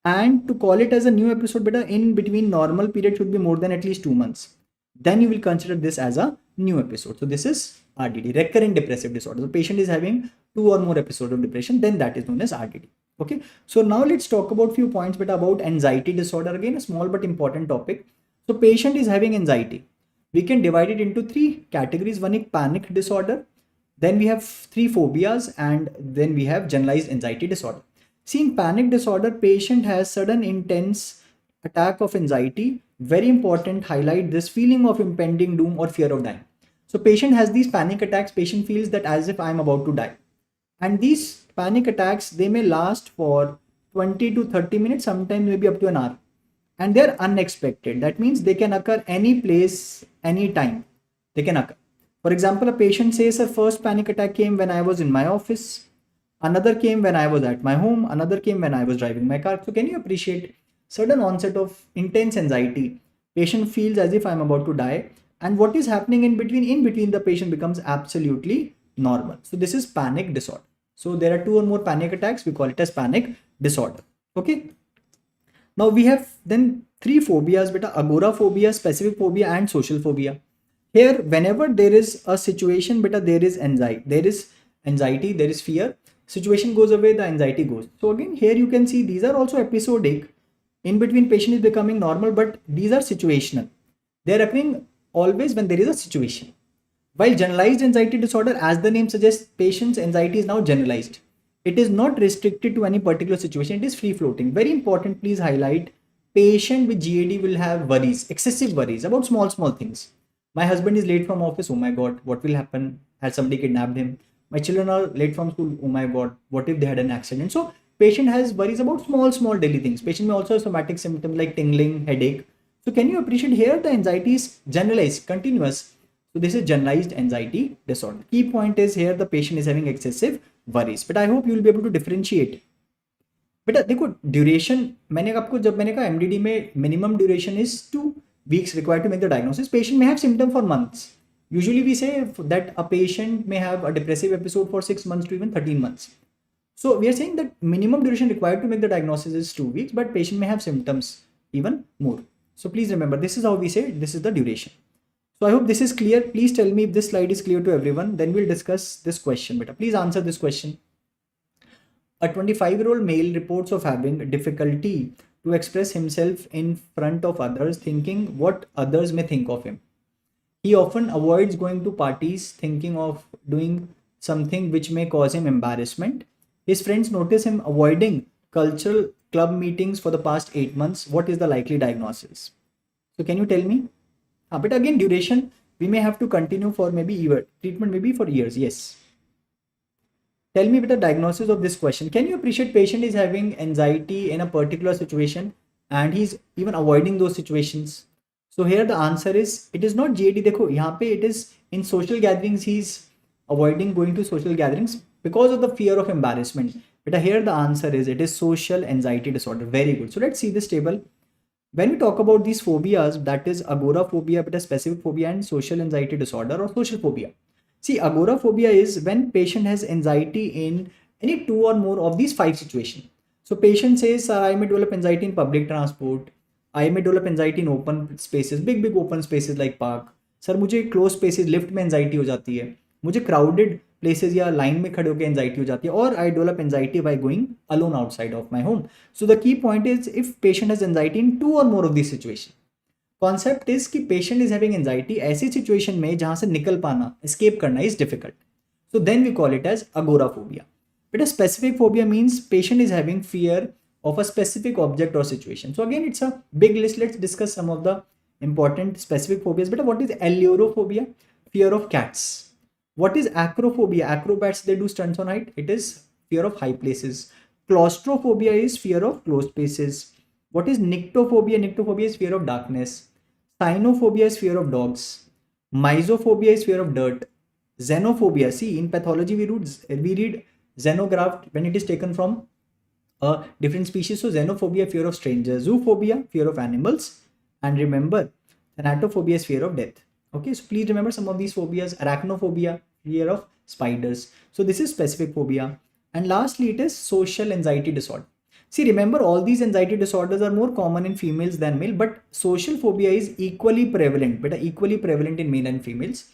And to call it as a new episode, but in between normal period should be more than at least 2 months. Then you will consider this as a new episode. So this is RDD, recurrent depressive disorder. The patient is having 2 or more episodes of depression, then that is known as RDD. Okay, so now let's talk about few points but about anxiety disorder. Again, a small but important topic. So patient is having anxiety. We can divide it into 3 categories. One is panic disorder, then we have 3 phobias, and then we have generalized anxiety disorder. See, in panic disorder, patient has sudden intense attack of anxiety. Very important, highlight this, feeling of impending doom or fear of dying. So patient has these panic attacks, patient feels that as if I'm about to die. And these panic attacks, they may last for 20 to 30 minutes, sometimes maybe up to an hour. And they're unexpected. That means they can occur any place, any time. They can occur. For example, a patient says her first panic attack came when I was in my office. Another came when I was at my home. Another came when I was driving my car. So can you appreciate sudden onset of intense anxiety? Patient feels as if I'm about to die. And what is happening in between the patient becomes absolutely normal. So this is panic disorder. So there are 2 or more panic attacks. We call it as panic disorder. Okay. Now we have then 3 phobias, beta: agoraphobia, specific phobia, and social phobia. Here, whenever there is a situation, beta, there is anxiety, there is fear. Situation goes away, the anxiety goes. So again, here you can see these are also episodic. In between, patient is becoming normal, but these are situational. They are occurring always when there is a situation. While generalized anxiety disorder, as the name suggests, patient's anxiety is now generalized. It is not restricted to any particular situation. It is free floating. Very important, please highlight, patient with GAD will have worries, excessive worries about small things. My husband is late from office. Oh my God, what will happen? Has somebody kidnapped him? My children are late from school. Oh my God, what if they had an accident? So patient has worries about small daily things. Patient may also have somatic symptoms like tingling, headache. So can you appreciate here the anxiety is generalized, continuous. So this is generalized anxiety disorder. Key point is here the patient is having excessive worries. But I hope you will be able to differentiate. बेटा देखो duration मैंने आपको जब मैंने कहा MDD में minimum duration is 2 weeks required to make the diagnosis. Patient may have symptom for months. Usually we say that a patient may have a depressive episode for 6 months to even 13 months. So we are saying that minimum duration required to make the diagnosis is 2 weeks, but patient may have symptoms even more. So please remember, this is how we say this is the duration. So I hope this is clear. Please tell me if this slide is clear to everyone. Then we'll discuss this question. Beta, please answer this question. A 25-year-old male reports of having difficulty to express himself in front of others, thinking what others may think of him. He often avoids going to parties, thinking of doing something which may cause him embarrassment. His friends notice him avoiding cultural club meetings for the past 8 months. What is the likely diagnosis? So can you tell me? But again, duration, we may have to continue for maybe year. Treatment maybe for years. Yes. Tell me with the diagnosis of this question. Can you appreciate patient is having anxiety in a particular situation and he's even avoiding those situations? So here the answer is, it is not GAD. देखो यहाँ पे it is in social gatherings he's avoiding going to social gatherings because of the fear of embarrassment. But here the answer is, it is social anxiety disorder. Very good. So let's see this table. When we talk about these phobias, that is agoraphobia, but a specific phobia, and social anxiety disorder or social phobia. See, agoraphobia is when patient has anxiety in any two or more of these five situations. So patient says, "Sir, I may develop anxiety in public transport. I may develop anxiety in open spaces, big open spaces like park. Sir मुझे close spaces lift में anxiety हो जाती है, मुझे crowded places या line में खड़े होकर एंजाइटी हो जाती है, और I develop anxiety by going alone outside of my home." So the key point is, if patient has anxiety in two or more of this situation, concept is कि patient is having anxiety ऐसी situation में जहां से निकल पाना, escape करना is difficult. So then we call it as agoraphobia. But a specific phobia means patient is having fear of a specific object or situation. So again, it's a big list. Let's discuss some of the important specific phobias. But what is allurophobia? Fear of cats. What is acrophobia? Acrobats, they do stunts on height. It is fear of high places. Claustrophobia is fear of closed spaces. What is nyctophobia? Nyctophobia is fear of darkness. Cynophobia is fear of dogs. Misophobia is fear of dirt. Xenophobia, see, in pathology we read xenograph when it is taken from a different species. So xenophobia, fear of strangers. Zoophobia, fear of animals. And remember, thanatophobia is fear of death. Okay, so please remember some of these phobias. Arachnophobia, fear of spiders. So this is specific phobia. And lastly, it is social anxiety disorder. See, remember, all these anxiety disorders are more common in females than male, but social phobia is equally prevalent, but equally prevalent in male and females.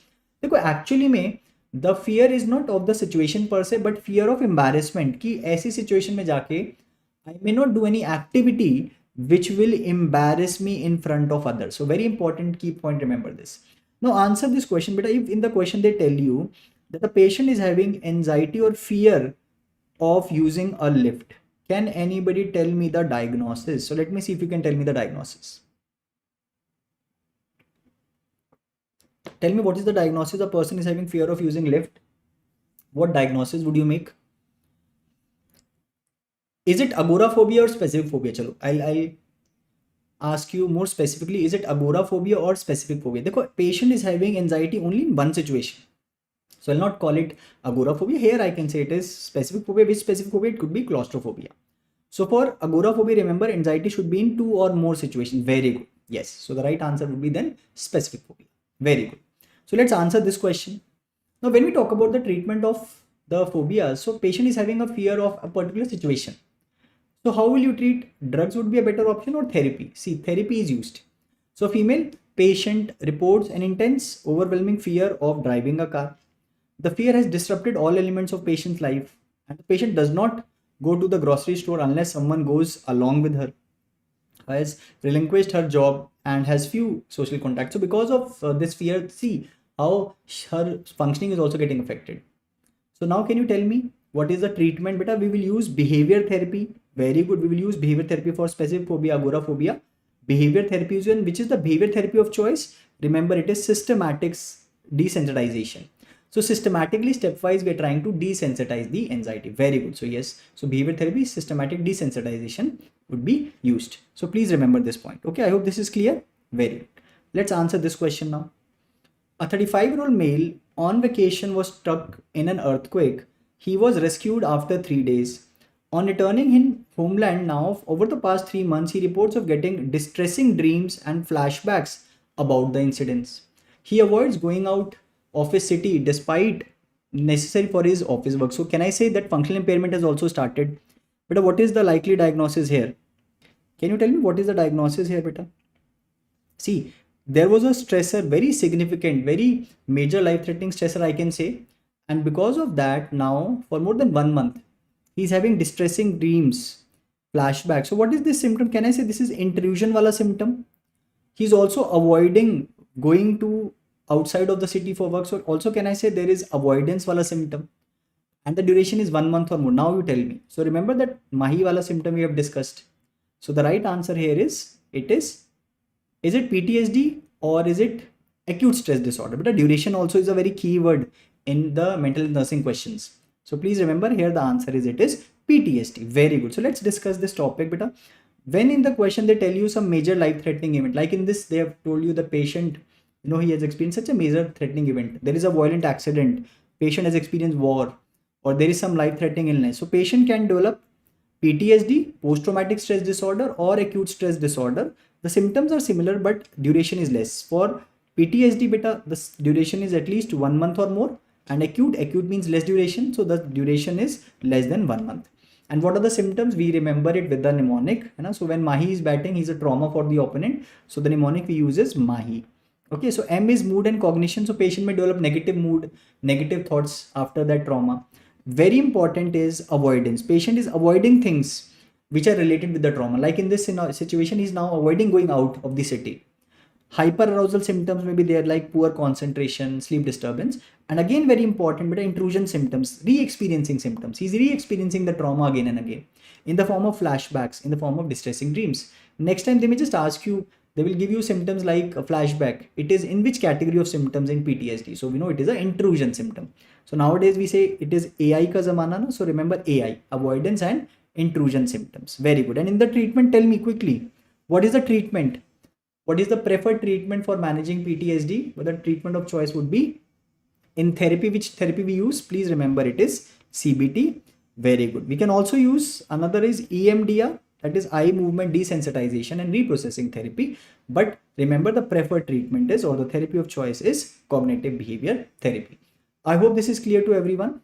देखो actually में the fear is not of the situation पर से, but fear of embarrassment, कि ऐसी situation में जाके I may not do any activity which will embarrass me in front of others. So very important key point, remember this. Now answer this question बेटा. If in the question they tell you that the patient is having anxiety or fear of using a lift, can anybody tell me the diagnosis? So let me see if you can tell me the diagnosis. Tell me, what is the diagnosis? A person is having fear of using lift. What diagnosis would you make? Is it agoraphobia or specific phobia? Chalo, I'll ask you more specifically. Is it agoraphobia or specific phobia? देखो, patient is having anxiety only in one situation. So I'll not call it agoraphobia. Here I can say it is specific phobia. Which specific phobia? It could be claustrophobia. So for agoraphobia, remember, anxiety should be in two or more situations. Very good. Yes. So the right answer would be then specific phobia. Very good. So let's answer this question. Now, when we talk about the treatment of the phobias, so patient is having a fear of a particular situation. So how will you treat? Drugs would be a better option, or therapy? See, therapy is used. So female patient reports an intense, overwhelming fear of driving a car. The fear has disrupted all elements of patient's life, and the patient does not go to the grocery store unless someone goes along with her. Has relinquished her job and has few social contacts. So because of this fear, see how her functioning is also getting affected. So now can you tell me what is the treatment? Beta, we will use behavior therapy. Very good. We will use behavior therapy for specific phobia, agoraphobia. Behavior therapy is, which is the behavior therapy of choice? Remember, it is systematic desensitization. So systematically, stepwise, we are trying to desensitize the anxiety. Very good. So yes, so behavior therapy, systematic desensitization would be used. So please remember this point. Okay, I hope this is clear. Very good. Let's answer this question now. A 35-year-old male on vacation was struck in an earthquake. He was rescued after 3 days. On returning in homeland now, over the past 3 months, he reports of getting distressing dreams and flashbacks about the incidents. He avoids going out of his city despite necessary for his office work. So can I say that functional impairment has also started? But what is the likely diagnosis here? Can you tell me what is the diagnosis here, beta? See, there was a stressor, very significant, very major life-threatening stressor, I can say. And because of that, now for more than 1 month, he's having distressing dreams, flashbacks. So what is this symptom? Can I say this is intrusion wala symptom? He's also avoiding going to outside of the city for work. So also can I say there is avoidance wala symptom? And the duration is 1 month or more. Now you tell me. So remember that mahi wala symptom we have discussed. So the right answer here is, is it PTSD or is it acute stress disorder? But the duration also is a very key word in the mental nursing questions. So please remember here the answer is it is PTSD. Very good. So let's discuss this topic beta. When in the question they tell you some major life threatening event, like in this they have told you the patient, he has experienced such a major threatening event. There is a violent accident, patient has experienced war, or there is some life threatening illness. So patient can develop PTSD, post-traumatic stress disorder, or acute stress disorder. The symptoms are similar, but duration is less. For PTSD beta, the duration is at least 1 month or more, and acute means less duration, so the duration is less than 1 month. And what are the symptoms? We remember it with the mnemonic. So when Mahi is batting, he's a trauma for the opponent. So the mnemonic we use is Mahi. Okay, so M is mood and cognition. So patient may develop negative mood, negative thoughts after that trauma. Very important is avoidance. Patient is avoiding things which are related with the trauma. Like in this situation, he's now avoiding going out of the city. Hyperarousal symptoms may be there, like poor concentration, sleep disturbance. And again, very important, but intrusion symptoms, re-experiencing symptoms. He's re-experiencing the trauma again and again in the form of flashbacks, in the form of distressing dreams. Next time they may just ask you, they will give you symptoms like a flashback. It is in which category of symptoms in PTSD? So we know it is an intrusion symptom. So nowadays we say it is AI ka zamana, no? So remember AI, avoidance and intrusion symptoms. Very good. And in the treatment, tell me quickly, what is the treatment? What is the preferred treatment for managing PTSD? Well, the treatment of choice would be in therapy. Which therapy we use? Please remember it is CBT. Very good. We can also use another is EMDR, that is eye movement desensitization and reprocessing therapy. But remember the preferred treatment is, or the therapy of choice is, cognitive behavior therapy. I hope this is clear to everyone.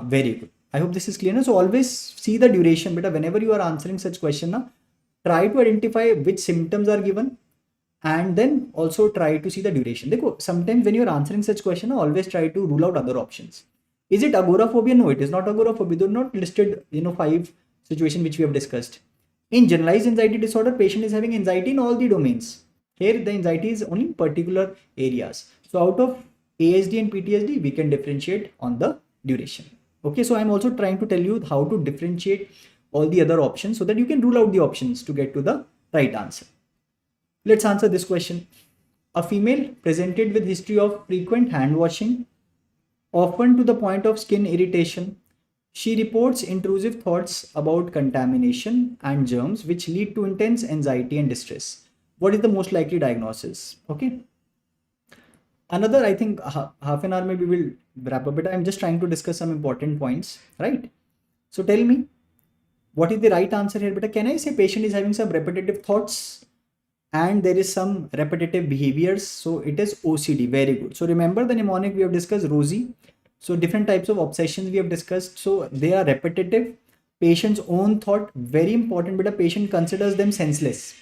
Very good. I hope this is clear. So always see the duration, but whenever you are answering such question, try to identify which symptoms are given and then also try to see the duration. Sometimes when you are answering such question, always try to rule out other options. Is it agoraphobia? No, it is not agoraphobia. They're not listed, 5 situations which we have discussed. In generalized anxiety disorder, patient is having anxiety in all the domains. Here the anxiety is only in particular areas. So out of ASD and PTSD, we can differentiate on the duration. Okay, so I'm also trying to tell you how to differentiate all the other options so that you can rule out the options to get to the right answer. Let's answer this question. A female presented with history of frequent hand washing, often to the point of skin irritation. She reports intrusive thoughts about contamination and germs which lead to intense anxiety and distress. What is the most likely diagnosis? Okay. Another, I think half an hour maybe we'll wrap up it. I'm just trying to discuss some important points, right? So tell me, what is the right answer here? But can I say patient is having some repetitive thoughts and there is some repetitive behaviors? So it is OCD. Very good. So remember the mnemonic we have discussed, Rosie. So different types of obsessions we have discussed. So they are repetitive. Patient's own thought, very important, but a patient considers them senseless.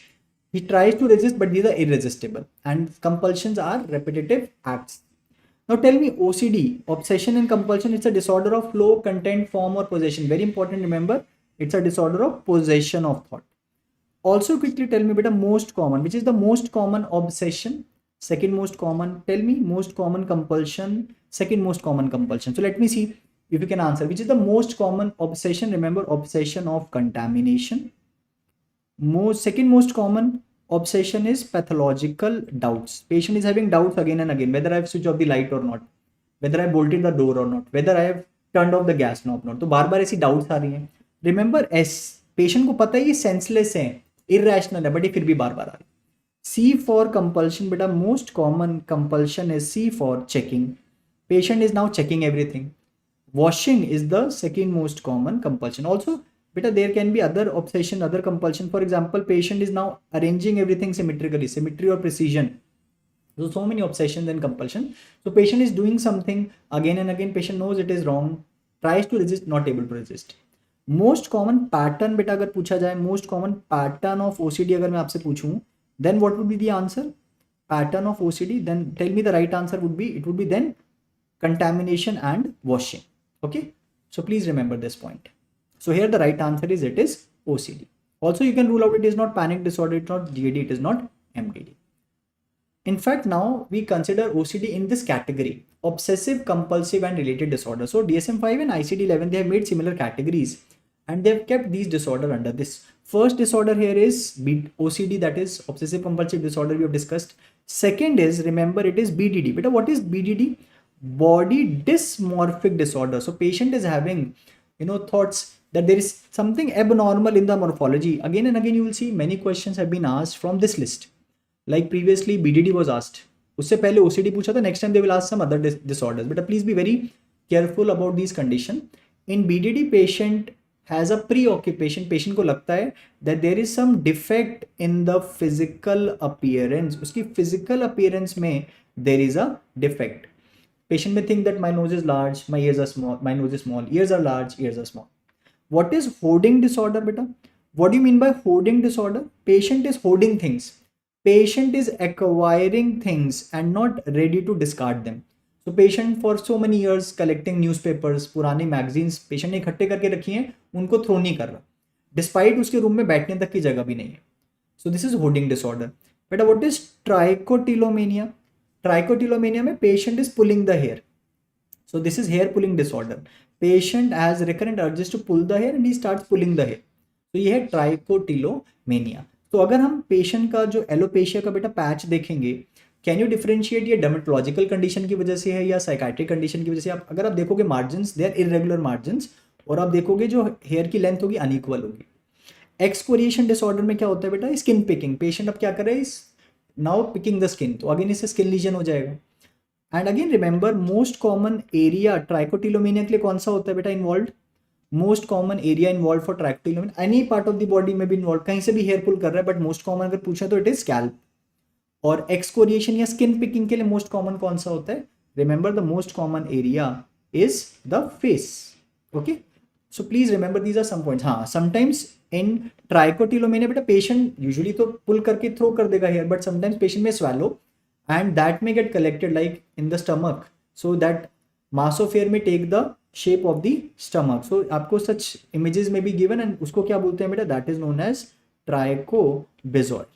He tries to resist, but these are irresistible. And compulsions are repetitive acts. Now tell me, OCD, obsession and compulsion, it's a disorder of flow, content, form or possession. Very important, remember, it's a disorder of possession of thought. Also quickly tell me, beta, most common, which is the most common obsession, second most common, tell me, most common compulsion, second most common compulsion. So let me see if you can answer, which is the most common obsession. Remember, obsession of contamination. Second most common obsession is pathological doubts. Patient is having doubts again and again, whether I have switched off the light or not, whether I bolted the door or not, whether I have turned off the gas knob or not. तो बार बार ऐसी doubts आ रही हैं. Remember, patient को पता है ये senseless है, irrational है, but ये फिर भी बार बार आ रही है. C for compulsion, beta, most common compulsion is C for checking. Patient is now checking everything. Washing is the second most common compulsion. Also, beta, there can be other obsession, other compulsion. For example, patient is now arranging everything symmetrically, symmetry or precision. So many obsessions and compulsion. So patient is doing something again and again. Patient knows it is wrong, tries to resist, not able to resist. Most common pattern, beta, अगर पूछा जाए, most common pattern of OCD अगर मैं आपसे पूछूं, then what would be the answer? Pattern of OCD. Then tell me the right answer would be, it would be then contamination and washing. Okay. So please remember this point. So here the right answer is, it is OCD. Also you can rule out it is not panic disorder, it's not GAD, it is not MDD. In fact, now we consider OCD in this category, obsessive compulsive and related disorder. So DSM-5 and ICD-11, they have made similar categories and they have kept these disorder under this. First disorder here is OCD, that is obsessive compulsive disorder we have discussed. Second is, remember, it is BDD. But what is BDD? body dysmorphic disorder. So patient is having, thoughts that there is something abnormal in the morphology. Again and again, you will see many questions have been asked from this list. Like previously, BDD was asked. उससे पहले OCD पूछा था. Next time they will ask some other disorders. But please be very careful about these conditions. In BDD, patient has a preoccupation. Patient को लगता है that there is some defect in the physical appearance. उसकी physical appearance में there is a defect. Patient may think that my nose is large, my ears are small, my nose is small, ears are large, ears are small. What is hoarding disorder, beta? What do you mean by hoarding disorder? Patient is hoarding things. Patient is acquiring things and not ready to discard them. So patient for so many years collecting newspapers, पुरानी magazines, patient ने इकट्ठे करके रखी हैं, उनको throw नहीं कर रहा. Despite उसके रूम में बैठने तक की जगह भी नहीं है. So this is hoarding disorder. But what is trichotillomania? Trichotillomania में patient is pulling the hair. So this is hair pulling disorder. Patient has recurrent urges to pull the hair and he starts pulling the hair. तो ये है trichotillomania. तो अगर हम patient का जो alopecia का बेटा पैच देखेंगे, कैन यू डिफरेंशिएट ये डर्मेटोलॉजिकल कंडीशन की वजह से है या साइकाट्रिक कंडीशन की वजह से? आप अगर आप देखोगे margins they are irregular margins, और आप देखोगे जो हेयर की लेंथ होगी अनइक्वल होगी. एक्सकोरिएशन डिसऑर्डर में क्या होता है बेटा? Skin picking. पेशेंट अब क्या कर रहा है? नाउ पिकिंग द स्किन, तो अगेन इससे स्किन लीजन हो जाएगा. And again remember most common area trichotillomania के लिए कौन सा होता है बेटा involve? Most common area involve for trichotillomania, any part of the body में भी इन्वॉल्व, कहीं से भी हेयर पुल कर रहा है, बट मोस्ट कॉमन अगर पूछा तो इट इज स्कैल्प. और एक्सकोरिएशन या स्किन पिकिंग के लिए मोस्ट कॉमन कौन सा होता है? Remember the most common area is the face. Okay, so please remember these are some points. हाँ, समटाइम्स इन ट्राइकोटिलोमेनिया बेटा पेशेंट यूजुअली तो पुल करके थ्रो कर देगा हेयर, बट समटाइम्स पेशेंट में swallow and that may get collected like in the stomach, so that mass of hair may take the shape of the stomach. So आपको such images may be given and उसको क्या बोलते हैं बेटा? That is known as trichobizoid.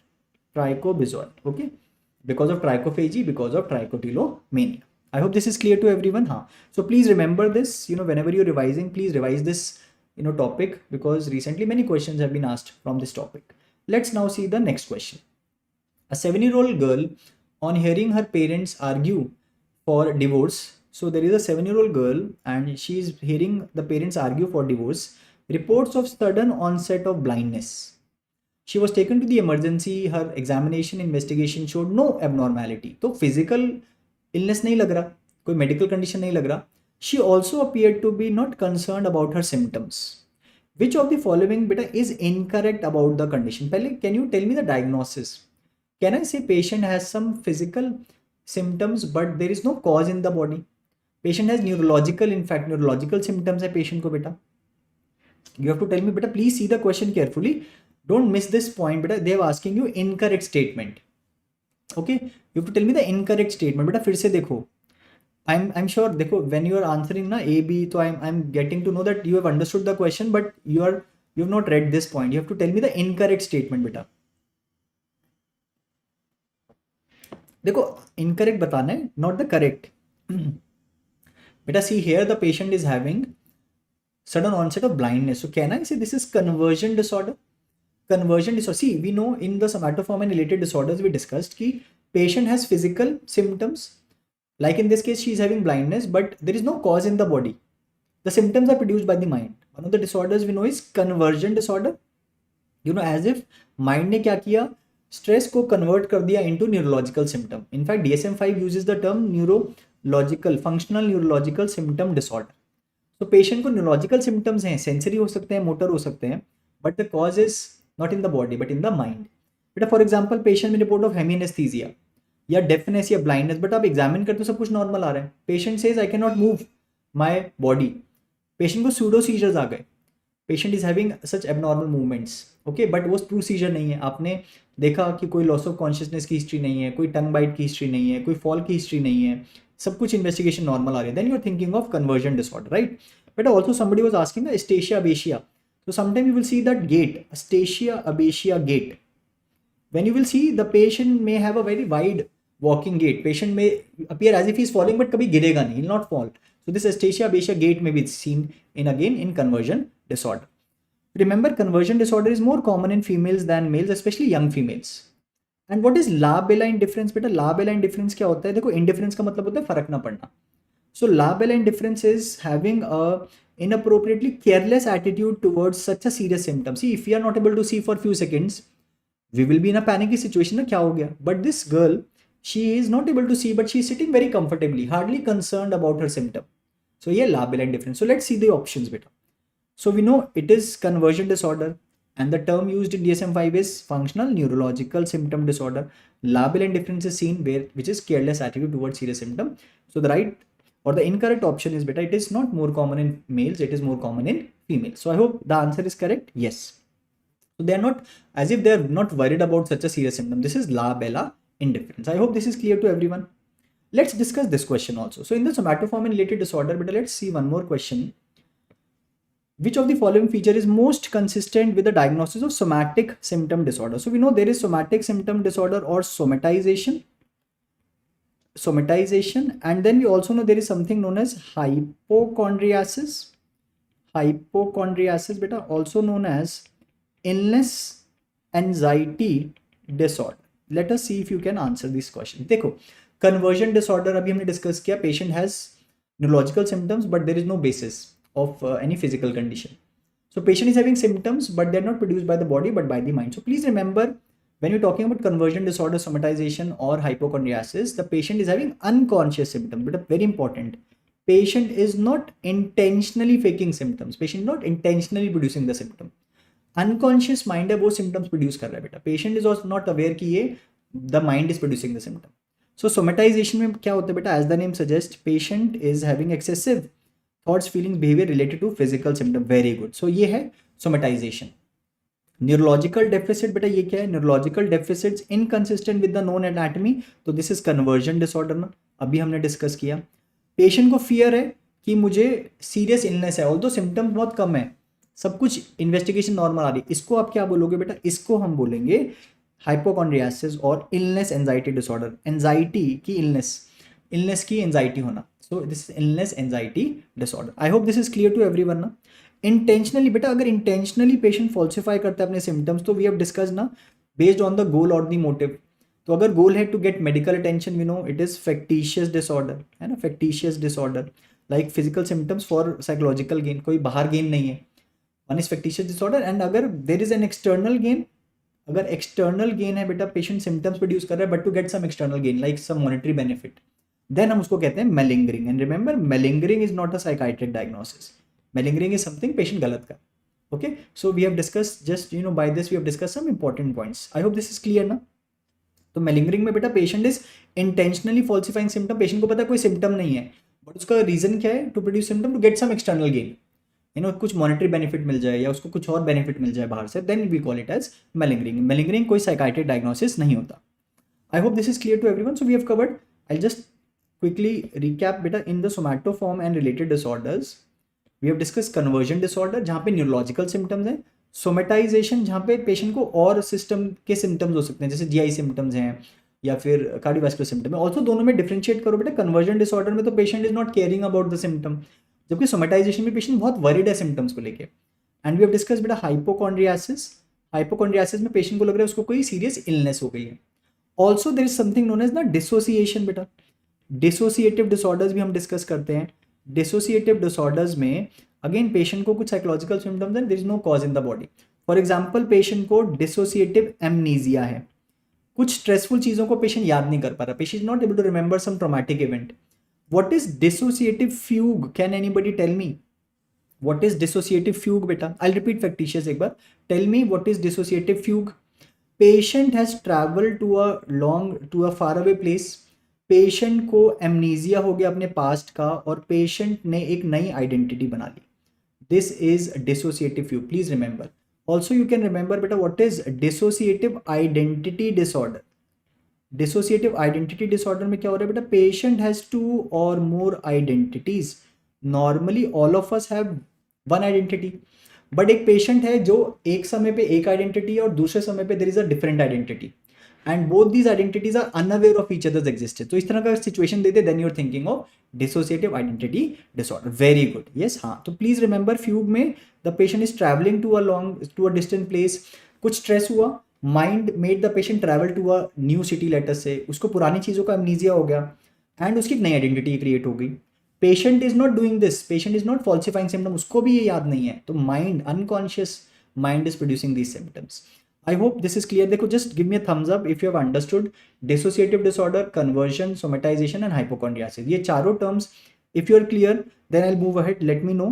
Trichobizoid, okay, because of trichophagy, because of trichotillomania. I hope this is clear to everyone. हाँ, so please remember this, whenever you're revising, please revise this topic, because recently many questions have been asked from this topic. Let's now see the next question. A 7-year-old girl, on hearing her parents argue for divorce, so there is a 7-year-old girl and she is hearing the parents argue for divorce, reports of sudden onset of blindness. She was taken to the emergency. Her examination investigation showed no abnormality. तो physical illness नहीं लग रहा, कोई medical condition नहीं लग रहा. She also appeared to be not concerned about her symptoms. Which of the following beta is incorrect about the condition? पहले can you tell me the diagnosis? Can I say patient has some physical symptoms but there is no cause in the body? Patient has neurological, in fact neurological symptoms है patient को बेटा. You have to tell me बेटा, please see the question carefully. Don't miss this point बेटा. They are asking you incorrect statement. Okay, you have to tell me the incorrect statement बेटा. फिर से देखो, I'm sure देखो when you are answering ना A B, तो I'm getting to know that you have understood the question but you have not read this point. You have to tell me the incorrect statement बेटा. देखो incorrect बताना है, not the correct. बेटा see here the patient is having sudden onset of blindness. So can I say this is conversion disorder? Conversion disorder, see we know in the somatoform and related disorders we discussed कि patient has physical symptoms, like in this case she is having blindness but there is no cause in the body. The symptoms are produced by the mind. One of the disorders we know is conversion disorder. As if mind ने क्या किया, stress को convert कर दिया into neurological symptom. In fact DSM-5 uses the term neurological, functional neurological symptom disorder. तो patient को neurological symptoms हैं, sensory हो सकते हैं, मोटर हो सकते हैं, but the cause is not in the body but in the mind. बेटा फॉर एग्जाम्पल पेशेंट में रिपोर्ट ऑफ हेमीनेस्थीजिया या डेफनेस या ब्लाइंडनेस, बट आप एग्जामिन करते हो सब कुछ नॉर्मल आ रहा है. Patient says I can not move my body. Patient को सूडो सीजर्स आ गए. Patient is having such abnormal movements, okay, but वो ट्रू सीजर नहीं है. आपने देखा कि कोई लॉस ऑफ कॉन्शियसनेस की हिस्ट्री नहीं है, कोई टंग बाइट की हिस्ट्री नहीं है, कोई फॉल की हिस्ट्री नहीं है, सब कुछ इन्वेस्टिगेशन नॉर्मल आ रही है. Then you are thinking of conversion disorder, right? But also somebody was asking the astasia abasia. So sometimes you will see that gait, astasia abasia gait. When you will see the patient may have a very wide walking gait. Patient may appear as if he is falling but kabhi girega nahi, he will not fall. So this astasia abasia gait may be seen in conversion disorder. Remember, conversion disorder is more common in females than males, especially young females. And what is labeling difference? बेटा labeling difference क्या होता है? देखो indifference का मतलब होता है फर्क ना पड़ना. So labile indifference is having a inappropriately careless attitude towards such a serious symptom. See, if we are not able to see for few seconds, we will be in a panicky situation na kya ho gaya. But this girl, she is not able to see, but she is sitting very comfortably, hardly concerned about her symptom. So yeah, labile indifference. So let's see the options beta. So we know it is conversion disorder, and the term used in DSM-5 is functional neurological symptom disorder. Labile indifference is seen where, which is careless attitude towards serious symptom. So the right or the incorrect option is beta, it is not more common in males, it is more common in females. So I hope the answer is correct. Yes. So they are not, as if they are not worried about such a serious symptom. This is labella indifference. I hope this is clear to everyone. Let's discuss this question also. So in the somatoform related disorder, but let's see one more question. Which of the following feature is most consistent with the diagnosis of somatic symptom disorder? So we know there is somatic symptom disorder or somatization, and then we also know there is something known as hypochondriasis, beta, also known as illness anxiety disorder. Let us see if you can answer this question. देखो, conversion disorder अभी हमने discuss किया, patient has neurological symptoms but there is no basis of any physical condition. So patient is having symptoms but they're not produced by the body but by the mind. So please remember, when you're talking about conversion disorder, somatization or hypochondriasis, the patient is having unconscious symptoms. But very important, patient is not intentionally faking symptoms, patient is not intentionally producing the symptom. Unconscious mind है वो symptoms produce कर रहा है बेटा. Patient is also not aware कि ये the mind is producing the symptom. So somatization में क्या होता है बेटा? As the name suggests, patient is having excessive thoughts, feelings, behavior related to physical symptom. Very good. So ये है somatization. Neurological deficit बेटा ये क्या है? Neurological deficits inconsistent with the known anatomy. तो this is conversion disorder ना, अभी हमने डिस्कस किया. पेशेंट को फियर है कि मुझे सीरियस इलनेस है, ऑल्दो सिम्टम्स बहुत कम है, सब कुछ इन्वेस्टिगेशन नॉर्मल आ रही है, इसको आप क्या बोलोगे बेटा? इसको हम बोलेंगे हाइपोकॉन्ड्रियासिस और इलनेस एंजाइटी डिसऑर्डर. एंजाइटी की इलनेस की एंजाइटी होना. So this is illness anxiety disorder. I hope this is clear to everyone ना. इंटेंशनली बेटा, अगर इंटेंशनली पेशेंट फॉल्सिफाई करता है अपने सिम्टम्स, तो वी हैव डिस्कस ना बेस्ड ऑन द गोल और द मोटिव. तो अगर गोल है to get medical attention, we know it is factitious disorder, है ना, factitious disorder. Like physical symptoms for psychological gain, कोई बाहर गेन नहीं है, one is factitious disorder. And अगर there is an external gain, अगर एक्सटर्नल गेन है बेटा, पेशेंट सिम्टम्स प्रोड्यूस कर रहा है but to get some external gain like some monetary benefit, then हम उसको कहते हैं malingering. And remember, malingering is not a psychiatric diagnosis. Malingering is something patient गलत कर. Okay, so we have discuss just by this we have discuss some important points. I hope this is clear ना. तो malingering में बेटा patient is intentionally falsifying symptom. Patient को पता है कोई सिम्टम नहीं है बट उसका रीजन क्या है? To produce symptom to get some external gain, कुछ मॉनेटरी बेनिफिट मिल जाए या उसको कुछ और बेनिफिट मिल जाए बाहर से, then we call it as malingering. Malingering कोई साइकाइट्रिक डायग्नोसिस नहीं होता. I hope this is clear to everyone. So we have covered, I just quickly recap बेटा. In the somatoform and related disorders we have discuss conversion disorder जहाँ पे neurological symptoms हैं, somatisation जहाँ पे patient को और सिस्टम के symptoms हो सकते हैं जैसे जीआई सिम्टम्स हैं या फिर कार्डियोवास्कुलर सिम्टम है. ऑल्सो दोनों में डिफरेंशिएट करो बेटा. कन्वर्जन डिसऑर्डर में तो patient is not caring about the symptom, जबकि सोमेटाइजेशन में पेशेंट बहुत वरीड है सिम्टम्स को लेके. एंड वी हैव डिस्कस बेटा हाइपोकॉन्ड्रियासिस. हाइपोकॉन्ड्रियासिस में पेशेंट को लग रहा है उसको कोई सीरियस इलनेस हो गई है. Also there is something known as ना डिसोसिएशन बेटा. डिसोसिएटिव डिसऑर्डर्स भी हम डिस्कस करते हैं. डिसोसिएटिव डिसऑर्डर्स में अगेन पेशेंट को कुछ साइकोलॉजिकल सिम्टम्स हैं, there is no cause in the body. For example, patient को डिसोसिएटिव एमनीजिया है, कुछ स्ट्रेसफुल चीज़ों को पेशेंट याद नहीं कर पा रहा, patient not able to remember some traumatic event. What is dissociative fugue? Can anybody tell me? What is dissociative fugue beta? I'll repeat factitious एक बार. Tell me what is dissociative fugue? Patient has traveled to a far away place. Patient को amnesia हो गया अपने past का और patient ने एक नई identity बना ली. This is dissociative fugue. Please remember. Also you can remember beta what is dissociative identity disorder. Dissociative identity disorder में क्या हो रहा है बेटा? Patient has two or more identities. Normally all of us have one identity, but एक patient है जो एक समय पे एक आइडेंटिटी है और दूसरे समय पे there is a different identity, and both these identities are unaware of each others existence. तो इस तरह का सिचुएशन देते then you are thinking of dissociative identity disorder. Very good. Yes, हाँ. तो प्लीज रिमेंबर, फ्यूग में the patient is travelling to a distant place, कुछ stress हुआ, mind made the patient travel to a new city later से, उसको पुरानी चीज़ों का अमनीजिया हो गया एंड उसकी एक नई आइडेंटिटी क्रिएट हो गई. Patient is not doing this, patient is not falsifying symptom, उसको भी ये याद नहीं है, तो mind, unconscious mind is producing these symptoms. I hope this is clear. देखो just give me a thumbs up if you have understood dissociative disorder, conversion, somatization and hypochondriasis. ये चारों terms if you are clear then I will move ahead. Let me know.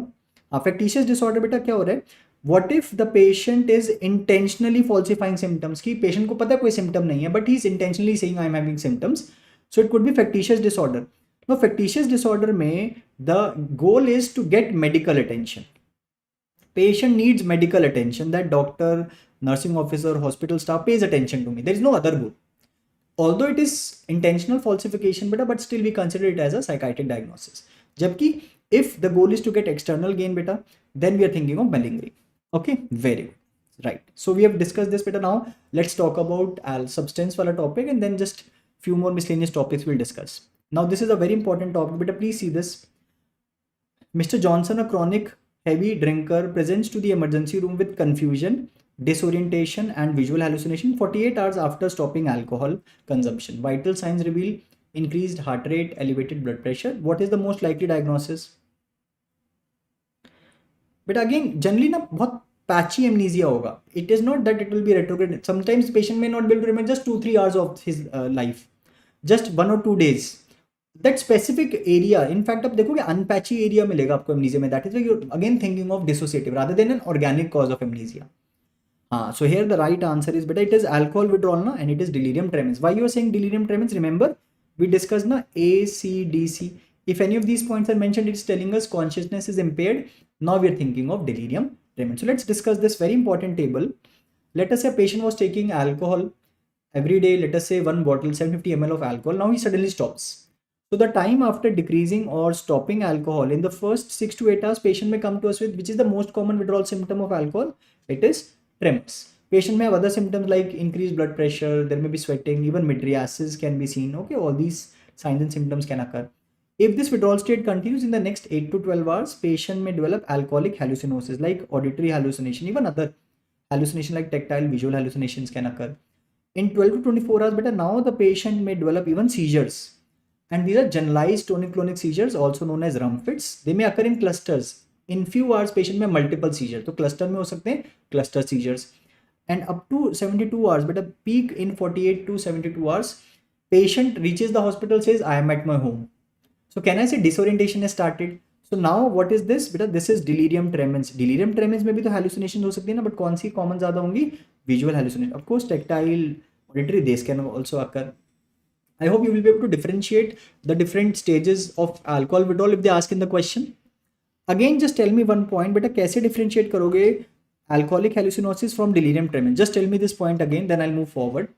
Factitious disorder बेटा क्या हो रहा है, what if the patient is intentionally falsifying symptoms, की patient को पता है कोई सिम्टम नहीं है but he is intentionally saying I am having symptoms, so it could be factitious disorder. No, factitious disorder में the goal is to get medical attention. Patient needs medical attention, that doctor, nursing officer, hospital staff pays attention to me. There is no other goal. Although it is intentional falsification, but still we consider it as a psychiatric diagnosis. Jabki if the goal is to get external gain, beta, then we are thinking of malingering. Okay, very good. Right. So we have discussed this beta. Now let's talk about substance wala topic, and then just few more miscellaneous topics we'll discuss. Now this is a very important topic, beta. Please see this. Mr. Johnson, a chronic heavy drinker, presents to the emergency room with confusion, disorientation and visual hallucination 48 hours after stopping alcohol consumption. Vital signs reveal increased heart rate, elevated blood pressure. What is the most likely diagnosis? But again, generally ना बहुत patchy amnesia होगा. It is not that it will be retrograde. Sometimes patient may not be able to remember just 2-3 hours of his life, just 1 or 2 days. That specific area, in fact आप देखोगे unpatchy area मिलेगा आपको amnesia में. That is why you're again thinking of dissociative rather than an organic cause of amnesia. So here the right answer is beta, it is alcohol withdrawal na, and it is delirium tremens. Why you are saying delirium tremens? Remember we discussed na ACDC. If any of these points are mentioned, it's telling us consciousness is impaired. Now we are thinking of delirium tremens. So let's discuss this very important table. Let us say a patient was taking alcohol every day, let us say 1 bottle 750 ml of alcohol. Now he suddenly stops. So the time after decreasing or stopping alcohol, in the first 6 to 8 hours, patient may come to us with which is the most common withdrawal symptom of alcohol. It is tremors. Patient may have other symptoms like increased blood pressure, there may be sweating, even mydriasis can be seen. Okay, all these signs and symptoms can occur. If this withdrawal state continues in the next 8 to 12 hours, patient may develop alcoholic hallucinosis like auditory hallucination, even other hallucination like tactile, visual hallucinations can occur. In 12 to 24 hours, better, now the patient may develop even seizures. And these are generalized tonic-clonic seizures, also known as REM fits. They may occur in clusters. In few hours, patient may multiple seizures. So cluster में हो सकते हैं cluster seizures. And up to 72 hours, but a peak in 48 to 72 hours, patient reaches the hospital, says, I am at my home. So can I say disorientation has started? So now what is this? Beta, this is delirium tremens. Delirium tremens में भी तो hallucinations हो सकती है ना, but कौन सी common ज़्यादा होंगी? Visual hallucination. Of course, tactile, auditory, these can also occur. I hope you will be able to differentiate the different stages of alcohol withdrawal if they ask in the question. Again, just tell me one point, beta, कैसे differentiate करोगे alcoholic hallucinosis from delirium tremens? Just tell me this point again, then I'll move forward.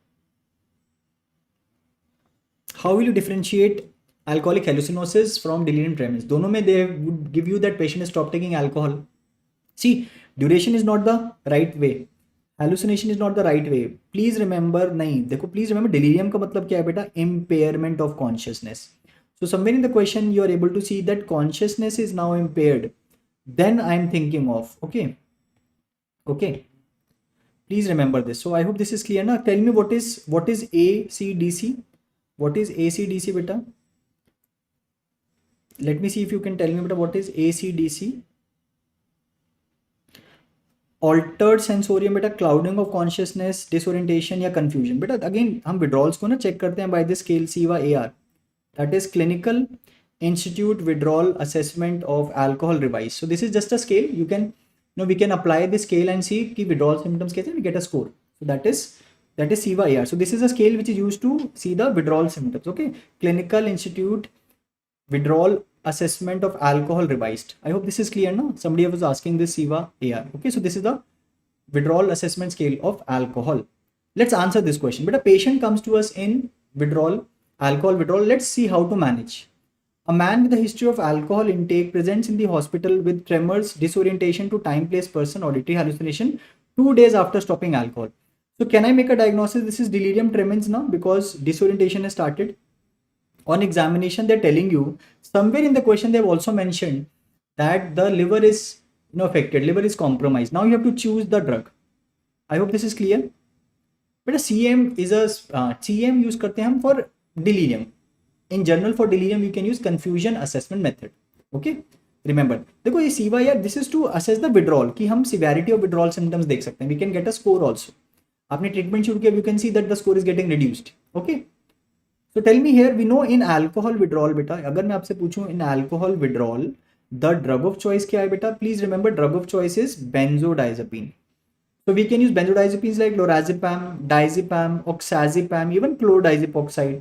How will you differentiate alcoholic hallucinosis from delirium tremens? दोनों में they would give you that patient has stopped taking alcohol. See, duration is not the right way. Hallucination is not the right way. Please remember, नहीं देखो, please remember delirium का मतलब क्या है बेटा? Impairment of consciousness. So somewhere in the question you are able to see that consciousness is now impaired. Then I am thinking of, okay. Please remember this. So I hope this is clear now. Tell me what is ACDC? What is ACDC beta? Let me see if you can tell me beta what is ACDC. Altered sensorium बेटा, clouding of consciousness, disorientation या confusion. बेटा again हम withdrawals को ना check करते हैं by the scale CIVA-AR. That is Clinical Institute Withdrawal Assessment of Alcohol Revised. So this is just a scale. You can, we can apply this scale and see कि withdrawal symptoms कैसे, we get a score. So that is CIVA-AR. So this is a scale which is used to see the withdrawal symptoms. Okay, Clinical Institute Withdrawal Assessment of Alcohol Revised. I hope this is clear now. Somebody was asking this CIVA-AR. Okay, so this is the withdrawal assessment scale of alcohol. Let's answer this question. But a patient comes to us in alcohol withdrawal. Let's see how to manage. A man with a history of alcohol intake presents in the hospital with tremors, disorientation to time, place, person, auditory hallucination 2 days after stopping alcohol. So can I make a diagnosis? This is delirium tremens now because disorientation has started. On examination, they're telling you, somewhere in the question, they've also mentioned that the liver is affected, liver is compromised. Now you have to choose the drug. I hope this is clear. But a CM is CM use करते हैं हम for delirium. In general for delirium we can use confusion assessment method. Okay, remember देखो ये सीवा यार, this is to assess the withdrawal कि हम severity of withdrawal symptoms देख सकते हैं. We can get a score also. आपने ट्रीटमेंट शुरू किया, you can see that the score is getting reduced. Okay, so tell me here, we know in alcohol withdrawal बेटा, अगर मैं आपसे पूछूं in alcohol withdrawal the drug of choice क्या है बेटा? Please remember drug of choice is benzodiazepine. So we can use benzodiazepines like lorazepam, diazepam, oxazepam, even chlordiazepoxide.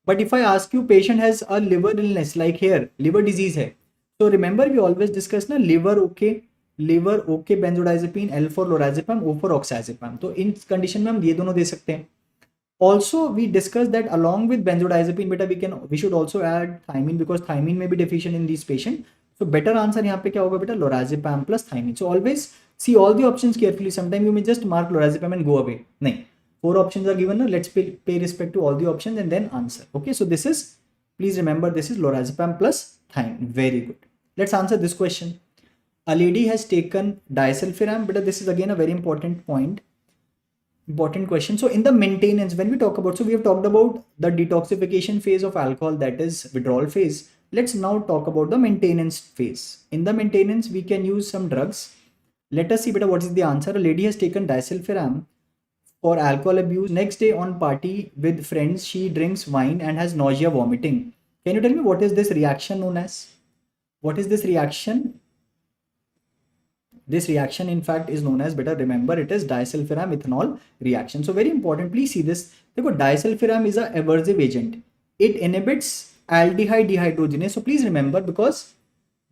But if I ask you patient has a liver illness like here liver disease है, so remember we always discuss ना liver okay benzodiazepine, L for lorazepam, O for oxazepam. तो इन condition में हम ये दोनों दे सकते हैं. Also we discussed that along with benzodiazepine beta we should also add thiamine because thiamine may be deficient in these patients. So better answer यहाँ पे क्या होगा बेटा? lorazepam plus thiamine. So always see all the options carefully. Sometimes you may just mark lorazepam and go away. नहीं, 4 options are given. Let's pay respect to all the options and then answer. Okay, so this is, please remember this is lorazepam plus thiamine. Very good. Let's answer this question. A lady has taken disulfiram, but this is again a very important point. Important question. So in the maintenance, when we talk about, so we have talked about the detoxification phase of alcohol, that is withdrawal phase. Let's now talk about the maintenance phase. In the maintenance, we can use some drugs. Let us see better what is the answer. A lady has taken disulfiram for alcohol abuse. Next day on party with friends, she drinks wine and has nausea, vomiting. Can you tell me what is this reaction known as? What is this reaction? This reaction in fact is known as, better remember, it is disulfiram ethanol reaction. So very important, please see this. देखो disulfiram is a aversive agent. It inhibits aldehyde dehydrogenase. So please remember, because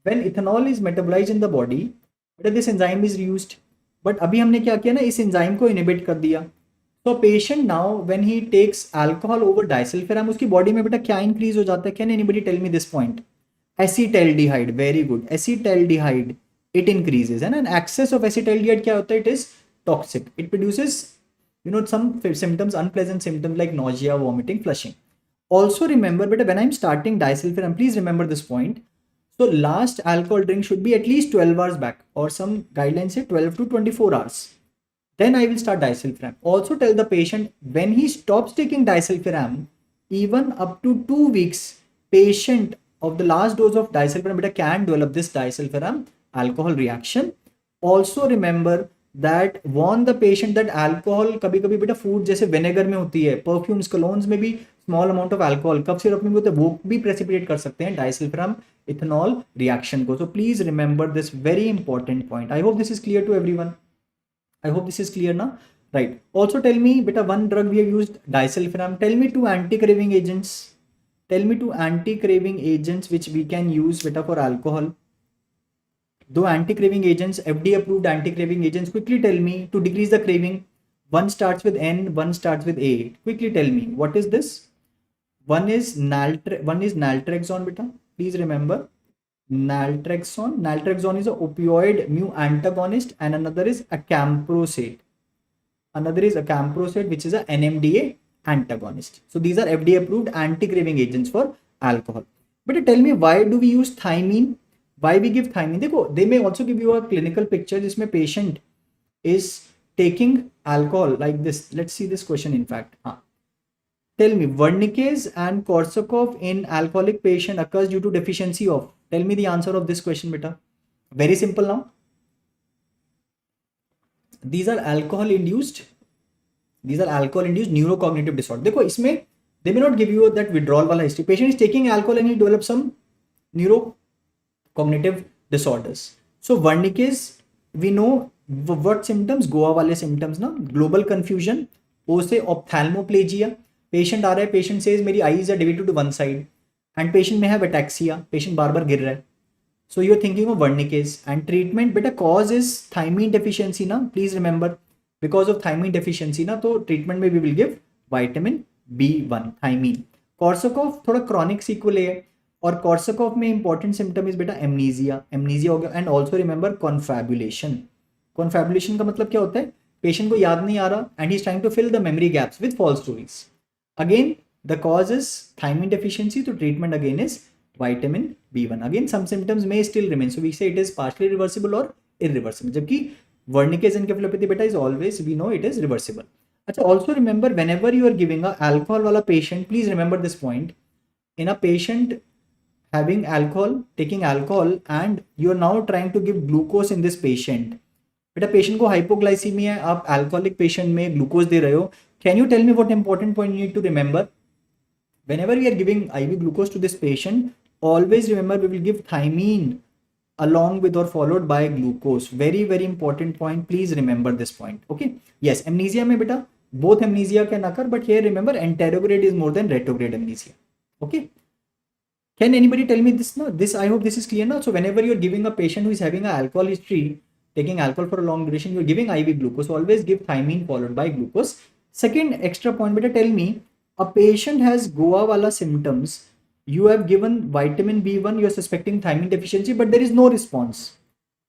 when ethanol is metabolized in the body, this enzyme is used. But अभी हमने क्या किया ना, इस enzyme को inhibit कर दिया. So patient now when he takes alcohol over disulfiram, उसकी body में बेटा क्या increase हो जाता है? Can anybody tell me this point? Acetaldehyde. Very good. Acetaldehyde. It increases, and an excess of acetaldehyde क्या होता है? It is toxic. It produces, you know, some symptoms, unpleasant symptoms like nausea, vomiting, flushing. Also remember, but when I'm starting disulfiram, please remember this point. So last alcohol drink should be at least 12 hours back, or some guidelines say 12 to 24 hours. Then I will start disulfiram. Also tell the patient when he stops taking disulfiram, even up to 2 weeks, patient of the last dose of disulfiram beta can develop this disulfiram alcohol reaction. Also remember that warn the patient that alcohol कभी कभी बेटा food जैसे vinegar में होती है, perfumes colognes में भी small amount of alcohol, cough syrup में भी होता है, वो भी प्रेसिपिटेट कर सकते हैं डाइसल्फिराम इथेनॉल रिएक्शन को. So please remember this very important point. I hope this is clear to everyone. I hope this is clear ना, राइट. ऑल्सो टेल मी बेटा one drug we have used disulfiram. Tell me two anti craving agents. Tell me two anti craving agents which we can use बेटा for alcohol. Though anti-craving agents, FDA approved anti-craving agents, quickly tell me to decrease the craving. One starts with N, one starts with A. Quickly tell me what is this? One is naltrexone beta. Please remember naltrexone. Naltrexone is a opioid mu antagonist, and another is acamprosate. Another is acamprosate, which is a NMDA antagonist. So these are FDA approved anti-craving agents for alcohol. But tell me, why do we use thiamine? Why we give thiamine? देखो, they may also give you a clinical picture जिसमें patient is taking alcohol like this. Let's see this question in fact. Tell me, Wernicke's and Korsakoff in alcoholic patient occurs due to deficiency of. Tell me the answer of this question beta. Very simple now. These are alcohol induced neurocognitive disorder. देखो इसमें they may not give you that withdrawal वाला history. Patient is taking alcohol and he develops some neurocognitive disorders. So Wernicke's, we know what symptoms, Goa वाले symptoms ना, global confusion, O से ophthalmoplegia. Patient आ रहा है, patient says मेरी eyes are divided to one side, and patient may have ataxia. Patient बार बार गिर रहा है. So you're thinking of Wernicke's. And treatment बेटा cause is thiamine deficiency ना. Please remember, because of thiamine deficiency ना, तो treatment में we will give vitamin B1 thiamine. Korsakoff थोड़ा chronic sequelae है, और कॉर्सकॉफ में इंपॉर्टेंट सिम्टम इज बेटा एमनीजिया हो गया. And also remember confabulation. Confabulation का मतलब क्या होता है? पेशेंट को याद नहीं आ रहा and he is trying to fill the memory gaps with false stories. Again the cause is thiamine deficiency, तो treatment again is vitamin B1. Again some symptoms में still remain, so we say it is partially reversible और irreversible, जबकि Wernicke's encephalopathy बेटा is always we know it is reversible. अच्छा, also remember whenever you are giving a alcohol wala patient, please remember this point. In a patient having alcohol, taking alcohol, and you are now trying to give glucose in this patient. बेटा patient को hypoglycaemia है, आप alcoholic patient में glucose दे रहे हो. Can you tell me what important point you need to remember? Whenever we are giving IV glucose to this patient, always remember we will give thymine along with or followed by glucose. Very very important point, please remember this point. Okay, yes, amnesia mein beta both amnesia can occur, but here remember anterograde is more than retrograde amnesia. Okay, can anybody tell me this? No, this, I hope this is clear now. So whenever you're giving a patient who is having an alcohol history, taking alcohol for a long duration, you're giving IV glucose, always give thymine followed by glucose. Second extra point, beta, tell me, a patient has Goa wala symptoms, you have given vitamin B1, you're suspecting thymine deficiency, but there is no response.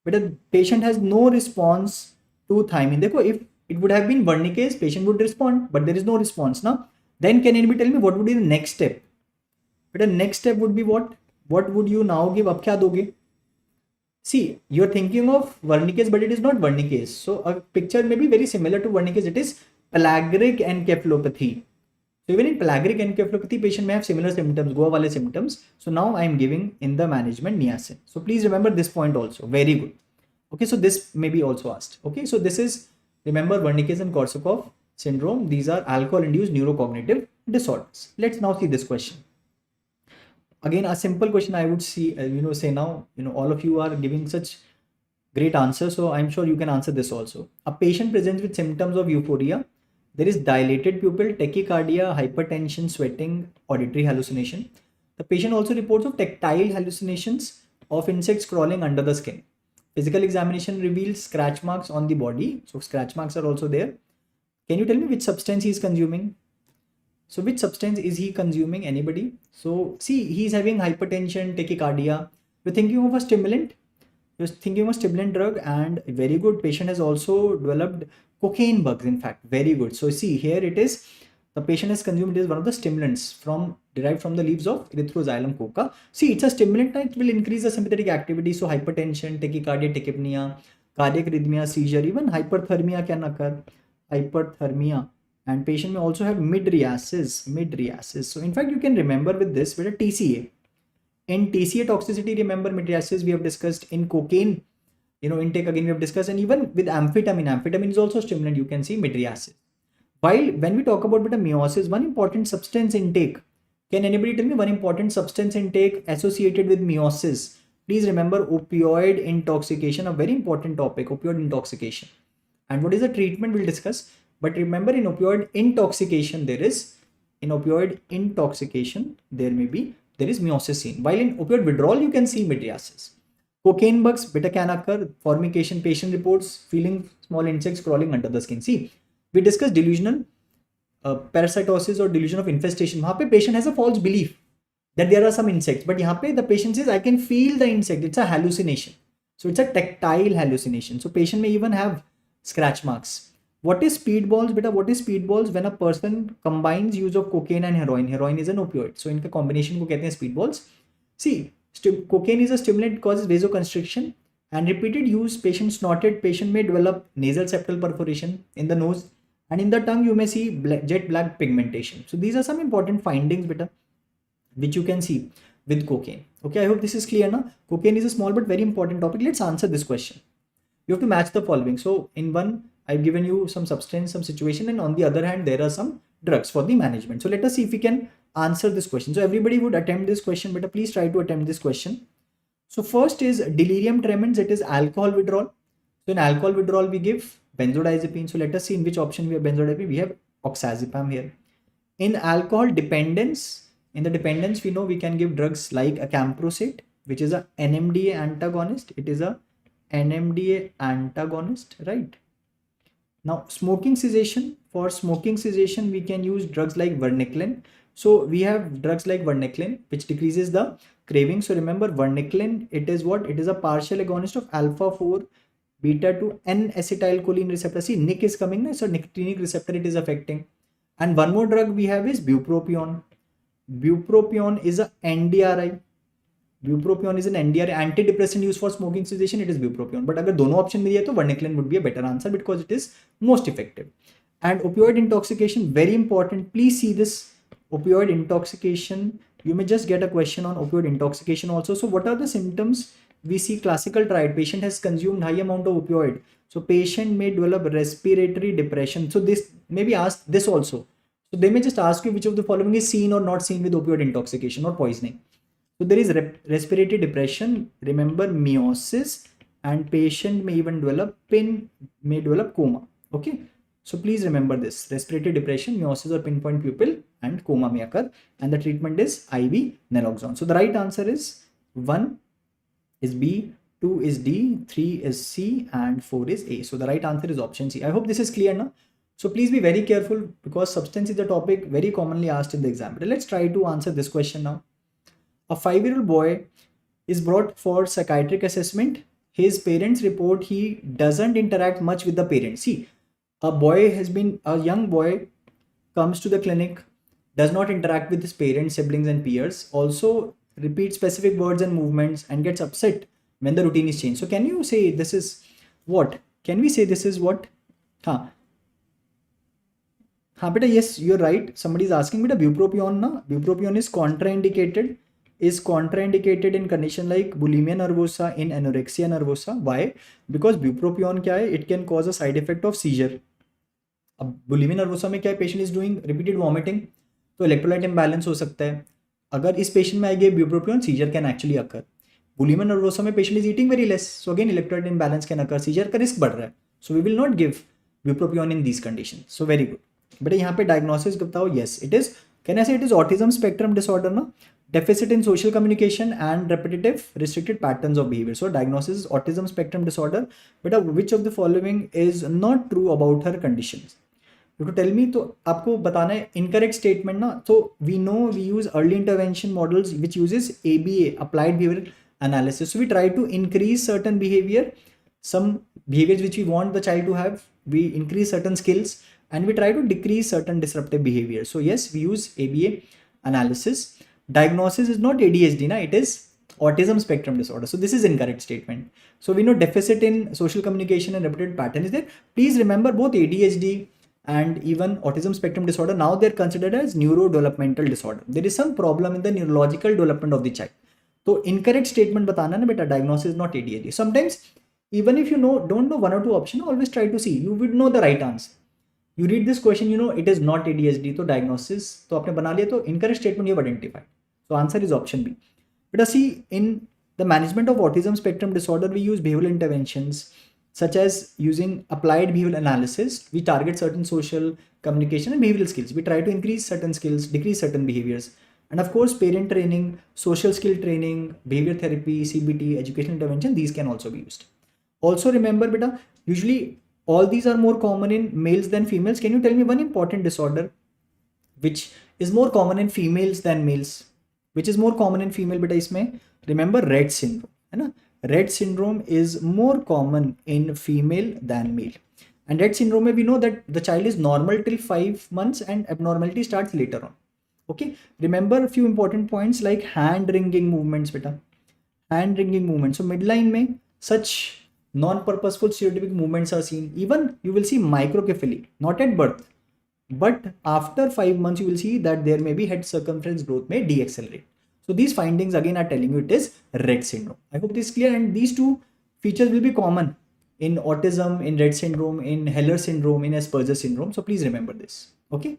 But a patient has no response to thymine. Dekho, if it would have been Wernicke's, patient would respond, but there is no response now. Then can anybody tell me what would be the next step? But the next step would be what? What would you now give? Ab kya doge? See, you're thinking of Wernicke's, but it is not Wernicke's. So a picture may be very similar to Wernicke's. It is pellaggric encephalopathy. So even in pellaggric encephalopathy, patient may have similar symptoms, Goa wale symptoms. So now I am giving in the management niacin. So please remember this point also. Very good. Okay, so this may be also asked. Okay, so this is, remember, Wernicke's and Korsakoff syndrome. These are alcohol-induced neurocognitive disorders. Let's now see this question. Again, a simple question I would see, say now, all of you are giving such great answers, so I'm sure you can answer this also. A patient presents with symptoms of euphoria. There is dilated pupil, tachycardia, hypertension, sweating, auditory hallucination. The patient also reports of tactile hallucinations of insects crawling under the skin. Physical examination reveals scratch marks on the body. So scratch marks are also there. Can you tell me which substance he is consuming? So which substance is he consuming? Anybody? So see, he's having hypertension, tachycardia. You're thinking of a stimulant. You're thinking of a stimulant drug, and very good. Patient has also developed cocaine bugs. In fact, very good. So see, here it is. The patient has consumed, it is one of the stimulants derived from the leaves of Erythroxylum coca. See, it's a stimulant. It will increase the sympathetic activity. So hypertension, tachycardia, tachypnea, cardiac arrhythmia, seizure, even hyperthermia can occur. Hyperthermia. And patient may also have mydriasis. So in fact, you can remember with this with a TCA. In TCA toxicity, remember mydriasis we have discussed. In cocaine, intake again we have discussed, and even with amphetamine is also a stimulant. You can see mydriasis. While when we talk about meiosis, one important substance intake. Can anybody tell me one important substance intake associated with meiosis? Please remember opioid intoxication, a very important topic, opioid intoxication. And what is the treatment we'll discuss. But remember, in opioid intoxication, there is meiosis seen. While in opioid withdrawal, you can see mydriasis. Cocaine bugs, beta can occur, formication, patient reports feeling small insects crawling under the skin. See, we discussed delusional parasitosis or delusion of infestation. Here, patient has a false belief that there are some insects, but here the patient says, I can feel the insect. It's a hallucination. So it's a tactile hallucination. So patient may even have scratch marks. What is speedballs? Beta, what is speedballs? When a person combines use of cocaine and heroin. Heroin is an opioid. So इनका combination को कहते हैं speedballs. See, cocaine is a stimulant, causes vasoconstriction, and repeated use, patient snorted, patient may develop nasal septal perforation in the nose, and in the tongue you may see jet black pigmentation. So these are some important findings, beta, which you can see with cocaine. Okay, I hope this is clear now. Cocaine is a small but very important topic. Let's answer this question. You have to match the following. So in one, I've given you some substance, some situation, and on the other hand, there are some drugs for the management. So let us see if we can answer this question. So everybody would attempt this question, but please try to attempt this question. So first is delirium tremens. It is alcohol withdrawal. So in alcohol withdrawal, we give benzodiazepine. So let us see in which option we have benzodiazepine. We have oxazepam here. In alcohol dependence, in the dependence, we know we can give drugs like acamprosate, which is a NMDA antagonist. It is a NMDA antagonist, right? Now, smoking cessation. For smoking cessation, we can use drugs like varenicline. So we have drugs like varenicline, which decreases the craving. So remember, varenicline, it is what? It is a partial agonist of alpha 4 beta 2 N-acetylcholine receptor. See, Nic is coming now, so nicotinic receptor it is affecting. And one more drug we have is bupropion. Bupropion is a NDRI. Bupropion is an NDRI, antidepressant used for smoking cessation. It is bupropion. But अगर दोनों option में दिया तो varenicline would be a better answer because it is most effective. And opioid intoxication, very important. Please see this opioid intoxication. You may just get a question on opioid intoxication also. So what are the symptoms? We see classical triad. Patient has consumed high amount of opioid. So patient may develop respiratory depression. So this may be asked this also. So they may just ask you which of the following is seen or not seen with opioid intoxication or poisoning. So there is respiratory depression. Remember meiosis, and patient may even develop may develop coma. Okay. So please remember this: respiratory depression, meiosis or pinpoint pupil, and coma may occur. And the treatment is IV naloxone. So the right answer is 1 is B, 2 is D, 3 is C, and 4 is A. So the right answer is option C. I hope this is clear now. So please be very careful because substance is the topic very commonly asked in the exam. But let's try to answer this question now. A 5-year-old boy is brought for psychiatric assessment. His parents report he doesn't interact much with the parents. See, a young boy comes to the clinic, does not interact with his parents, siblings, and peers, also repeats specific words and movements, and gets upset when the routine is changed. So can you say this is what? Can we say this is what? Beta, yes, you're right. Somebody is asking, beta, bupropion, na? Bupropion is contraindicated. Is contraindicated in condition like bulimia nervosa, in anorexia nervosa. Why? Because bupropion क्या है? It can cause a side effect of seizure. अब bulimia nervosa में क्या है? Patient is doing repeated vomiting, तो electrolyte imbalance हो सकता है. अगर इस patient में आएगी bupropion, seizure can actually occur. Bulimia nervosa में patient is eating very less, so again electrolyte imbalance can occur. Seizure का risk बढ़ रहा है, so we will not give bupropion in these conditions. So very good. But यहाँ पे diagnosis बताओ. Yes, it is. Can I say it is autism spectrum disorder ना? Deficit in social communication and repetitive restricted patterns of behavior. So diagnosis is autism spectrum disorder. But which of the following is not true about her conditions? You have to tell me. तो आपको बताना है incorrect statement ना. So we know we use early intervention models which uses ABA, applied behavioral analysis. So we try to increase certain behavior, some behaviors which we want the child to have. We increase certain skills and we try to decrease certain disruptive behavior. So yes, we use ABA analysis. Diagnosis is not ADHD, na? It is autism spectrum disorder. So this is incorrect statement. So we know deficit in social communication and repetitive pattern is there. Please remember both ADHD and even autism spectrum disorder, now they're considered as neurodevelopmental disorder. There is some problem in the neurological development of the child. So incorrect statement batana na beta, diagnosis is not ADHD. Sometimes even if you don't know one or two options, always try to see. You would know the right answer. You read this question, you know it is not ADHD, so diagnosis तो आपने बना लिया, तो incorrect statement you have identified. So answer is option B. But see, in the management of autism spectrum disorder, we use behavioral interventions such as using applied behavioral analysis. We target certain social communication and behavioral skills. We try to increase certain skills, decrease certain behaviors. And of course, parent training, social skill training, behavior therapy, CBT, educational intervention, these can also be used. Also remember, beta, usually all these are more common in males than females. Can you tell me one important disorder which is more common in females than males? Which is more common in female? Beta, isme remember Rett syndrome. है ना? Rett syndrome is more common in female than male. And Rett syndrome, we know that the child is normal till 5 months and abnormality starts later on. Okay. Remember a few important points like hand wringing movements. Beta, hand wringing movements. So midline में such non-purposeful stereotypic movements are seen. Even you will see microcephaly, not at birth, but after 5 months you will see that there may be head circumference growth may deaccelerate. So these findings again are telling you it is Rett syndrome. I hope this is clear, and these two features will be common in autism, in Rett syndrome, in Heller syndrome, in Asperger syndrome. So please remember this. Okay.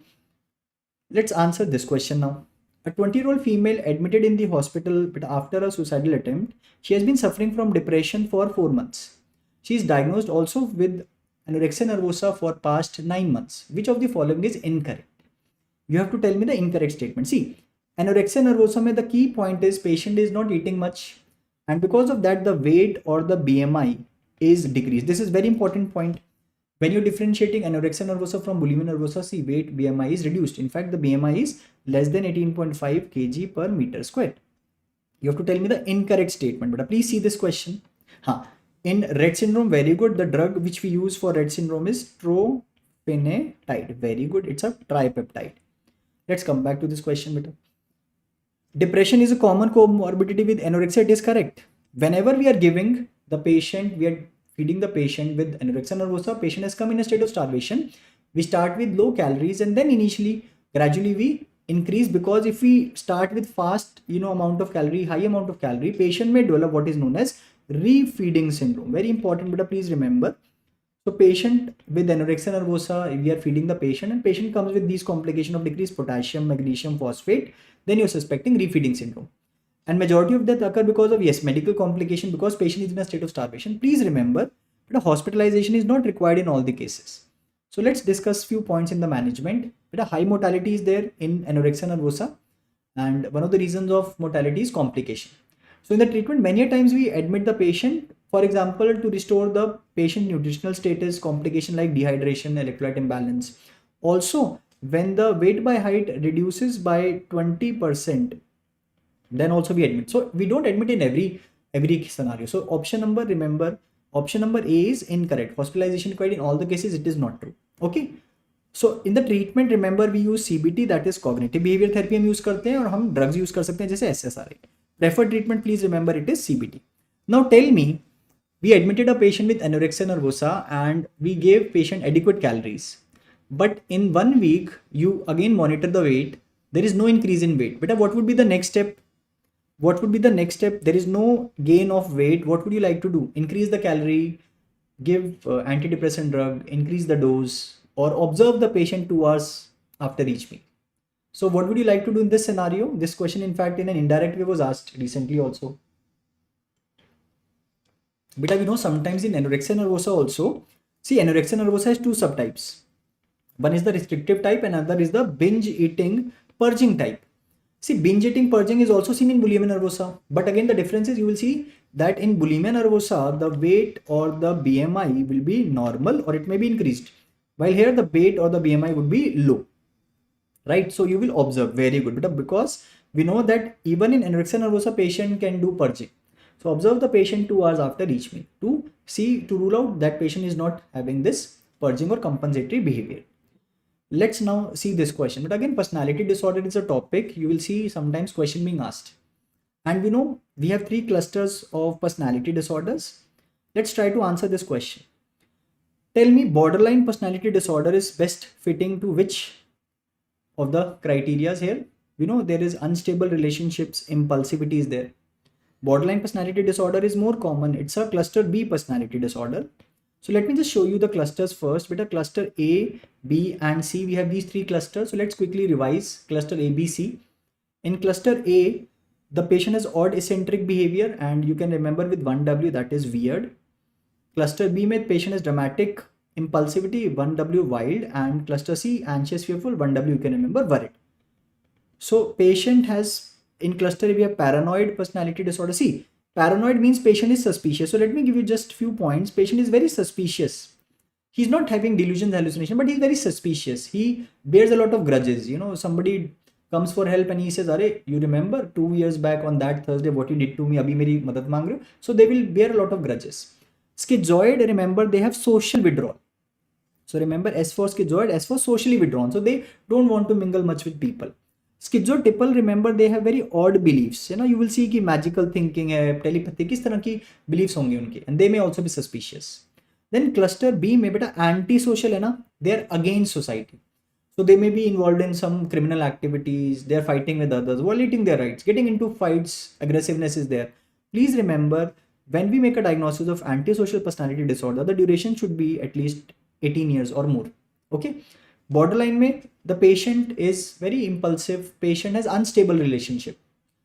Let's answer this question now. A 20-year-old female admitted in the hospital after a suicidal attempt. She has been suffering from depression for 4 months. She is diagnosed also with anorexia nervosa for past 9 months. Which of the following is incorrect? You have to tell me the incorrect statement. See, anorexia nervosa mein the key point is patient is not eating much, and because of that the weight or the BMI is decreased. This is very important point. When you're differentiating anorexia nervosa from bulimia nervosa, see, weight BMI is reduced. In fact, the BMI is less than 18.5 kg per meter square. You have to tell me the incorrect statement. But please see this question. In Rett syndrome, very good. The drug which we use for Rett syndrome is trofinetide. Very good. It's a tripeptide. Let's come back to this question. Beta. Depression is a common comorbidity with anorexia. It is correct. Whenever we are giving the patient, we are feeding the patient with anorexia nervosa, patient has come in a state of starvation. We start with low calories and then initially gradually we increase, because if we start with fast amount of calorie, high amount of calorie, patient may develop what is known as refeeding syndrome. Very important, but please remember. So patient with anorexia nervosa, if we are feeding the patient and patient comes with these complications of decreased potassium, magnesium, phosphate, then you're suspecting refeeding syndrome. And majority of death occur because of, yes, medical complication, because patient is in a state of starvation. Please remember that a hospitalization is not required in all the cases. So let's discuss few points in the management. But a high mortality is there in anorexia nervosa, and one of the reasons of mortality is complication. So in the treatment, many times we admit the patient, for example, to restore the patient nutritional status, complication like dehydration, electrolyte imbalance. Also, when the weight by height reduces by 20%, then also we admit. So we don't admit in every scenario. So option number, remember, option number A is incorrect. Hospitalization required in all the cases, it is not true. Okay. So in the treatment, remember, we use CBT, that is cognitive behavior therapy हम use करते हैं, और हम drugs use कर सकते हैं जैसे SSRI. Preferred treatment, please remember, it is CBT. Now tell me, we admitted a patient with anorexia nervosa and we gave patient adequate calories, but in 1 week you again monitor the weight, there is no increase in weight. But what would be the next step? What would be the next step? There is no gain of weight. What would you like to do? Increase the calorie, give antidepressant drug, increase the dose, or observe the patient 2 hours after each meal. So what would you like to do in this scenario? This question, in fact, in an indirect way was asked recently also. But we know sometimes in anorexia nervosa also, see, anorexia nervosa has 2 subtypes. One is the restrictive type and another is the binge eating purging type. See, binge eating purging is also seen in bulimia nervosa, but again the difference is you will see that in bulimia nervosa the weight or the BMI will be normal or it may be increased, while here the weight or the BMI would be low, right? So you will observe, very good, but because we know that even in anorexia nervosa patient can do purging. So observe the patient 2 hours after each meal to rule out that patient is not having this purging or compensatory behavior. Let's now see this question. But again, personality disorder is a topic you will see sometimes question being asked. And we know we have 3 clusters of personality disorders. Let's try to answer this question. Tell me, borderline personality disorder is best fitting to which of the criteria here? We know there is unstable relationships, impulsivity is there. Borderline personality disorder is more common. It's a cluster B personality disorder. So let me just show you the clusters first. With a cluster A, B and C, we have these 3 clusters. So let's quickly revise cluster A, B, C. In cluster A, the patient has odd eccentric behavior, and you can remember with 1W, that is weird. Cluster B में patient has dramatic impulsivity, 1W wild, and cluster C anxious, fearful, 1W you can remember worried. So patient has, in cluster A we have paranoid personality disorder. See, paranoid means patient is suspicious. So let me give you just few points. Patient is very suspicious. He's not having delusions, hallucination, but he's very suspicious. He bears a lot of grudges. You know, somebody comes for help and he says, "Arey, you remember 2 years back on that Thursday what you did to me? Abhi meri madad mang rahe ho?" So they will bear a lot of grudges. Schizoid, remember, they have social withdrawal. So remember, S for schizoid, S for socially withdrawn. So they don't want to mingle much with people. Schizotypal, remember, they have very odd beliefs. You know, you will see कि magical thinking है, telepathy, किस तरह की beliefs होंगे उनके, and they may also be suspicious. Then cluster B में बेटा anti-social है ना, they are against society. So they may be involved in some criminal activities, they are fighting with others, violating their rights, getting into fights, aggressiveness is there. Please remember, when we make a diagnosis of antisocial personality disorder, the duration should be at least 18 years or more. Okay. Borderline में the patient is very impulsive, patient has unstable relationship.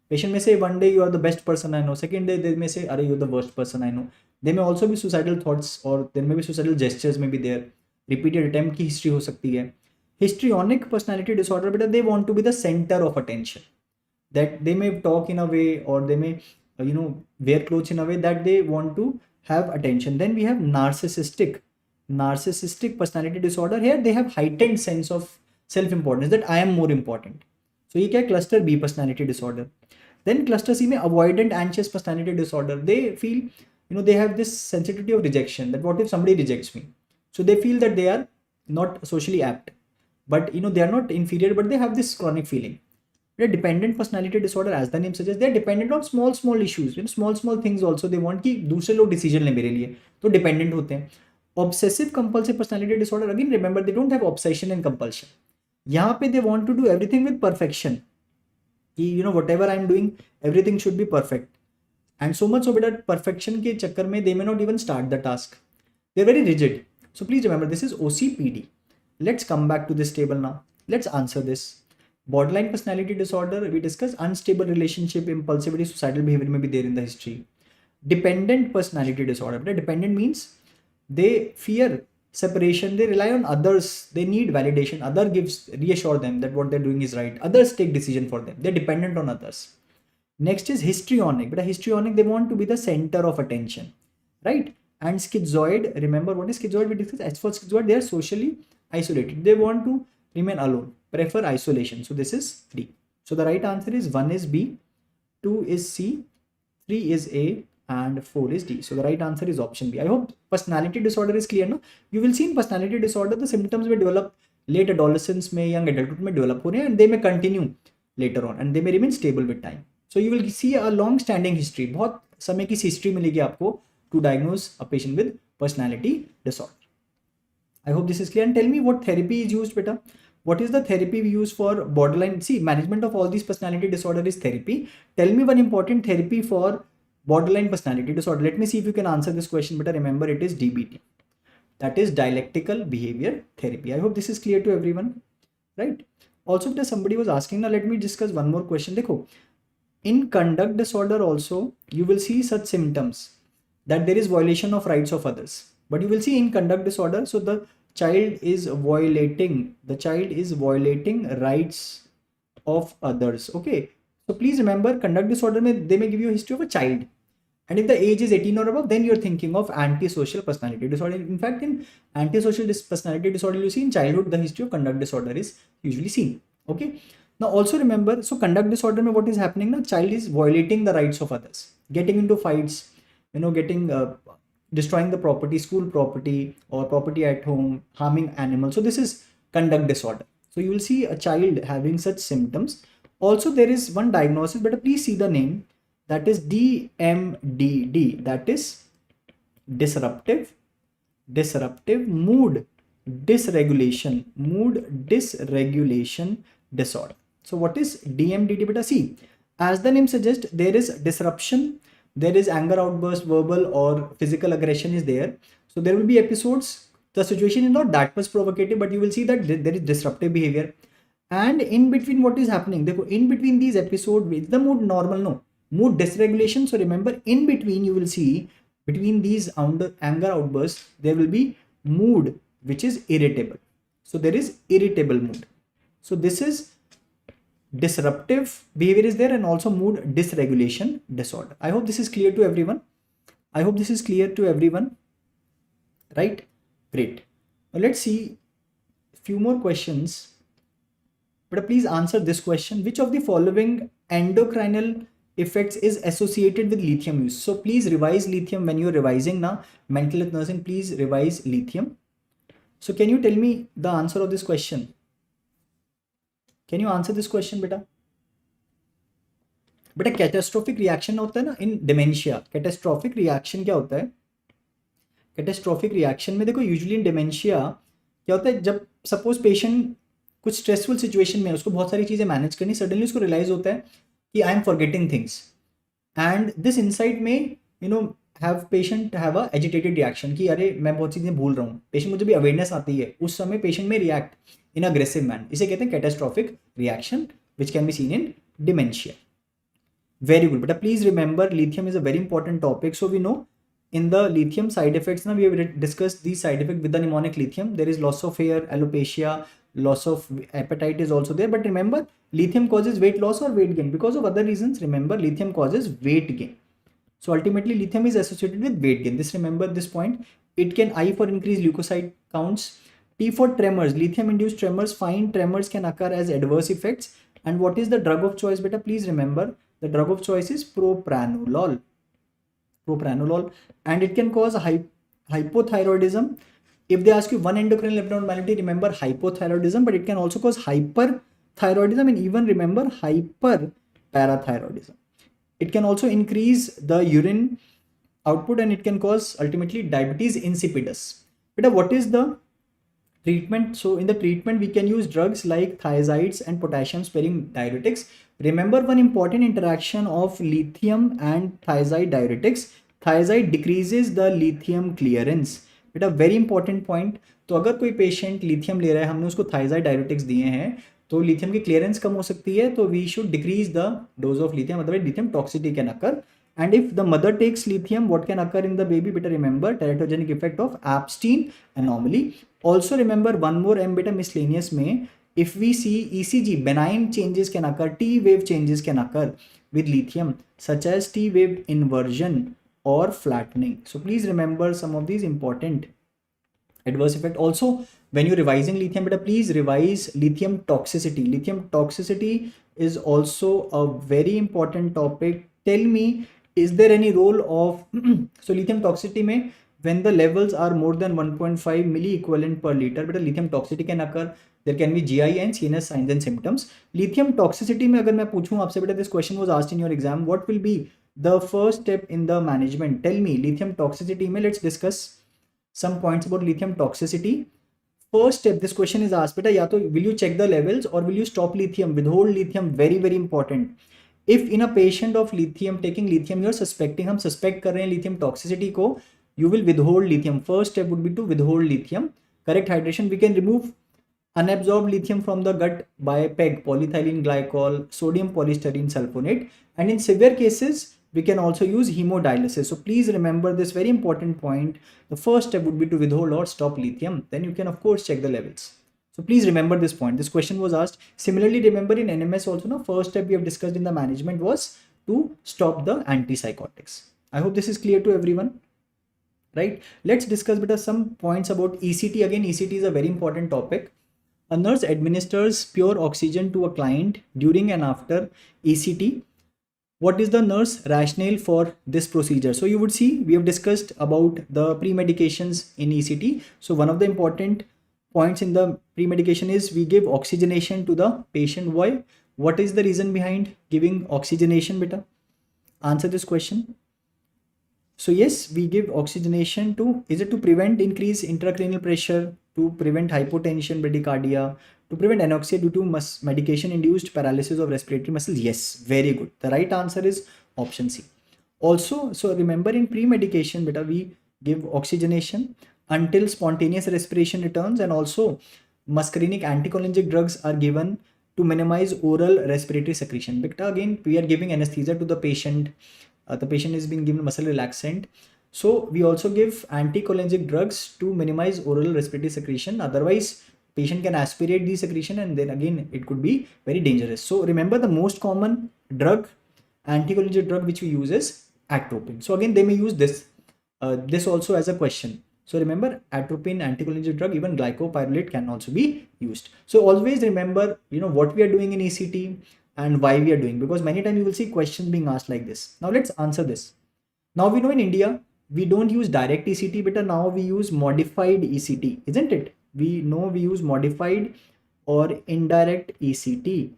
Patient may say one day you are the best person I know, second day they may say are you the worst person I know. They may also be suicidal thoughts or there may be suicidal gestures may be there. Repeated attempt की history हो सकती है. Histrionic personality disorder, but they want to be the center of attention. That they may talk in a way or they may wear clothes in a way that they want to have attention. Then we have narcissistic personality disorder. Here they have heightened sense of self-importance, that I am more important. So ये क्या cluster B personality disorder. Then cluster C में avoidant anxious personality disorder. They feel they have this sensitivity of rejection, that what if somebody rejects me. So they feel that they are not socially apt, but they are not inferior, but they have this chronic feeling. Dependent personality disorder, as the name suggests, they are dependent on small issues, small things also. They want कि दूसरे लोग decision ले मेरे लिए, तो dependent होते हैं. Obsessive compulsive personality disorder, again remember they don't have obsession and compulsion. यहाँ पे they want to do everything with perfection. You know, whatever I'm doing, everything should be perfect. And so much so that perfection के चक्कर में they may not even start the task. They're very rigid. So please remember, this is OCPD. Let's come back to this table now. Let's answer this. Borderline personality disorder, we discussed unstable relationship, impulsivity, suicidal behavior may be there in the history. Dependent personality disorder. Dependent means they fear separation, they rely on others, they need validation, other gives reassure them that what they're doing is right, others take decision for them, they're dependent on others. Next is histrionic. But a histrionic, they want to be the center of attention, right? And schizoid, remember what is schizoid? We discussed. As for schizoid, they are socially isolated, they want to remain alone, prefer isolation. So this is 3. So the right answer is 1 is B, 2 is C, 3 is A, and 4 is D. So the right answer is option B. I hope personality disorder is clear. No, you will see in personality disorder the symptoms will develop late adolescence में, young adulthood में develop हो रहे हैं, and they may continue later on and they may remain stable with time. So you will see a long standing history. बहुत समय की history मिलेगी आपको to diagnose a patient with personality disorder. I hope this is clear. And tell me what therapy is used, beta. What is the therapy we use for borderline? See, management of all these personality disorder is therapy. Tell me one important therapy for borderline personality disorder. Let me see if you can answer this question, but remember it is DBT. That is dialectical behavior therapy. I hope this is clear to everyone, right? Also, if somebody was asking, now let me discuss one more question. Dekho, in conduct disorder also, you will see such symptoms that there is violation of rights of others. But you will see in conduct disorder, so the child is violating rights of others. Okay. So please remember, conduct disorder, they may give you a history of a child. And if the age is 18 or above, then you're thinking of antisocial personality disorder. In fact, in antisocial personality disorder, you see in childhood, the history of conduct disorder is usually seen. Okay. Now also remember, so conduct disorder, mein what is happening now? Child is violating the rights of others, getting into fights, you know, destroying the property, school property or property at home, harming animals. So this is conduct disorder. So you will see a child having such symptoms. Also, there is one diagnosis, but please see the name, that is DMDD, that is disruptive mood dysregulation disorder. So what is DMDD, beta? See, as the name suggests, there is disruption, there is anger outburst, verbal or physical aggression is there. So there will be episodes, the situation is not that much provocative, but you will see that there is disruptive behavior. And in between, what is happening? In between these episodes, is the mood normal? No, mood dysregulation. So remember, in between, you will see between these anger outbursts, there will be mood which is irritable. So there is irritable mood. So this is disruptive behavior is there, and also mood dysregulation disorder. I hope this is clear to everyone. Right? Great. Now let's see a few more questions. But please answer this question. Which of the following endocrinal effects is associated with lithium use? So please revise lithium when you're revising now. Mental health nursing, please revise lithium. So can you tell me the answer of this question? Can you answer this question, beta? Beta, catastrophic reaction होता है ना in dementia. Catastrophic reaction क्या होता है? Catastrophic reaction में देखो, usually in dementia क्या होता है, जब suppose patient कुछ स्ट्रेसफुल सिचुएशन में उसको बहुत सारी चीजें मैनेज करनी, सडनली उसको रियलाइज होता है कि I am forgetting things, and this insight में you know patient have a agitated reaction कि अरे मैं बहुत चीजें भूल रहा हूँ. पेशेंट को जब भी अवेयरनेस आती है उस समय पेशेंट में रिएक्ट इन अग्रेसिव मैन. इसे कहते हैं catastrophic reaction which can be seen in dementia. Very good बेटा. Please remember lithium is a very important topic. So we know in the lithium side effects, now we have discussed these side effects with the mnemonic lithium. There is loss of hair, alopecia, loss of appetite is also there. But remember, lithium causes weight loss or weight gain. Because of other reasons, remember, lithium causes weight gain. So ultimately, lithium is associated with weight gain. This, remember this point. It can I for increased leukocyte counts. T for tremors. Lithium induced tremors. Fine tremors can occur as adverse effects. And what is the drug of choice, beta? Please remember, the drug of choice is propranolol. And it can cause hypothyroidism. If they ask you one endocrine abnormality, remember hypothyroidism, but it can also cause hyperthyroidism and even remember hyperparathyroidism. It can also increase the urine output and it can cause ultimately diabetes insipidus. Beta, what is the treatment? So in the treatment, we can use drugs like thiazides and potassium sparing diuretics. Remember one important interaction of lithium and thiazide diuretics. Thiazide decreases the lithium clearance. बेटा very important point. तो अगर कोई patient lithium ले रहा है, हमने उसको thiazide diuretics दिए हैं, तो लिथियम की क्लियरेंस कम हो सकती है, तो we should decrease the dose of lithium, otherwise lithium toxicity can occur. And if the mother takes lithium, what can occur in the baby? Beta, remember teratogenic effect of Epstein anomaly. Also remember one more M beta miscellaneous में, if we see ECG, benign changes can occur, T wave changes can occur with lithium, such as T wave inversion or flattening. So please remember some of these important adverse effect. Also, when you're revising lithium beta, please revise lithium toxicity. Lithium toxicity is also a very important topic. Tell me, is there any role of so lithium toxicity mein, when the levels are more than 1.5 milli equivalent per liter, but lithium toxicity can occur. There can be GI and CNS signs and symptoms. Lithium toxicity mein agar main पूछूं आपसे बेटा, this question was asked in your exam, what will be the first step in the management? Tell me, lithium toxicity mein, let's discuss some points about lithium toxicity. First step, this question is asked beta, ya to will you check the levels or will you stop lithium, withhold lithium? Very very important. If in a patient of lithium, taking lithium, you're suspecting, हम suspect कर रहे हैं lithium toxicity को, you will withhold lithium. First step would be to withhold lithium. Correct hydration. We can remove unabsorbed lithium from the gut by PEG, polyethylene glycol, sodium polystyrene sulfonate. And in severe cases, we can also use hemodialysis. So please remember this very important point. The first step would be to withhold or stop lithium. Then you can of course check the levels. So please remember this point. This question was asked. Similarly, remember in NMS also, no, first step we have discussed in the management was to stop the antipsychotics. I hope this is clear to everyone, right? Let's discuss better some points about ECT. Again, ECT is a very important topic. A nurse administers pure oxygen to a client during and after ECT. What is the nurse rationale for this procedure? So you would see, we have discussed about the pre-medications in ECT. So one of the important points in the pre-medication is we give oxygenation to the patient. Why? What is the reason behind giving oxygenation, beta? Answer this question. So yes, we give oxygenation to, is it to prevent increased intracranial pressure, to prevent hypotension, bradycardia, to prevent anoxia due to medication induced paralysis of respiratory muscles? Yes, very good. The right answer is option C. Also, so remember in pre-medication, beta, we give oxygenation until spontaneous respiration returns, and also muscarinic anticholinergic drugs are given to minimize oral respiratory secretion. Beta, again, we are giving anesthesia to the patient. The patient is being given muscle relaxant. So we also give anticholinergic drugs to minimize oral respiratory secretion. Otherwise, patient can aspirate the secretion and then again it could be very dangerous. So remember the most common drug, anticholinergic drug which we use is atropine. So again, they may use this also as a question. So remember, atropine, anticholinergic drug, even glycopyrrolate can also be used. So always remember, what we are doing in ECT and why we are doing, because many times you will see questions being asked like this. Now let's answer this. Now we know in India, we don't use direct ECT, but now we use modified ECT, isn't it? We know we use modified or indirect ECT.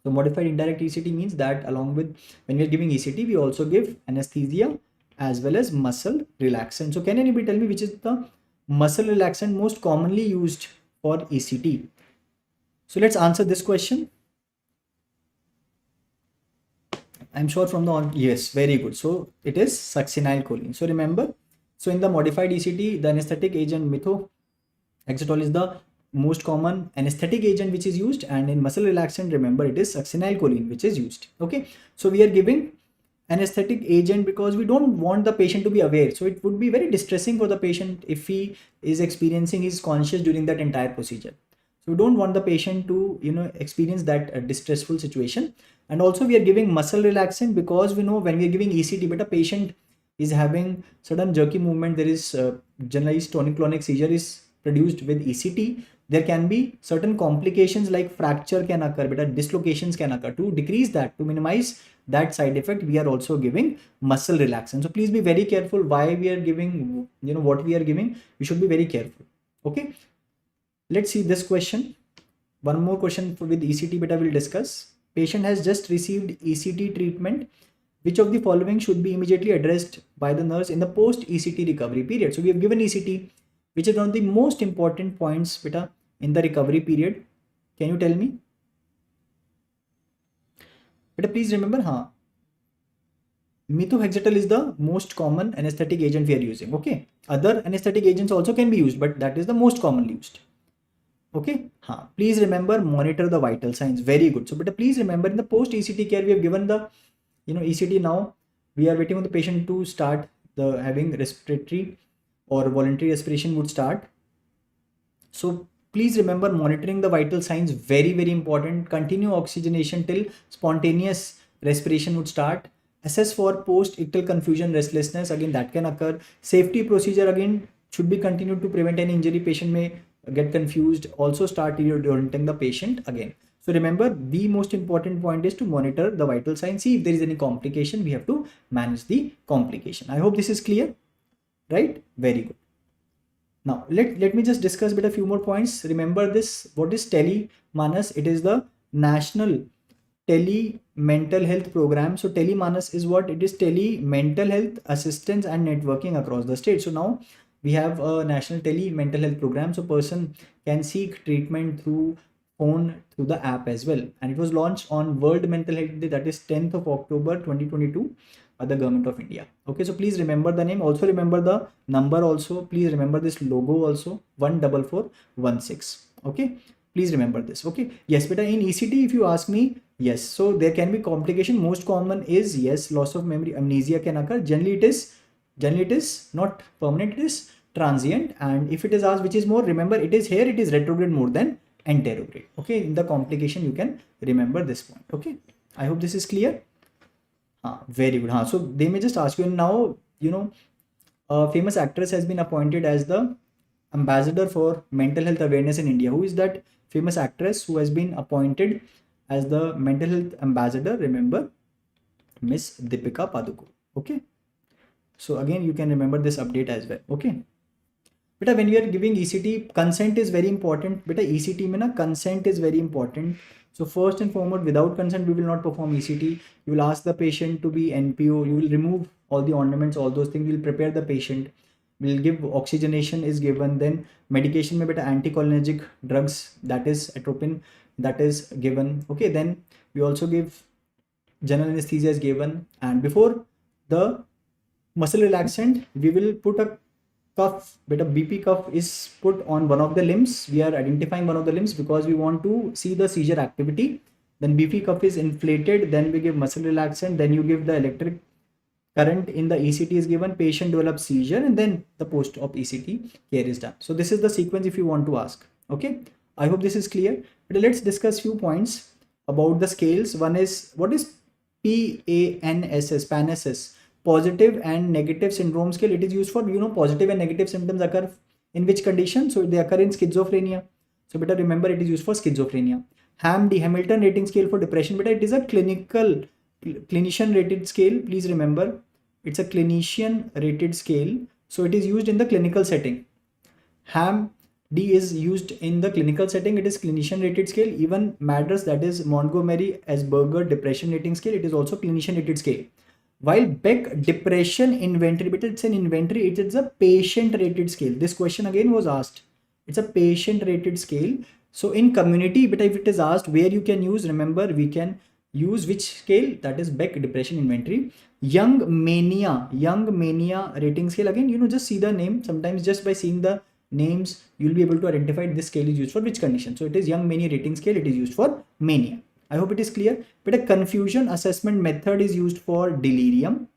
So modified indirect ECT means that along with, when we are giving ECT, we also give anesthesia as well as muscle relaxant. So can anybody tell me which is the muscle relaxant most commonly used for ECT? So let's answer this question. I'm sure from the yes, very good. So it is succinylcholine. So remember, so in the modified ECT, the anesthetic agent methotrexate is the most common anesthetic agent which is used, and in muscle relaxant, remember it is succinylcholine which is used. Okay, so we are giving anesthetic agent because we don't want the patient to be aware. So it would be very distressing for the patient if he is experiencing his conscious during that entire procedure. So we don't want the patient to experience that distressful situation. And also we are giving muscle relaxant because we know when we are giving ECT, but a patient is having sudden jerky movement, there is generalized tonic-clonic seizure is produced with ECT. There can be certain complications like fracture can occur, but dislocations can occur. To decrease that, to minimize that side effect, we are also giving muscle relaxant. So please be very careful why we are giving, what we are giving. We should be very careful. Okay, let's see this question. One more question with ECT beta will discuss. Patient has just received ECT treatment. Which of the following should be immediately addressed by the nurse in the post ECT recovery period? So we have given ECT. which is one of the most important points beta in the recovery period? Can you tell me? Beta, please remember, methotrexate is the most common anesthetic agent we are using. Okay, other anesthetic agents also can be used, but that is the most commonly used. Okay, please remember, monitor the vital signs. Very good. So but please remember, in the post ECT care we have given the ECT. Now we are waiting on the patient to start the having respiratory or voluntary respiration would start. So please remember, monitoring the vital signs, very important. Continue oxygenation till spontaneous respiration would start. Assess for post-ictal confusion, restlessness, again that can occur. Safety procedure again should be continued to prevent any injury. Patient may get confused. Also start reorienting the patient again. So remember, the most important point is to monitor the vital signs. See if there is any complication, we have to manage the complication. I hope this is clear, right? Very good. Now let me just discuss a few more points. Remember this, what is Tele-Manas? It is the national tele mental health program. So Tele-Manas is what it is: tele mental health assistance and networking across the state. So now we have a national tele mental health program, so person can seek treatment through phone, through the app as well, and it was launched on World Mental Health Day, that is 10th of October 2022 by the government of India. Okay, so please remember the name, also remember the number, also please remember this logo also, 14416. Okay, please remember this. Okay, yes, but in ECT if you ask me, yes, so there can be complication. Most common is, yes, loss of memory, amnesia can occur. Generally it is not permanent, it is transient. And if it is asked which is more, remember it is here, it is retrograde more than anterograde. Okay, in the complication you can remember this point. Okay, I hope this is clear. Very good. So they may just ask you, and now a famous actress has been appointed as the ambassador for mental health awareness in India. Who is that famous actress who has been appointed as the mental health ambassador? Remember, Miss Deepika Padukone. Okay, so again you can remember this update as well. Okay, beta, when you are giving ECT, consent is very important. Beta, ECT mein na consent is very important. So first and foremost, without consent we will not perform ECT. You will ask the patient to be NPO, you will remove all the ornaments, all those things. We will prepare the patient, we will give oxygenation is given, then medication mein beta anticholinergic drugs, that is atropine, that is given. Okay, then we also give general anesthesia is given, and before the muscle relaxant we will put a cuff, beta BP cuff is put on one of the limbs. We are identifying one of the limbs because we want to see the seizure activity. Then BP cuff is inflated, then we give muscle relaxant, then you give the electric current in the ECT is given, patient develops seizure, and then the post-op ECT care is done. So this is the sequence if you want to ask. Okay, I hope this is clear. But let's discuss few points about the scales. One is, what is PANSS, positive and negative syndrome scale. It is used for, positive and negative symptoms occur in which condition? So they occur in schizophrenia. So better remember, it is used for schizophrenia. HAM-D, Hamilton rating scale for depression. But it is a clinician rated scale. Please remember, it's a clinician rated scale. So it is used in the clinical setting. HAM-D is used in the clinical setting. It is clinician rated scale. Even MADRS, that is Montgomery Asperger depression rating scale, it is also clinician rated scale. While Beck depression inventory, but it's an inventory, it is a patient rated scale. This question again was asked. It's a patient rated scale. So in community, but if it is asked where you can use, remember we can use which scale? That is Beck depression inventory. Young mania rating scale. Again, just see the name. Sometimes just by seeing the names, you'll be able to identify this scale is used for which condition. So it is Young mania rating scale. It is used for mania. I hope it is clear. But a confusion assessment method is used for delirium.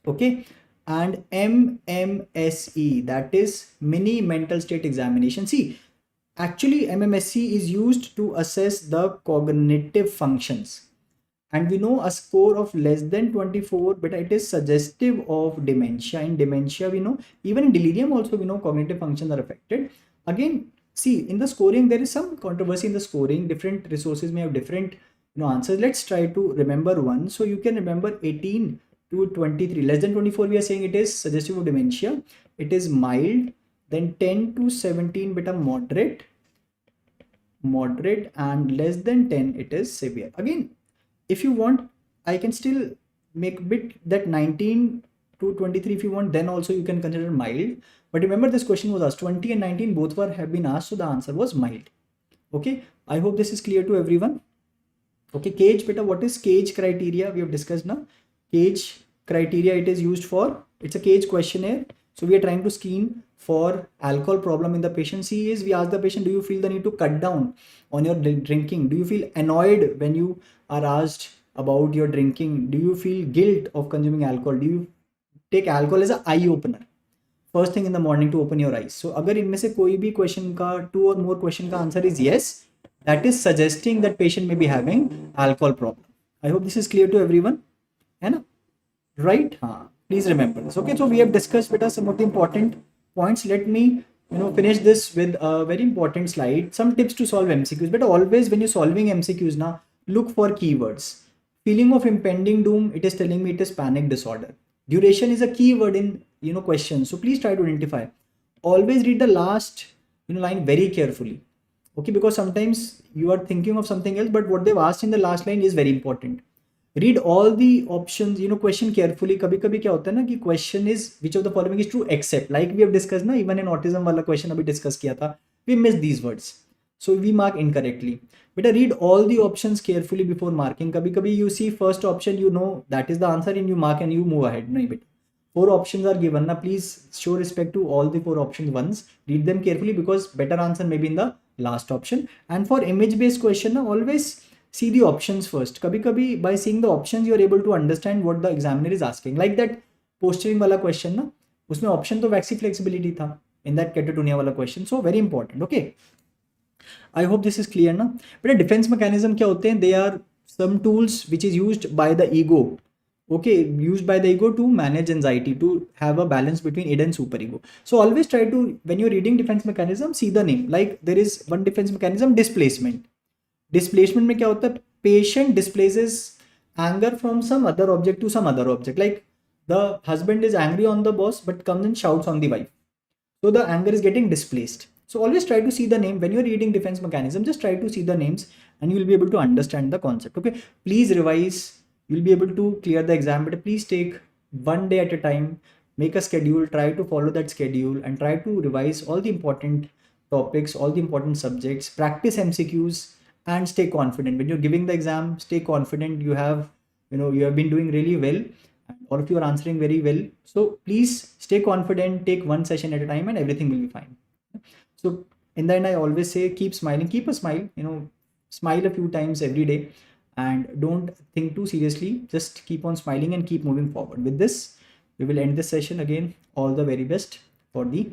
Okay, and MMSE, that is mini mental state examination. See, actually MMSE is used to assess the cognitive functions, and we know a score of less than 24, but it is suggestive of dementia. In dementia, we know, even in delirium also we know cognitive functions are affected. Again, see, in the scoring there is some controversy in the scoring. Different resources may have different answers. Let's try to remember one. So you can remember 18 to 23. Less than 24 we are saying it is suggestive of dementia. It is mild. Then 10 to 17 beta moderate, and less than 10 it is severe. Again, if you want, I can still make bit that 19 to 23 if you want, then also you can consider mild. But remember, this question was asked 20 and 19 both have been asked, so the answer was mild. Okay, I hope this is clear to everyone. Okay, cage beta, what is cage criteria? We have discussed now. Cage criteria, it is used for, it's a cage questionnaire. So we are trying to screen for alcohol problem in the patient. C is, we ask the patient, do you feel the need to cut down on your drinking? Do you feel annoyed when you are asked about your drinking? Do you feel guilt of consuming alcohol? Do you take alcohol as an eye opener first thing in the morning to open your eyes? So अगर इनमें से कोई भी question का, 2 or more question का answer is yes, that is suggesting that patient may be having alcohol problem. I hope this is clear to everyone, है ना? Right? हाँ. Please remember this. Okay, so we have discussed with us some of the important points. Let me finish this with a very important slide. Some tips to solve MCQs. But always when you're solving MCQs now, look for keywords. Feeling of impending doom, it is telling me it is panic disorder. Duration is a keyword in questions, so please try to identify. Always read the last line very carefully. Okay, because sometimes you are thinking of something else, but what they've asked in the last line is very important. Read all the options, question carefully. Kabhi kabhi kya hota hai na ki question is, which of the following is true except, like we have discussed na, even in autism wala question abhi discuss kiya tha, we missed these words, so we mark incorrectly. Better read all the options carefully before marking. Kabhi kabhi you see first option, that is the answer, and you mark and you move ahead. No, beta. 4 options are given na, please show respect to all the 4 options once. Read them carefully because better answer may be in the last option. And for image based question na, always see the options first. Kabhi kabhi by seeing the options you are able to understand what the examiner is asking. Like that posturing wala question na, usme option to vaccine flexibility tha in that catatonia wala question. So very important. Okay, I hope this is clear na. But a defense mechanism kya hote hain? They are some tools which is used by the ego. Okay, used by the ego to manage anxiety, to have a balance between id and superego. So always try to, when you're reading defense mechanism, see the name. Like there is one defense mechanism, displacement. Displacement में क्या होता है? Patient displaces anger from some other object to some other object. Like the husband is angry on the boss but comes and shouts on the wife. So the anger is getting displaced. So always try to see the name. When you're reading defense mechanism, just try to see the names and you will be able to understand the concept. Okay, please revise. You'll be able to clear the exam, but please take one day at a time. Make a schedule, try to follow that schedule and try to revise all the important topics, all the important subjects. Practice MCQs and stay confident. When you're giving the exam, stay confident. You have been doing really well. All of you are answering very well. So please stay confident, take one session at a time and everything will be fine. So in the end, I always say, keep smiling, keep a smile, smile a few times every day and don't think too seriously. Just keep on smiling and keep moving forward. With this, we will end this session again. All the very best for the